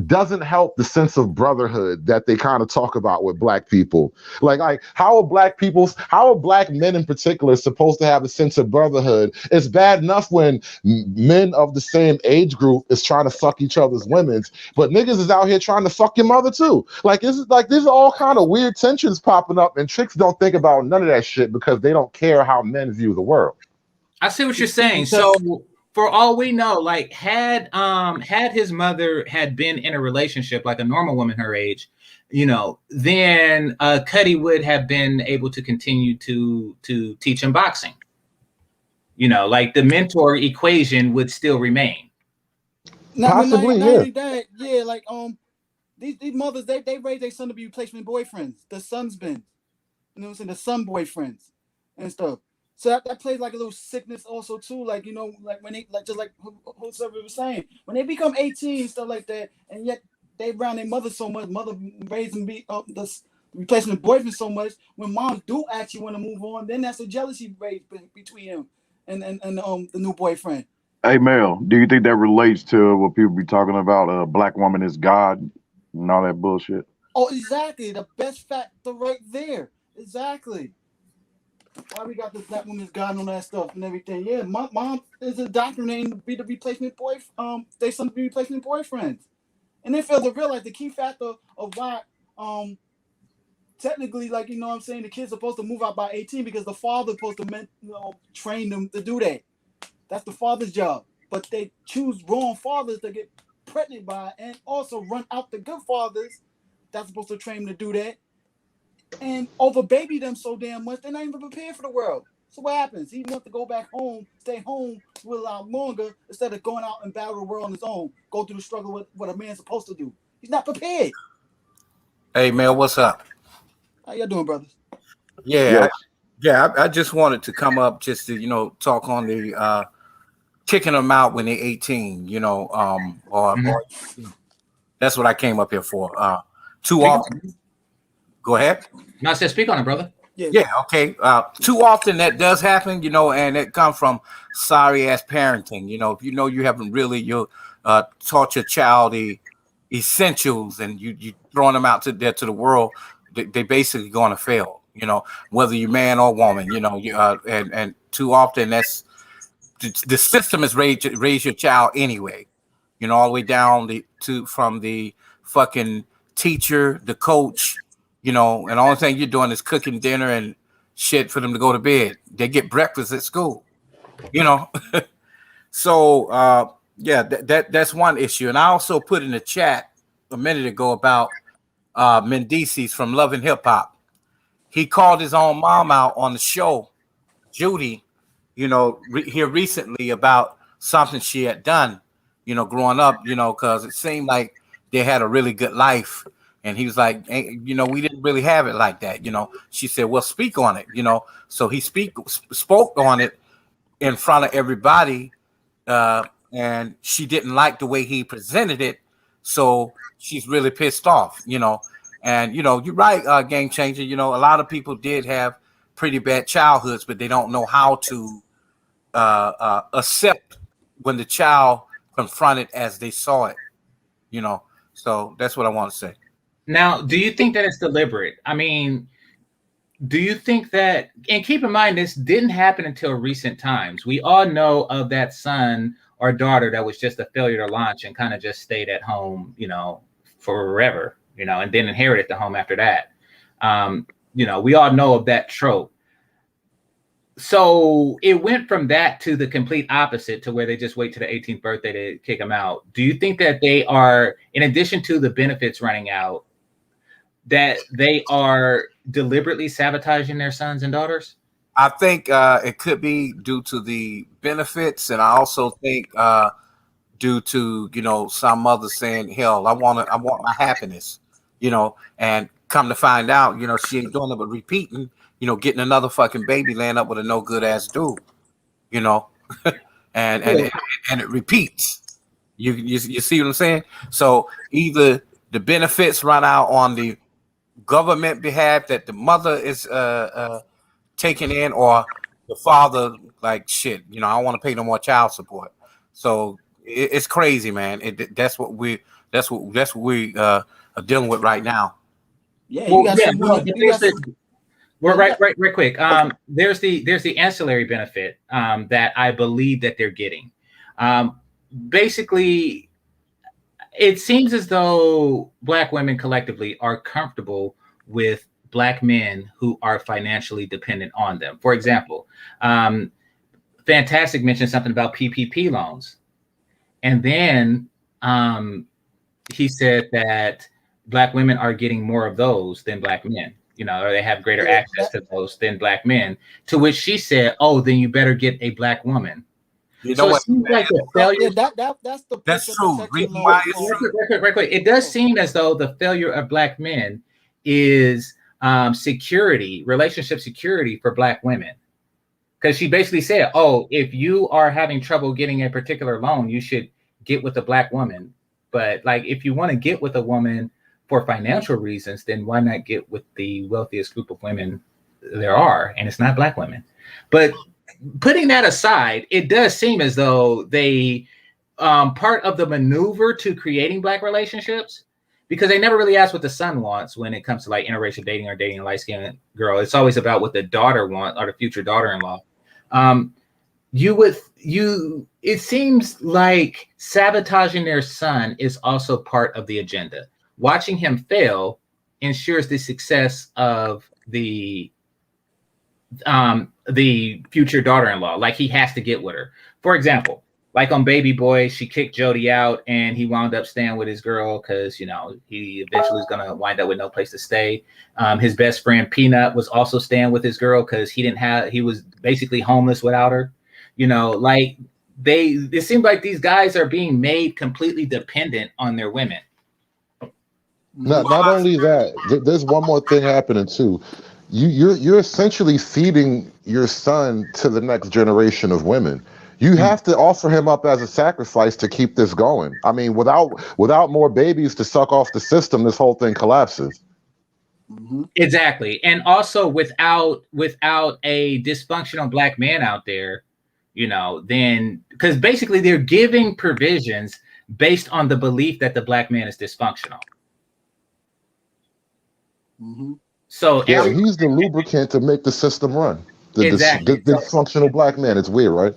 doesn't help the sense of brotherhood that they kind of talk about with black people. Like how are black men in particular supposed to have a sense of brotherhood? It's bad enough when men of the same age group is trying to fuck each other's women's, but niggas is out here trying to fuck your mother too. Like these are all kind of weird tensions popping up, and chicks don't think about none of that shit because they don't care how men view the world. I see what you're saying. So for all we know, like had his mother had been in a relationship like a normal woman her age, then Cuddy would have been able to continue to teach him boxing. Like the mentor equation would still remain. Possibly, not only that, yeah. Like these mothers, they raise their son to be replacement boyfriends. The son's been, what I'm saying, the son boyfriends and stuff. So that plays like a little sickness also too, like like when they just like whoever was saying, when they become 18 stuff like that, and yet they around their mother so much, mother raising the replacement boyfriend so much. When moms do actually want to move on, then that's a jealousy raised between him and the new boyfriend. Hey Mel, do you think that relates to what people be talking about? A black woman is God and all that bullshit. Oh, exactly. The best factor right there. Exactly. Why we got this black woman's God and all that stuff and everything? Yeah, my mom is indoctrinating to be the replacement boy. They some to be replacement boyfriends, and they fail to realize the key factor of why technically, like what I'm saying, the kid's supposed to move out by 18 because the father's supposed to train them to do that. That's the father's job, but they choose wrong fathers to get pregnant by, and also run out the good fathers that's supposed to train them to do that. And over baby them so damn much, they're not even prepared for the world. So what happens? He wants to go back home, stay home a lot longer instead of going out and battle the world on his own, go through the struggle with what a man's supposed to do. He's not prepared. Hey, Mel, what's up? How y'all doing, brothers? Yeah, I just wanted to come up just to talk on the kicking them out when they're 18. That's what I came up here for. Too often. Go ahead. No, I said speak on it, brother. Yeah, okay. Too often that does happen, and it comes from sorry ass parenting. If you haven't really taught your child the essentials and you throwing them out to the world, they basically going to fail. Whether you're man or woman. And too often that's the system is raise your child anyway. All the way down from the fucking teacher, the coach. And the only thing you're doing is cooking dinner and shit for them to go to bed. They get breakfast at school, So that's one issue. And I also put in the chat a minute ago about Mendices from Love and Hip Hop. He called his own mom out on the show, Judy, here recently about something she had done, growing up, because it seemed like they had a really good life. And he was like, hey, we didn't really have it like that. She said, well, speak on it, So he spoke on it in front of everybody. And she didn't like the way he presented it. So she's really pissed off, And, you're right, GameChanger. A lot of people did have pretty bad childhoods, but they don't know how to accept when the child confronted as they saw it, So that's what I want to say. Now, do you think that it's deliberate? I mean, do you think that, and keep in mind, this didn't happen until recent times. We all know of that son or daughter that was just a failure to launch and kind of just stayed at home, forever, and then inherited the home after that. We all know of that trope. So it went from that to the complete opposite, to where they just wait to the 18th birthday to kick them out. Do you think that they are, in addition to the benefits running out, that they are deliberately sabotaging their sons and daughters? I think it could be due to the benefits, and I also think due to some mothers saying, "Hell, I want my happiness," and come to find out, you know, she ain't doing it but repeating, you know, getting another fucking baby, laying up with a no good ass dude, you know, and it repeats. You see what I'm saying? So either the benefits run out on the government behalf that the mother is taking in, or the father like shit. You know, I don't want to pay no more child support. So it's crazy, man. That's what we are dealing with right now. Yeah, Well, you got yeah, some no, women. but You got there's some, right quick. There's the ancillary benefit that I believe that they're getting. Basically, it seems as though Black women collectively are comfortable with Black men who are financially dependent on them. For example, Fantastic mentioned something about PPP loans, and then he said that Black women are getting more of those than Black men, you know, or they have greater access to those than Black men. To which she said, "Oh, then you better get a Black woman." You know so what? it seems like the failure. Yeah, that's the That's picture true. protection Reason law. why it's true. Real quick. It does seem as though the failure of Black men is relationship security for Black women. Because she basically said, "Oh, if you are having trouble getting a particular loan, you should get with a Black woman. But like, if you want to get with a woman for financial reasons, then why not get with the wealthiest group of women there are? And it's not Black women." But putting that aside, it does seem as though they part of the maneuver to creating Black relationships, because they never really ask what the son wants when it comes to like interracial dating or dating a light-skinned girl. It's always about what the daughter wants or the future daughter-in-law. It seems like sabotaging their son is also part of the agenda. Watching him fail ensures the success of the future daughter-in-law. Like, he has to get with her. For example, like on Baby Boy, she kicked Jody out and he wound up staying with his girl because, you know, he eventually is going to wind up with no place to stay. His best friend Peanut was also staying with his girl because he was basically homeless without her. You know, like it seems like these guys are being made completely dependent on their women. Not only that, there's one more thing happening too. You're essentially feeding your son to the next generation of women. You have to offer him up as a sacrifice to keep this going. I mean, without more babies to suck off the system, this whole thing collapses. Exactly. And also without a dysfunctional Black man out there, you know, then because basically they're giving provisions based on the belief that the Black man is dysfunctional. So yeah, he's the lubricant to make the system run. Exactly. The dysfunctional Black man. It's weird, right?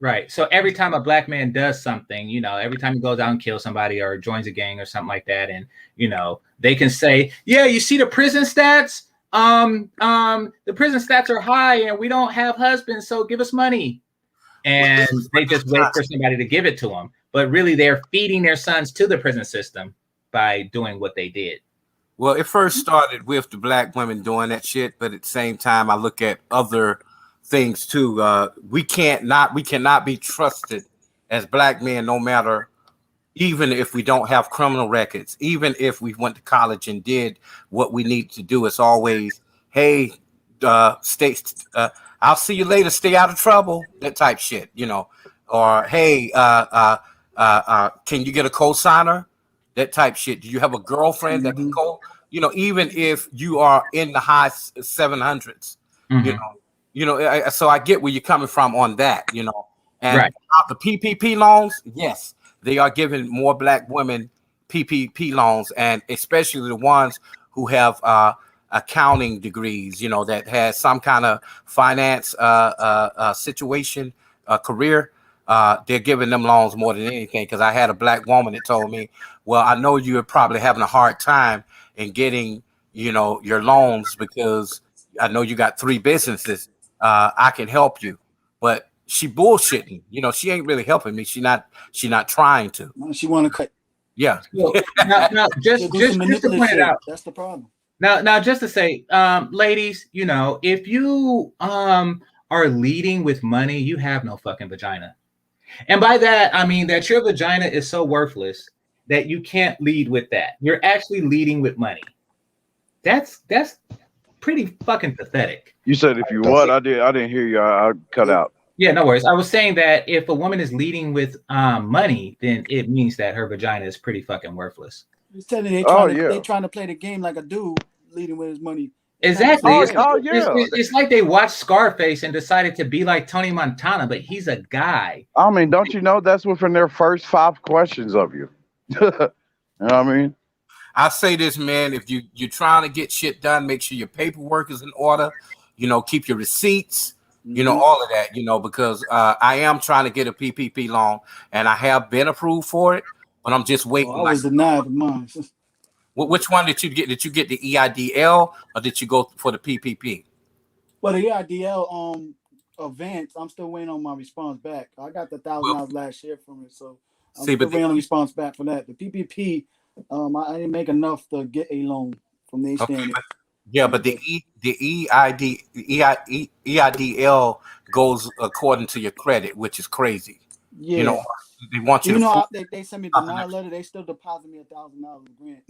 Right. So every time a Black man does something, you know, every time he goes out and kills somebody or joins a gang or something like that, and you know, they can say, "Yeah, you see the prison stats? The prison stats are high, and we don't have husbands, so give us money." And they just wait for somebody to give it to them. But really, they're feeding their sons to the prison system by doing what they did. Well, it first started with the Black women doing that shit, but at the same time, I look at other things too. We cannot be trusted as Black men, no matter, even if we don't have criminal records, even if we went to college and did what we need to do. It's always, "Hey, I'll see you later. Stay out of trouble." That type shit, you know. Or, "Hey, can you get a co-signer?" That type shit. Do you have a girlfriend that can you know, even if you are in the high 700s, you know, so I get where you're coming from on that, you know. And the PPP loans, yes, they are giving more Black women PPP loans, and especially the ones who have accounting degrees, you know, that has some kind of finance situation, career. They're giving them loans more than anything, because I had a Black woman that told me, "Well, I know you're probably having a hard time in getting, you know, your loans because I know you got 3 businesses. I can help you." But she bullshitting. You know, she ain't really helping me. She not trying to. She want to cut. Yeah. So, now just to point it out. That's the problem. Now, just to say, ladies, you know, if you are leading with money, you have no fucking vagina. And by that, I mean that your vagina is so worthless that you can't lead with that. You're actually leading with money. That's pretty fucking pathetic. You said if you what? I didn't hear you. I cut out. Yeah, no worries. I was saying that if a woman is leading with money, then it means that her vagina is pretty fucking worthless. He's telling you they trying to play the game like a dude leading with his money. Exactly. Yeah. It's like they watched Scarface and decided to be like Tony Montana, but he's a guy. I mean, don't you know that's within their first 5 questions of you? You know what I mean? I say this, man, if you're trying to get shit done, make sure your paperwork is in order. You know, keep your receipts, you know, all of that, you know, because I am trying to get a PPP loan and I have been approved for it, but I'm just waiting. I was denied mine. Which one did you get? Did you get the EIDL or did you go for the PPP? Well, the EIDL advance, I'm still waiting on my response back. I got the $1,000 last year from it, so I'm still waiting on the response back for that. The PPP, I didn't make enough to get a loan from the standard. Yeah, but the EIDL goes according to your credit, which is crazy. Yeah. You know, they want you they sent me a denial letter. They still deposit me $1,000 grant.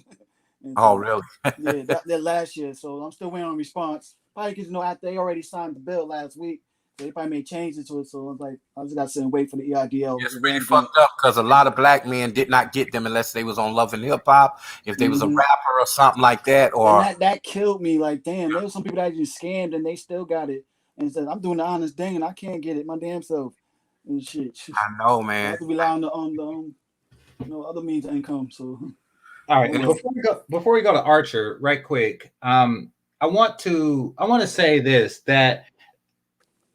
Oh, really? Yeah, that last year. So I'm still waiting on a response. Probably because after they already signed the bill last week, they probably made changes to it. So I was like, I just got to sit and wait for the EIDL. It's really fucked up because a lot of black men did not get them unless they was on Love and Hip Hop, if they was a rapper or something like that. Or and that killed me. Like, damn, there was some people that just scammed and they still got it. And said, I'm doing the honest thing and I can't get it my damn self. And shit. I know, man. I have to rely on the other means of income. So. All right. Before we go to Archer, right quick, I want to say this, that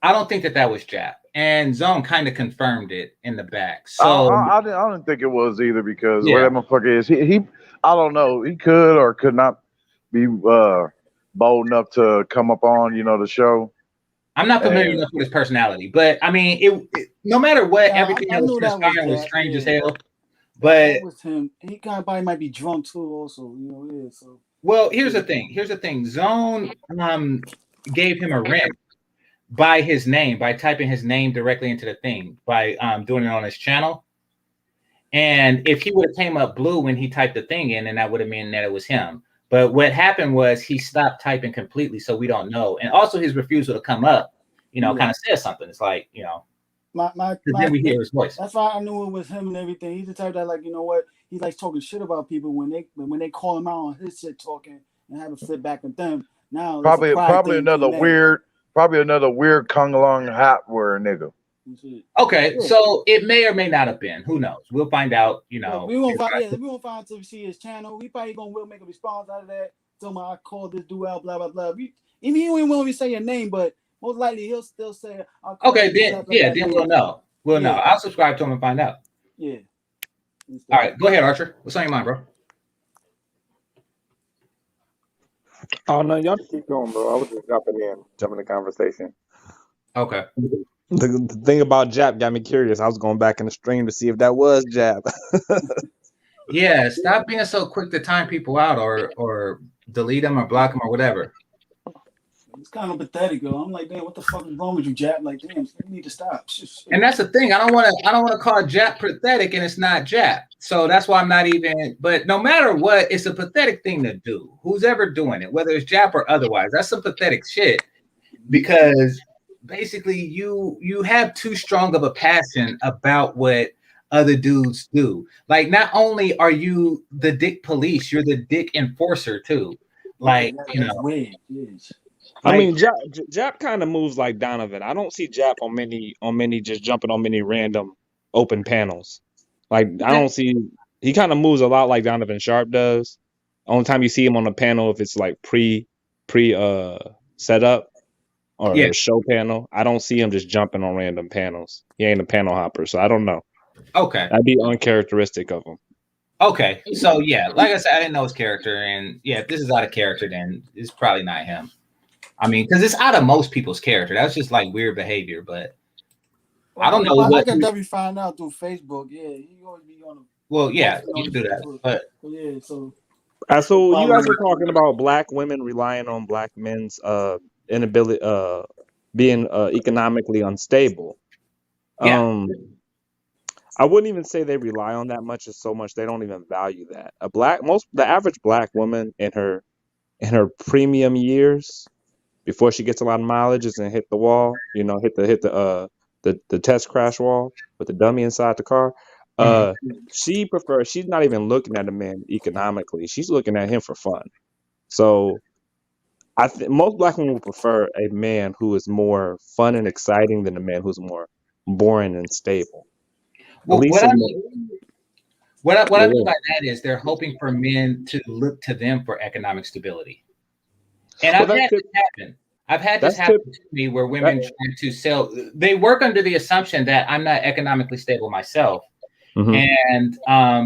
I don't think that was Jap, and Zone kind of confirmed it in the back. So I didn't think it was either because where that motherfucker is, he I don't know, he could or could not be bold enough to come up on the show. I'm not familiar enough with his personality, but I mean, it no matter what, everything that was transpiring was strange as hell. But that was him. He kind of probably might be drunk too, also. So. Well, here's the thing. Zone gave him a rent by his name, by typing his name directly into the thing, by doing it on his channel. And if he would have came up blue when he typed the thing in, then that would have meant that it was him. But what happened was he stopped typing completely, so we don't know. And also his refusal to come up, kind of says something. It's like, then we hear his voice. That's why I knew it was him and everything. He's the type that, like, you know what? He likes talking shit about people when they call him out on his shit talking and have a flip back at them. Now probably another weird Kung Long hat wearing nigga. Okay, so it may or may not have been. Who knows? We'll find out. We won't find until we see his channel. We probably will make a response out of that. Tell him I called this dude out, blah blah blah. Even he won't even say your name, but most likely he'll still say. Okay, then then we'll know. We'll know. I'll subscribe to him and find out. Yeah. All right, go ahead, Archer. What's on your mind, bro? Oh no, y'all keep going, bro. I was just jumping in the conversation. Okay. The thing about Jap got me curious. I was going back in the stream to see if that was Jap. Yeah, stop being so quick to time people out or delete them or block them or whatever. It's kind of pathetic, though. I'm like, damn, what the fuck is wrong with you, Jap? Like, damn, you need to stop. And that's the thing. I don't want to call Jap pathetic, and it's not Jap. So that's why I'm not even. But no matter what, it's a pathetic thing to do. Who's ever doing it, whether it's Jap or otherwise, that's some pathetic shit. Because basically, you have too strong of a passion about what other dudes do. Like, not only are you the dick police, you're the dick enforcer too. Like, weird. I mean, Jap kind of moves like Donovan. I don't see Jap on many just jumping on many random open panels. Like, I don't see. He kind of moves a lot like Donovan Sharp does. Only time you see him on a panel if it's like pre set up or a show panel. I don't see him just jumping on random panels. He ain't a panel hopper, so I don't know. Okay, that'd be uncharacteristic of him. Okay, so yeah, like I said, I didn't know his character, and yeah, if this is out of character, then it's probably not him. I mean, because it's out of most people's character. That's just like weird behavior, but I don't know. I can definitely find out through Facebook. Yeah, you always be on. Well, yeah, you can do that, but yeah. So you guys were talking about black women relying on black men's inability, being economically unstable. Yeah. I wouldn't even say they rely on that much, as so much they don't even value that. The average black woman in her in her premium years, before she gets a lot of mileages and hit the wall, hit the test crash wall with the dummy inside the car. She's not even looking at a man economically. She's looking at him for fun. So I think most black women would prefer a man who is more fun and exciting than a man who's more boring and stable. Well, what I mean by Yeah. that is they're hoping for men to look to them for economic stability. And I've had this happen. I've had this happen to me where women try to sell. They work under the assumption that I'm not economically stable myself. And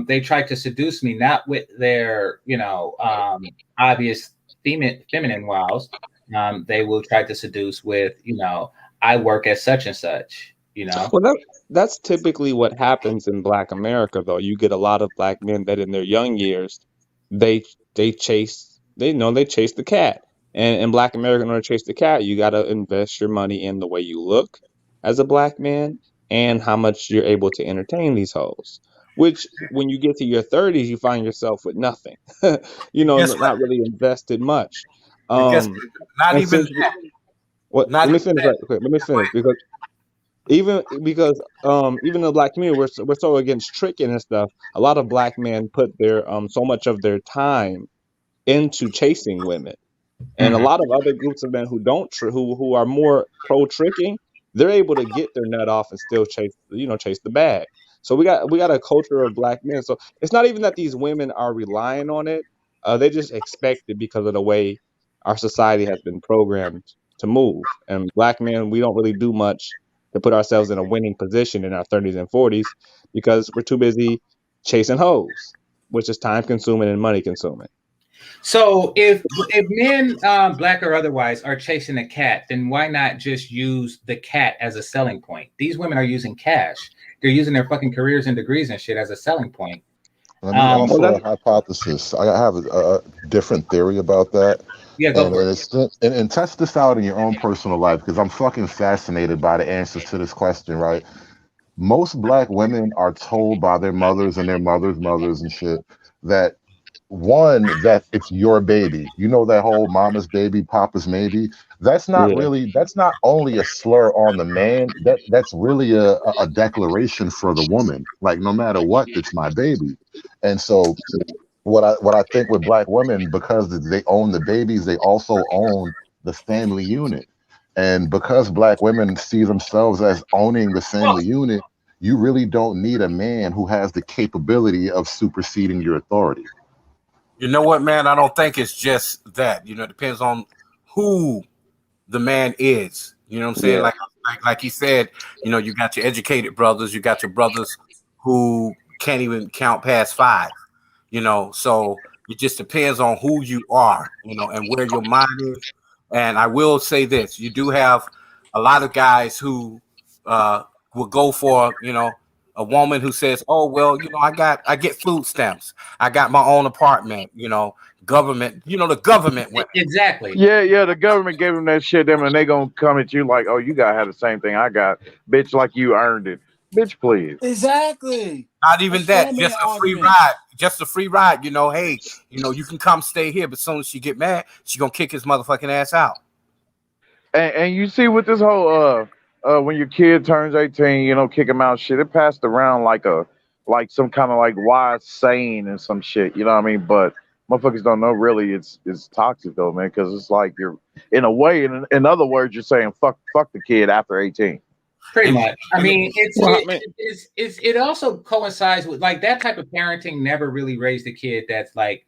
they try to seduce me, not with their, obvious feminine wiles. They will try to seduce with, I work as such and such, Well, that's typically what happens in Black America, though. You get a lot of black men that in their young years, they chase the cat. And in Black America, in order to chase the cat, you got to invest your money in the way you look as a black man and how much you're able to entertain these hoes. Which, when you get to your 30s, you find yourself with nothing. Not really invested much. Not even that. Let me finish right quick. Let me finish because even the black community, we're so against tricking and stuff. A lot of black men put their so much of their time into chasing women. And a lot of other groups of men who don't who are more pro tricking, they're able to get their nut off and still chase the bag. So we got a culture of black men. So it's not even that these women are relying on it; they just expect it because of the way our society has been programmed to move. And black men, we don't really do much to put ourselves in a winning position in our 30s and 40s because we're too busy chasing hoes, which is time consuming and money consuming. So if men, black or otherwise, are chasing a cat, then why not just use the cat as a selling point? These women are using cash. They're using their fucking careers and degrees and shit as a selling point. Let me offer a hypothesis. I have a different theory about that. Yeah, go for it. And test this out in your own personal life because I'm fucking fascinated by the answers to this question, right? Most black women are told by their mothers and their mothers' mothers and shit that that it's your baby. That whole mama's baby, papa's maybe. That's not only a slur on the man, that's really a declaration for the woman. Like, no matter what, it's my baby. And so what I think with black women, because they own the babies, they also own the family unit. And because black women see themselves as owning the family unit, you really don't need a man who has the capability of superseding your authority. You know what, man? I don't think it's just that. It depends on who the man is. You know what I'm saying? Yeah. Like he said, you got your educated brothers, you got your brothers who can't even count past 5. So it just depends on who you are, and where your mind is. And I will say this: you do have a lot of guys who will go for, a woman who says, "Oh, well, I get food stamps. I got my own apartment, government, the government went." Exactly. Yeah, the government gave them that shit, and they gonna come at you like, "Oh, you gotta have the same thing I got, bitch, like you earned it." Bitch, please. Exactly. Not even that, just a free ride. Just a free ride, hey, you can come stay here, but as soon as she get mad, she gonna kick his motherfucking ass out. And you see with this whole when your kid turns 18, kick him out shit, it passed around like some kind of like wise saying and some shit, you know what I mean? But motherfuckers don't know really it's toxic though, man, because it's like you're in a way, in other words, you're saying fuck the kid after 18. Pretty much. I mean, it also coincides with like that type of parenting never really raised a kid that's like,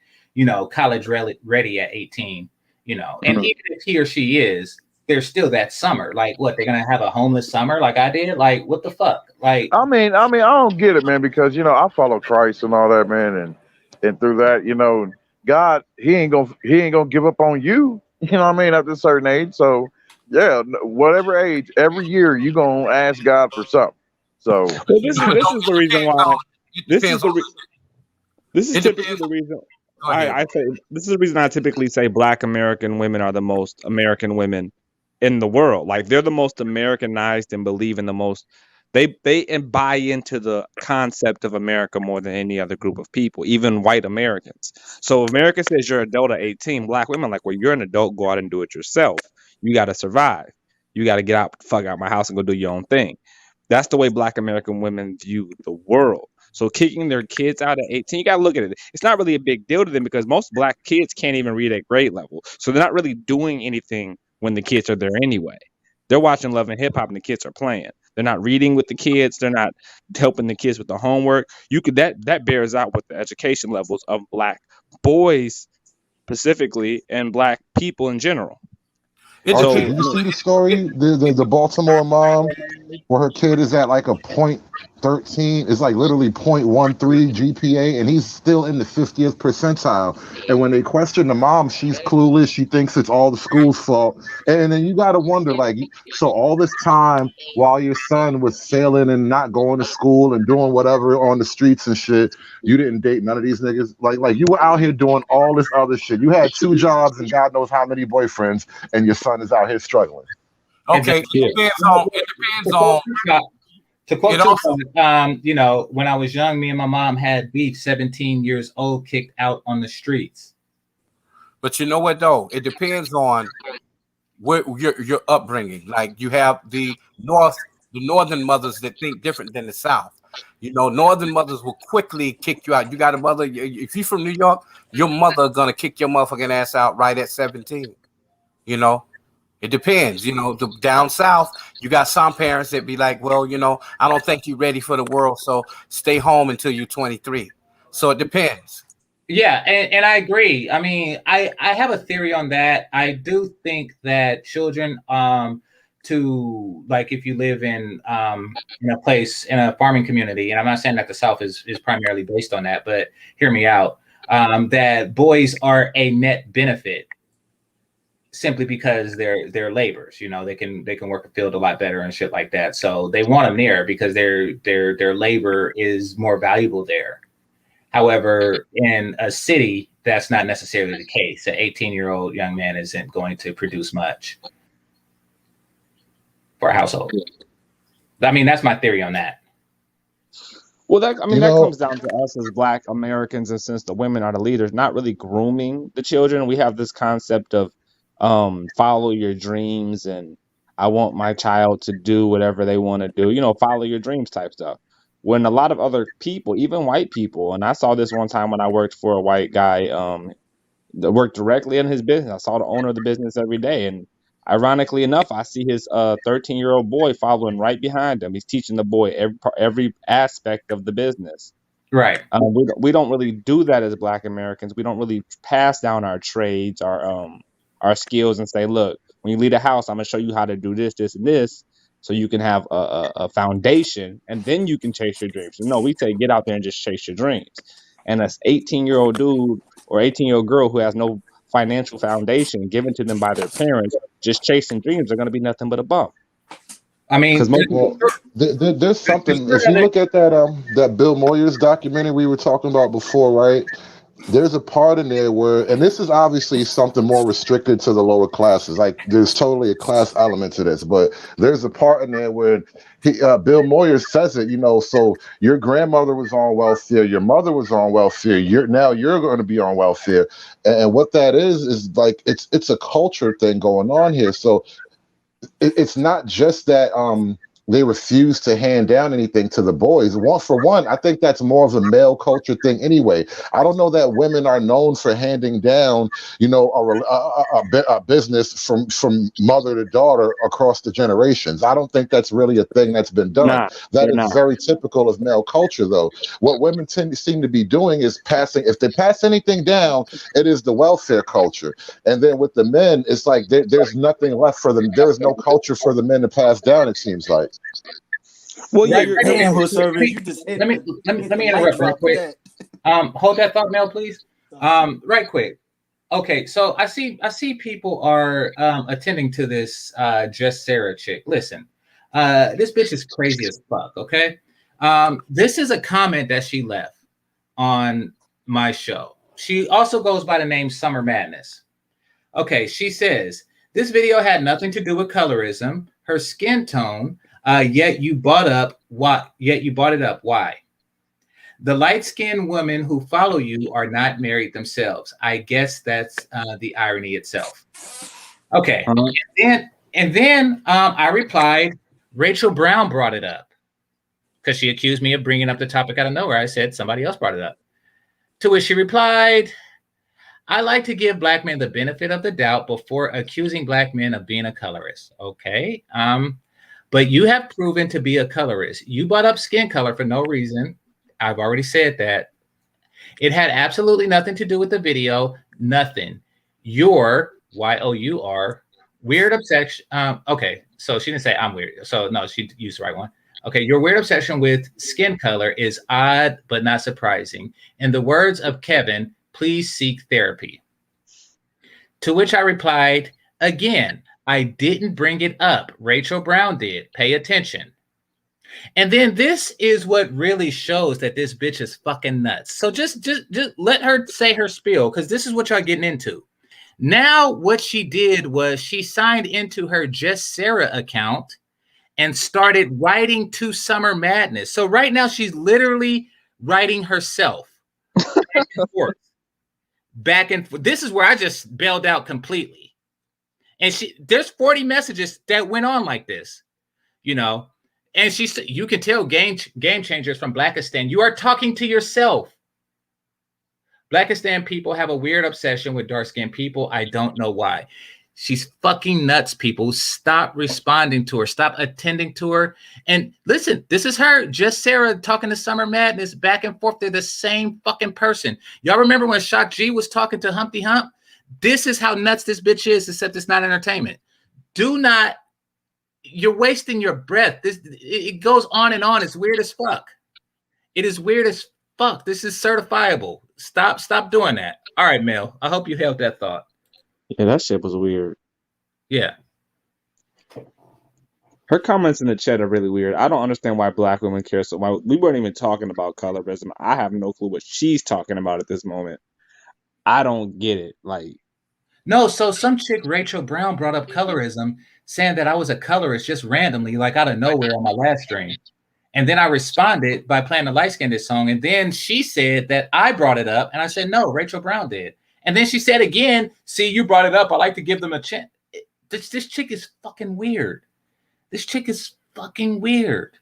college ready at 18, and even if he or she is, there's still that summer. Like, what, they're gonna have a homeless summer like I did? Like, what the fuck? Like, I mean, I don't get it, man, because I follow Christ and all that, man, and through that, God, he ain't gonna give up on you. You know what I mean? At a certain age, so. Yeah, whatever age, every year you gonna ask God for something. So this is the reason why. This is typically the reason. I say this is the reason I typically say Black American women are the most American women in the world. Like, they're the most Americanized and believe in the most They buy into the concept of America more than any other group of people, even white Americans. So America says you're adult at 18. Black women are like, well, you're an adult, go out and do it yourself. You got to survive. You got to get out, fuck out my house and go do your own thing. That's the way Black American women view the world. So kicking their kids out at 18, you got to look at it. It's not really a big deal to them because most Black kids can't even read at grade level. So they're not really doing anything when the kids are there anyway. They're watching Love and Hip Hop and the kids are playing. They're not reading with the kids. They're not helping the kids with the homework. You could that bears out with the education levels of Black boys specifically and Black people in general. Archie, did you see the story? The Baltimore mom where her kid is at like a .13, it's like literally .13 GPA, and he's still in the 50th percentile. And when they question the mom, she's clueless. She thinks it's all the school's fault. And then you got to wonder, like, so all this time while your son was failing and not going to school and doing whatever on the streets and shit, you didn't date none of these niggas. Like you were out here doing all this other shit. You had 2 jobs and God knows how many boyfriends, and your son is out here struggling. Okay, it depends on. To quote Tupac, you know, when I was young, me and my mom had beef. 17 years old, kicked out on the streets. But you know what though? It depends on what your upbringing. Like you have the northern mothers that think different than the South. You know, northern mothers will quickly kick you out. You got a mother. If you're from New York, your mother gonna kick your motherfucking ass out right at 17. You know. It depends, you know. Down south, you got some parents that be like, well, you know, I don't think you're ready for the world, so stay home until you're 23. So it depends. Yeah, and I agree. I mean, I have a theory on that. I do think that children, to like if you live in a place in a farming community, and I'm not saying that the South is primarily based on that, but hear me out. That boys are a net benefit. Simply because they're laborers, you know, they can work a field a lot better and shit like that. So they want them there because their labor is more valuable there. However, in a city, that's not necessarily the case. An 18-year-old young man isn't going to produce much for a household. I mean, that's my theory on that. Well, that comes down to us as Black Americans, and since the women are the leaders, not really grooming the children. We have this concept of follow your dreams, and I want my child to do whatever they want to do, you know, follow your dreams type stuff. When a lot of other people, even white people, and I saw this one time when I worked for a white guy that worked directly in his business. I saw the owner of the business every day, and ironically enough, I see his 13-year-old boy following right behind him. He's teaching the boy every aspect of the business. Right. We don't really do that as Black Americans. We don't really pass down our trades, our skills, and say, look, when you leave the house, I'm gonna show you how to do this, this, and this, so you can have a foundation, and then you can chase your dreams. No, we say get out there and just chase your dreams. And an 18-year-old dude or 18-year-old girl who has no financial foundation given to them by their parents, just chasing dreams, are gonna be nothing but a bump. I mean, there's something. If you look at that Bill Moyers documentary we were talking about before, right? There's a part in there where, and this is obviously something more restricted to the lower classes. Like, there's totally a class element to this, but there's a part in there where Bill Moyers says it. You know, so your grandmother was on welfare, your mother was on welfare. You're going to be on welfare, and what that is like it's a culture thing going on here. So it's not just that they refuse to hand down anything to the boys. For one, I think that's more of a male culture thing anyway. I don't know that women are known for handing down, you know, a business from mother to daughter across the generations. I don't think that's really a thing that's been done. That is very typical of male culture, though. What women seem to be doing is passing. If they pass anything down, it is the welfare culture. And then with the men, it's like there's nothing left for them. There is no culture for the men to pass down, it seems like. Well, yeah, let me interrupt real quick. Hold that thought, Mel, please. Right quick. Okay, so I see people are attending to this Just Sarah chick. Listen, this bitch is crazy as fuck. Okay, this is a comment that she left on my show. She also goes by the name Summer Madness. Okay, she says this video had nothing to do with colorism, her skin tone. Yet you brought up Why? Yet you brought it up. Why? The light-skinned women who follow you are not married themselves. I guess that's the irony itself. Okay. And then I replied, Rachel Brown brought it up because she accused me of bringing up the topic out of nowhere. I said somebody else brought it up. To which she replied, I like to give Black men the benefit of the doubt before accusing Black men of being a colorist. Okay. But you have proven to be a colorist. You brought up skin color for no reason. I've already said that. It had absolutely nothing to do with the video. Nothing. Your, Y-O-U-R, weird obsession. Okay, so she didn't say I'm weird. So no, she used the right one. Okay, your weird obsession with skin color is odd but not surprising. In the words of Kevin, please seek therapy. To which I replied, again, I didn't bring it up. Rachel Brown did. Pay attention. And then this is what really shows that this bitch is fucking nuts. So just let her say her spiel, because this is what y'all getting into. Now what she did was she signed into her Just Sarah account and started writing to Summer Madness. So right now she's literally writing herself back and forth. Back and forth. This is where I just bailed out completely. And there's 40 messages that went on like this, you know. And you can tell game changers from Blackistan, you are talking to yourself. Blackistan people have a weird obsession with dark-skinned people. I don't know why. She's fucking nuts, people. Stop responding to her. Stop attending to her. And listen, this is her, Just Sarah, talking to Summer Madness back and forth. They're the same fucking person. Y'all remember when Shock G was talking to Humpty Hump? This is how nuts this bitch is, except it's not entertainment. Do not. You're wasting your breath. It goes on and on. It's weird as fuck. It is weird as fuck. This is certifiable. Stop doing that. All right, Mel. I hope you held that thought. Yeah, that shit was weird. Yeah. Her comments in the chat are really weird. I don't understand why Black women care so much. We weren't even talking about colorism. I have no clue what she's talking about at this moment. I don't get it. Like, no, so some chick, Rachel Brown, brought up colorism, saying that I was a colorist just randomly, like out of nowhere on my last stream. And then I responded by playing the light-skinned song. And then she said that I brought it up. And I said, no, Rachel Brown did. And then she said again, see, you brought it up. I like to give them a chance. This chick is fucking weird. This chick is fucking weird.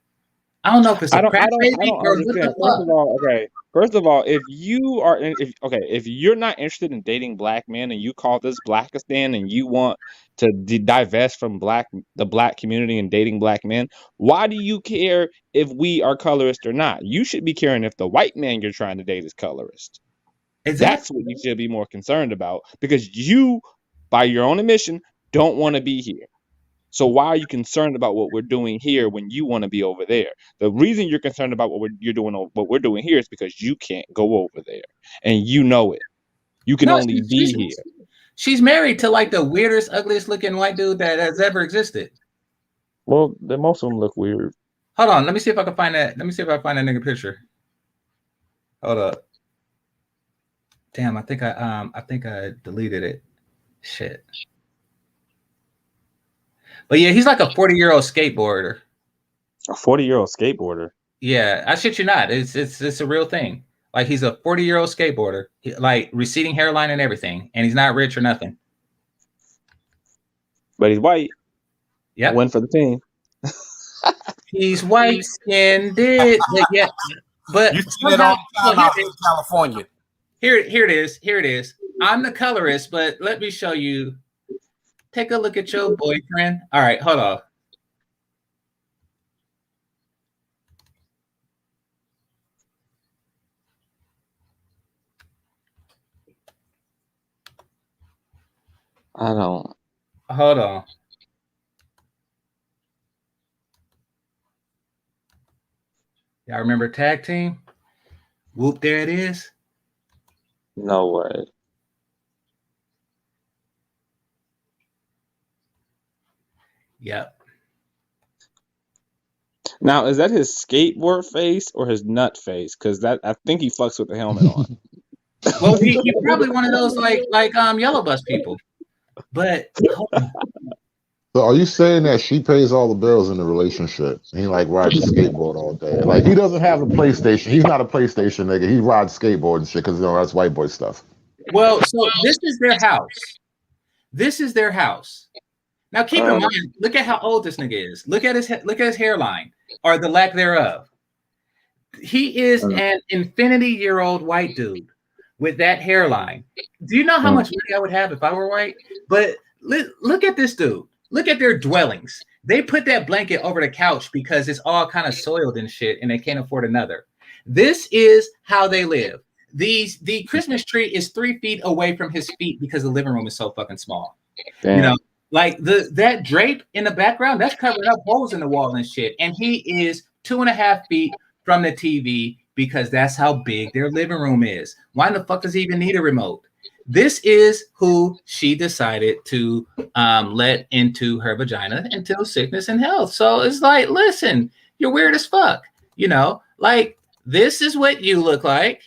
I don't know if it's a crack baby or what the fuck. First of all, if you're not interested in dating Black men and you call this Blackistan and you want to divest from the Black community and dating Black men, why do you care if we are colorist or not? You should be caring if the white man you're trying to date is colorist. Exactly. That's what you should be more concerned about, because you, by your own admission, don't want to be here. So why are you concerned about what we're doing here when you want to be over there? The reason you're concerned about what we're doing here is because you can't go over there, and you know it. You can only be here. She's married to like the weirdest, ugliest looking white dude that has ever existed. Well, most of them look weird. Hold on, let me see if I can find that. Let me see if I can find that nigga picture. Hold up. Damn, I think I deleted it. Shit. But yeah, he's like a 40-year-old skateboarder. A 40-year-old skateboarder? Yeah, I shit you not. It's a real thing. Like, he's a 40-year-old skateboarder, like receding hairline and everything, and he's not rich or nothing. But he's white. Yeah, win for the team. He's white skinned, but yeah. But you see it all the time out in California. Here it is. Here it is. I'm the colorist, but let me show you. Take a look at your boyfriend. All right, hold on. I don't. Hold on. Y'all remember Tag Team? Whoop, there it is. No way. Yep. Now, is that his skateboard face or his nut face? Because I think he fucks with the helmet on. Well, he's probably one of those like yellow bus people. But hold on. So are you saying that she pays all the bills in the relationship? He like rides a skateboard all day. Like he doesn't have a PlayStation. He's not a PlayStation nigga. He rides skateboard and shit because that's white boy stuff. Well, so this is their house. This is their house. Now keep in mind, look at how old this nigga is. Look at his hairline or the lack thereof. He is an infinity-year-old white dude with that hairline. Do you know how much money I would have if I were white? But look at this dude. Look at their dwellings. They put that blanket over the couch because it's all kind of soiled and shit, and they can't afford another. This is how they live. The Christmas tree is 3 feet away from his feet because the living room is so fucking small. Damn. You know, like that drape in the background, that's covering up holes in the wall and shit. And he is 2.5 feet from the TV because that's how big their living room is. Why the fuck does he even need a remote? This is who she decided to let into her vagina until sickness and health. So it's like, listen, you're weird as fuck. You know, like this is what you look like.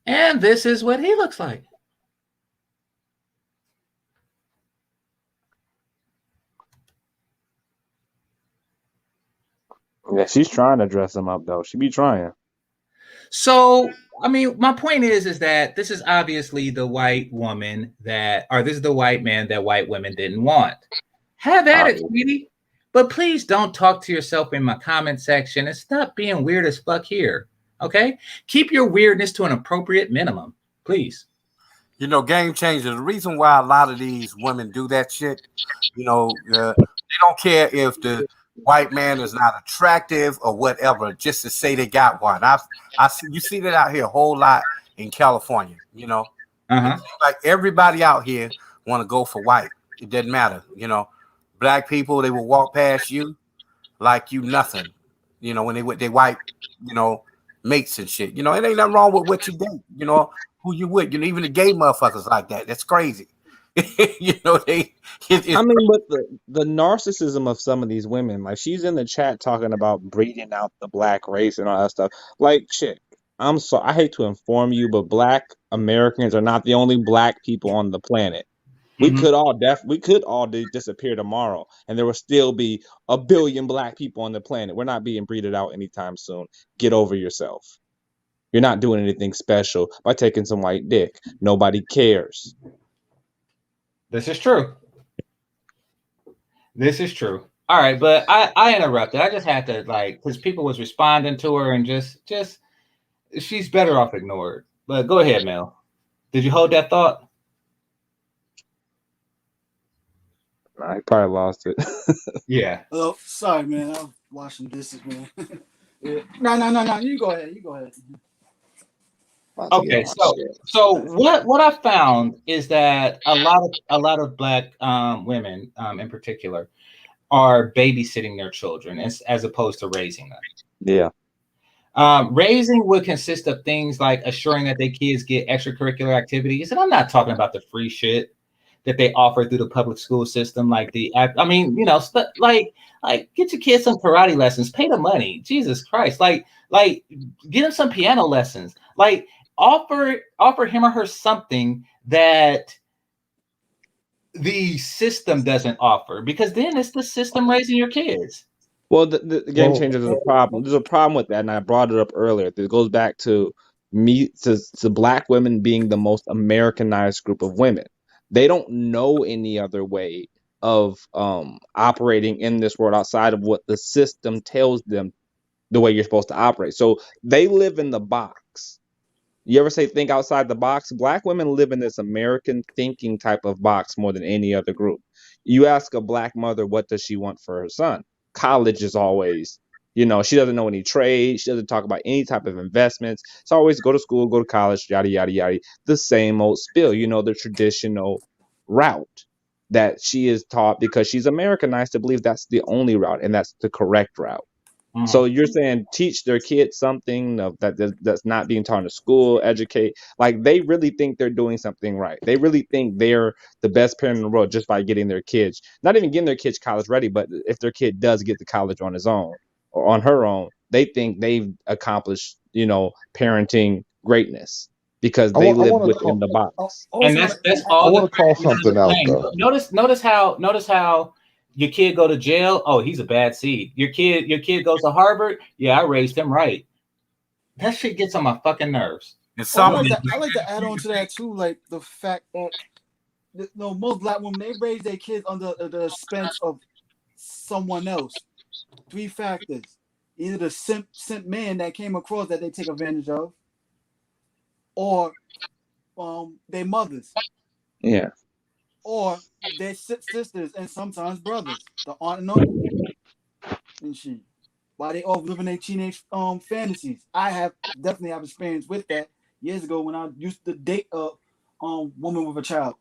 And this is what he looks like. Yeah, she's trying to dress him up though. She be trying. So, I mean, my point is that this is obviously the white woman this is the white man that white women didn't want. Have at it, sweetie. But please don't talk to yourself in my comment section and stop being weird as fuck here. Okay? Keep your weirdness to an appropriate minimum, please. You know, GameChanger, the reason why a lot of these women do that shit, you know, they don't care if the white man is not attractive or whatever, just to say they got one. You see that out here a whole lot in California, you know. Like everybody out here want to go for white. It doesn't matter, you know. Black people, they will walk past you like you nothing, you know, when they with their white, you know, mates and shit. You know, it ain't nothing wrong with what you do, you know, who you with. You know, even the gay motherfuckers like that. That's crazy. You know, I mean, but the narcissism of some of these women, like she's in the chat talking about breeding out the black race and all that stuff. Like, shit, I hate to inform you, but Black Americans are not the only black people on the planet. We could all disappear tomorrow, and there will still be 1 billion black people on the planet. We're not being breeded out anytime soon. Get over yourself. You're not doing anything special by taking some white dick. Nobody cares. This is true. This is true. All right, but I interrupted. I just had to, like, because people was responding to her and just she's better off ignored. But go ahead, Mel. Did you hold that thought? I probably lost it. Yeah. Oh, sorry, man. I'm washing dishes, man. Yeah. No. You go ahead. Okay, so what I found is that a lot of black women in particular are babysitting their children as opposed to raising them. Yeah. Raising would consist of things like assuring that their kids get extracurricular activities, and I'm not talking about the free shit that they offer through the public school system, like like get your kids some karate lessons, pay the money, Jesus Christ, like get them some piano lessons, like offer him or her something that the system doesn't offer, because then it's the system raising your kids. Well, the GameChanger is a problem. There's a problem with that, and I brought it up earlier. It goes back to black women being the most Americanized group of women. They don't know any other way of operating in this world outside of what the system tells them the way you're supposed to operate. So they live in the box. You ever say think outside the box? Black women live in this American thinking type of box more than any other group. You ask a black mother, what does she want for her son? College is always, you know, she doesn't know any trade. She doesn't talk about any type of investments. It's always go to school, go to college, yada, yada, yada. The same old spiel, you know, the traditional route that she is taught because she's Americanized to believe that's the only route and that's the correct route. So you're saying teach their kids something that's not being taught in school, educate. Like they really think they're doing something right. They really think they're the best parent in the world just by getting their kids, not even getting their kids college ready, but if their kid does get to college on his own or on her own, they think they've accomplished parenting greatness because they live within the box. And that's all. I want to call something out though. Notice how your kid go to jail. Oh, he's a bad seed. Your kid goes to Harvard. Yeah, I raised him right. That shit gets on my fucking nerves. I like to add on to that too, like the fact that most black women, they raise their kids under the expense of someone else. 3 factors: either the simp man that came across that they take advantage of, or their mothers, or their sisters, and sometimes brothers, the aunt and uncle, and shit. While they all living their teenage fantasies. I definitely have experience with that years ago when I used to date a woman with a child,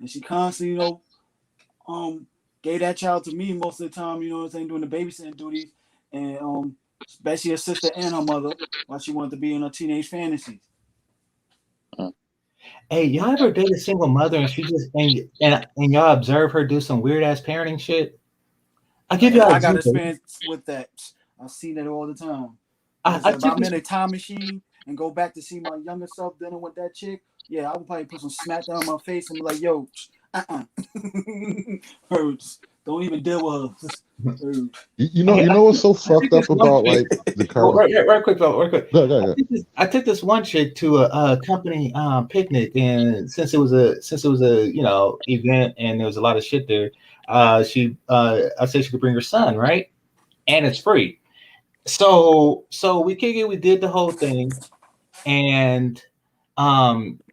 and she constantly gave that child to me most of the time. You know what I'm saying, doing the babysitting duties, and especially her sister and her mother while she wanted to be in her teenage fantasies. Hey, y'all ever date a single mother and she just and y'all observe her do some weird ass parenting shit? I got experience with that. I've seen that all the time. If I'm in a time machine and go back to see my younger self dealing with that chick, yeah, I would probably put some smack down on my face and be like, yo, hurts. Don't even deal with her. You know what's so fucked up about like the current? Right quick. Go. I took this one chick to a company picnic, and since it was a event and there was a lot of shit there, I said she could bring her son, right? And it's free. So we kick it, we did the whole thing, and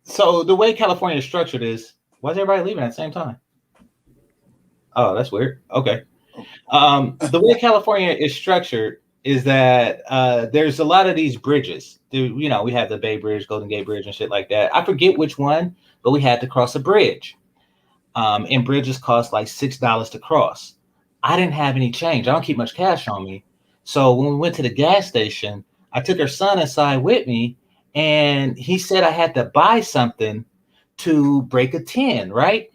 so the way California is structured is, why is everybody leaving at the same time? Oh, that's weird. Okay. The way California is structured is that there's a lot of these bridges. We have the Bay Bridge, Golden Gate Bridge, and shit like that. I forget which one, but we had to cross a bridge. And bridges cost like $6 to cross. I didn't have any change. I don't keep much cash on me. So when we went to the gas station, I took her son inside with me, and he said I had to buy something to break a 10, right?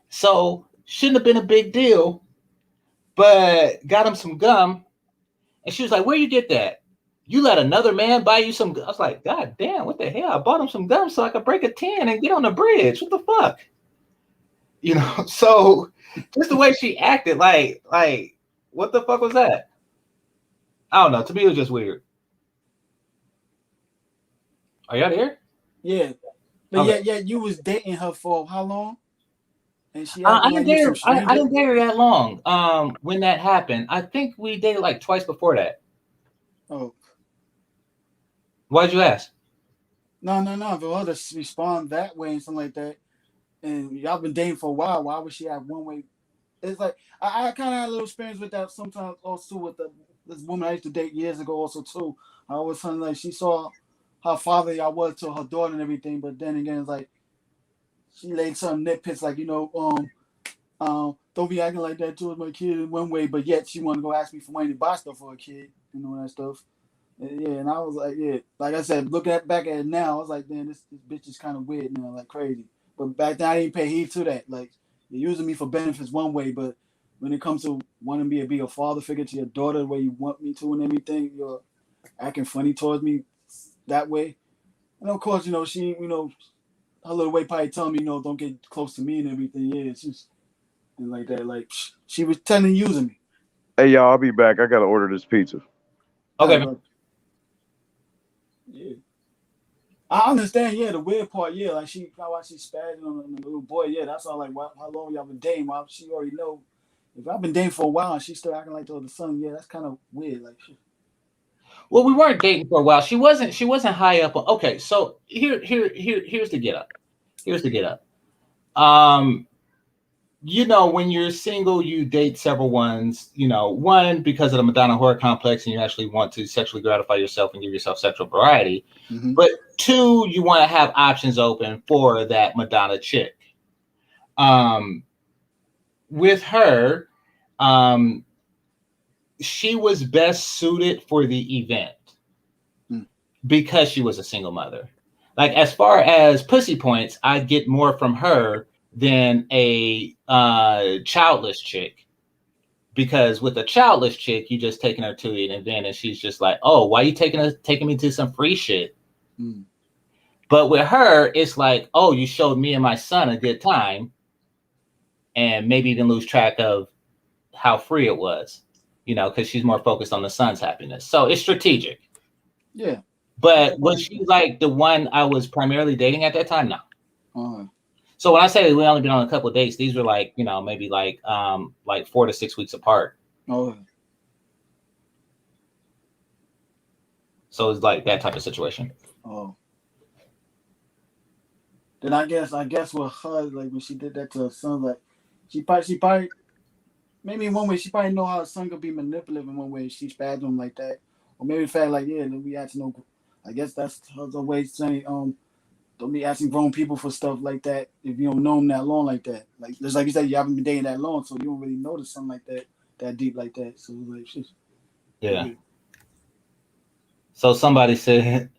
So shouldn't have been a big deal, but got him some gum. And she was like, where you get that? You let another man buy you some gum? I was like, God damn, what the hell? I bought him some gum so I could break a 10 and get on the bridge. What the fuck? So just the way she acted, like, what the fuck was that? I don't know. To me, it was just weird. Are y'all there? Yeah. But okay. yeah, you was dating her for how long? And she I didn't date her that long. When that happened, I think we dated like twice before that. Oh. Why'd you ask? No. If it was to respond that way and something like that, and y'all been dating for a while, why would she have one way? It's like I kind of had a little experience with that sometimes also with this woman I used to date years ago also too. I was something like she saw how father I was to her daughter and everything, but then again it's like she laid some nitpicks like, don't be acting like that towards my kid in one way, but yet she wanted to go ask me for money to buy stuff for a kid, that stuff. Yeah, and I was like, yeah, like I said, looking back at it now, I was like, damn, this bitch is kind of weird now, like crazy. But back then I didn't pay heed to that. Like, you're using me for benefits one way, but when it comes to wanting me to be a father figure to your daughter the way you want me to and everything, you're acting funny towards me that way. And of course, she, her little way probably telling me, don't get close to me and everything. Yeah, it's just and like that. Like, she was telling using me. Hey, y'all, I'll be back. I got to order this pizza. Okay. Yeah. I understand, yeah, the weird part, yeah, like how she's spazzing on the little boy, yeah, that's all like, how long y'all been dating? Well, she already know. If I've been dating for a while and she's still acting like the son, yeah, that's kind of weird. Like, well, we weren't dating for a while. She wasn't high up on. Okay, so here's the get up. Here's the get up. When you're single, you date several ones. One because of the Madonna horror complex, and you actually want to sexually gratify yourself and give yourself sexual variety. Mm-hmm. But two, you want to have options open for that Madonna chick. With her, she was best suited for the event because she was a single mother. Like, as far as pussy points, I'd get more from her than a childless chick. Because with a childless chick, you just taking her to an event and she's just like, oh, why you taking me to some free shit? Mm. But with her, it's like, oh, you showed me and my son a good time, and maybe even lose track of how free it was, you know, because she's more focused on the son's happiness. So it's strategic. Yeah. But was she like the one I was primarily dating at that time? No. Uh-huh. So when I say we only been on a couple of dates, these were like, you know, maybe like 4 to 6 weeks apart. Oh. So it's like that type of situation. Oh. Then I guess with her, like when she did that to her son, like she probably maybe in one way she probably know how her son could be manipulative in one way. She spazzed him like that, or maybe the fact like we asking no. I guess that's her way of saying don't be asking grown people for stuff like that if you don't know them that long like that. Like just like you said, you haven't been dating that long, so you don't really notice something like that deep like that. So like shit. Yeah. So somebody said,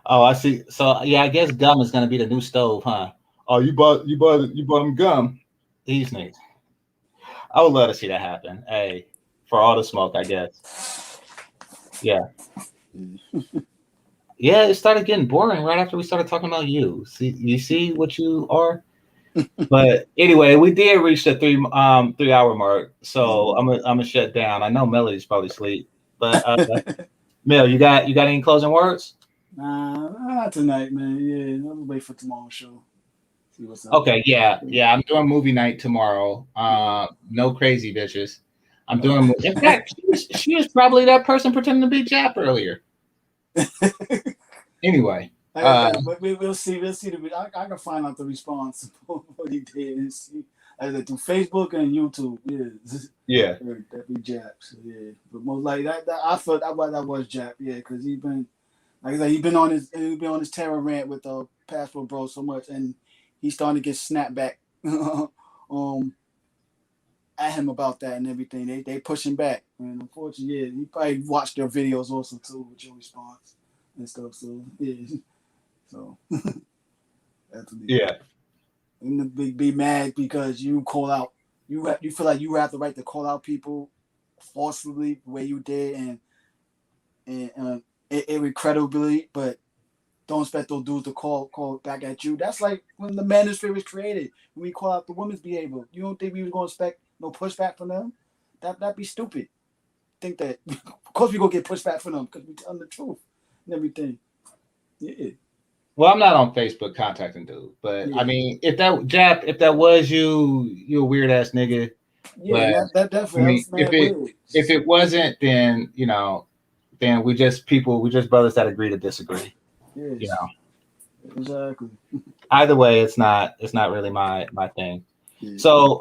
"Oh, I see." So yeah, I guess gum is gonna be the new stove, huh? Oh, you bought him gum. These niggas. I would love to see that happen. Hey, for all the smoke, I guess. Yeah. Yeah, it started getting boring right after we started talking about you. See what you are. But anyway, we did reach the 3 hour mark, so I'm gonna shut down. I know Melody's probably asleep, but Mel, you got any closing words? Nah, not tonight, man. Yeah, I'll wait for tomorrow's show. See what's up. Okay, yeah. I'm doing movie night tomorrow. No crazy bitches. I'm doing. In fact, she was probably that person pretending to be Jap earlier. Anyway, we'll see. I can find out the response of what he did and see either through Facebook and YouTube. Yeah. That be Jap. So, yeah, but most likely that I thought that was Jap. Yeah, because he been like I said, he been on his terror rant with the Passport Bro so much, and he's starting to get snapped back at him about that and everything. They pushing back, and unfortunately, yeah, he probably watched their videos also too with your response and stuff. So yeah, so that's and be mad because you call out. You feel like you have the right to call out people forcibly the way you did and incredibly, but don't expect those dudes to call back at you. That's like when the Manosphere was created. When we call out the women's behavior, you don't think we was gonna expect no pushback from them? That'd be stupid. Think that of course we gonna get pushback from them because we tell them the truth and everything. Yeah. Well, I'm not on Facebook contacting dude, but I mean, if that was you a weird ass nigga. Yeah, that definitely. I mean, if it wasn't, then you know, then we just brothers that agree to disagree. Yes. You know. Exactly. Either way, it's not really my thing. Yeah. So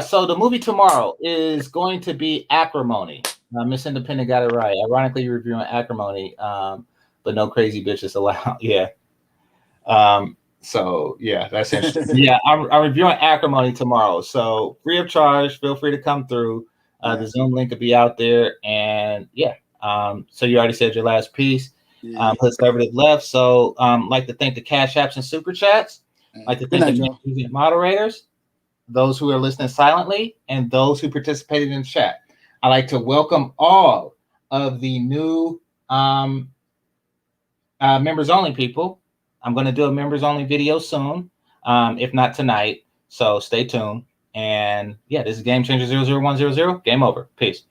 so the movie tomorrow is going to be Acrimony. Miss Independent got it right. Ironically, you're reviewing Acrimony, but no crazy bitches allowed. Yeah. So yeah, that's interesting. Yeah, I'm reviewing Acrimony tomorrow. So free of charge. Feel free to come through. The Zoom link will be out there, and yeah. So you already said your last piece. Conservative left. So like to thank the Cash Apps and Super Chats. Like to thank the moderators, those who are listening silently, and those who participated in chat. I'd like to welcome all of the new members only people. I'm going to do a members only video soon, if not tonight. So stay tuned. And yeah, this is GameChanger 00100. Game over. Peace.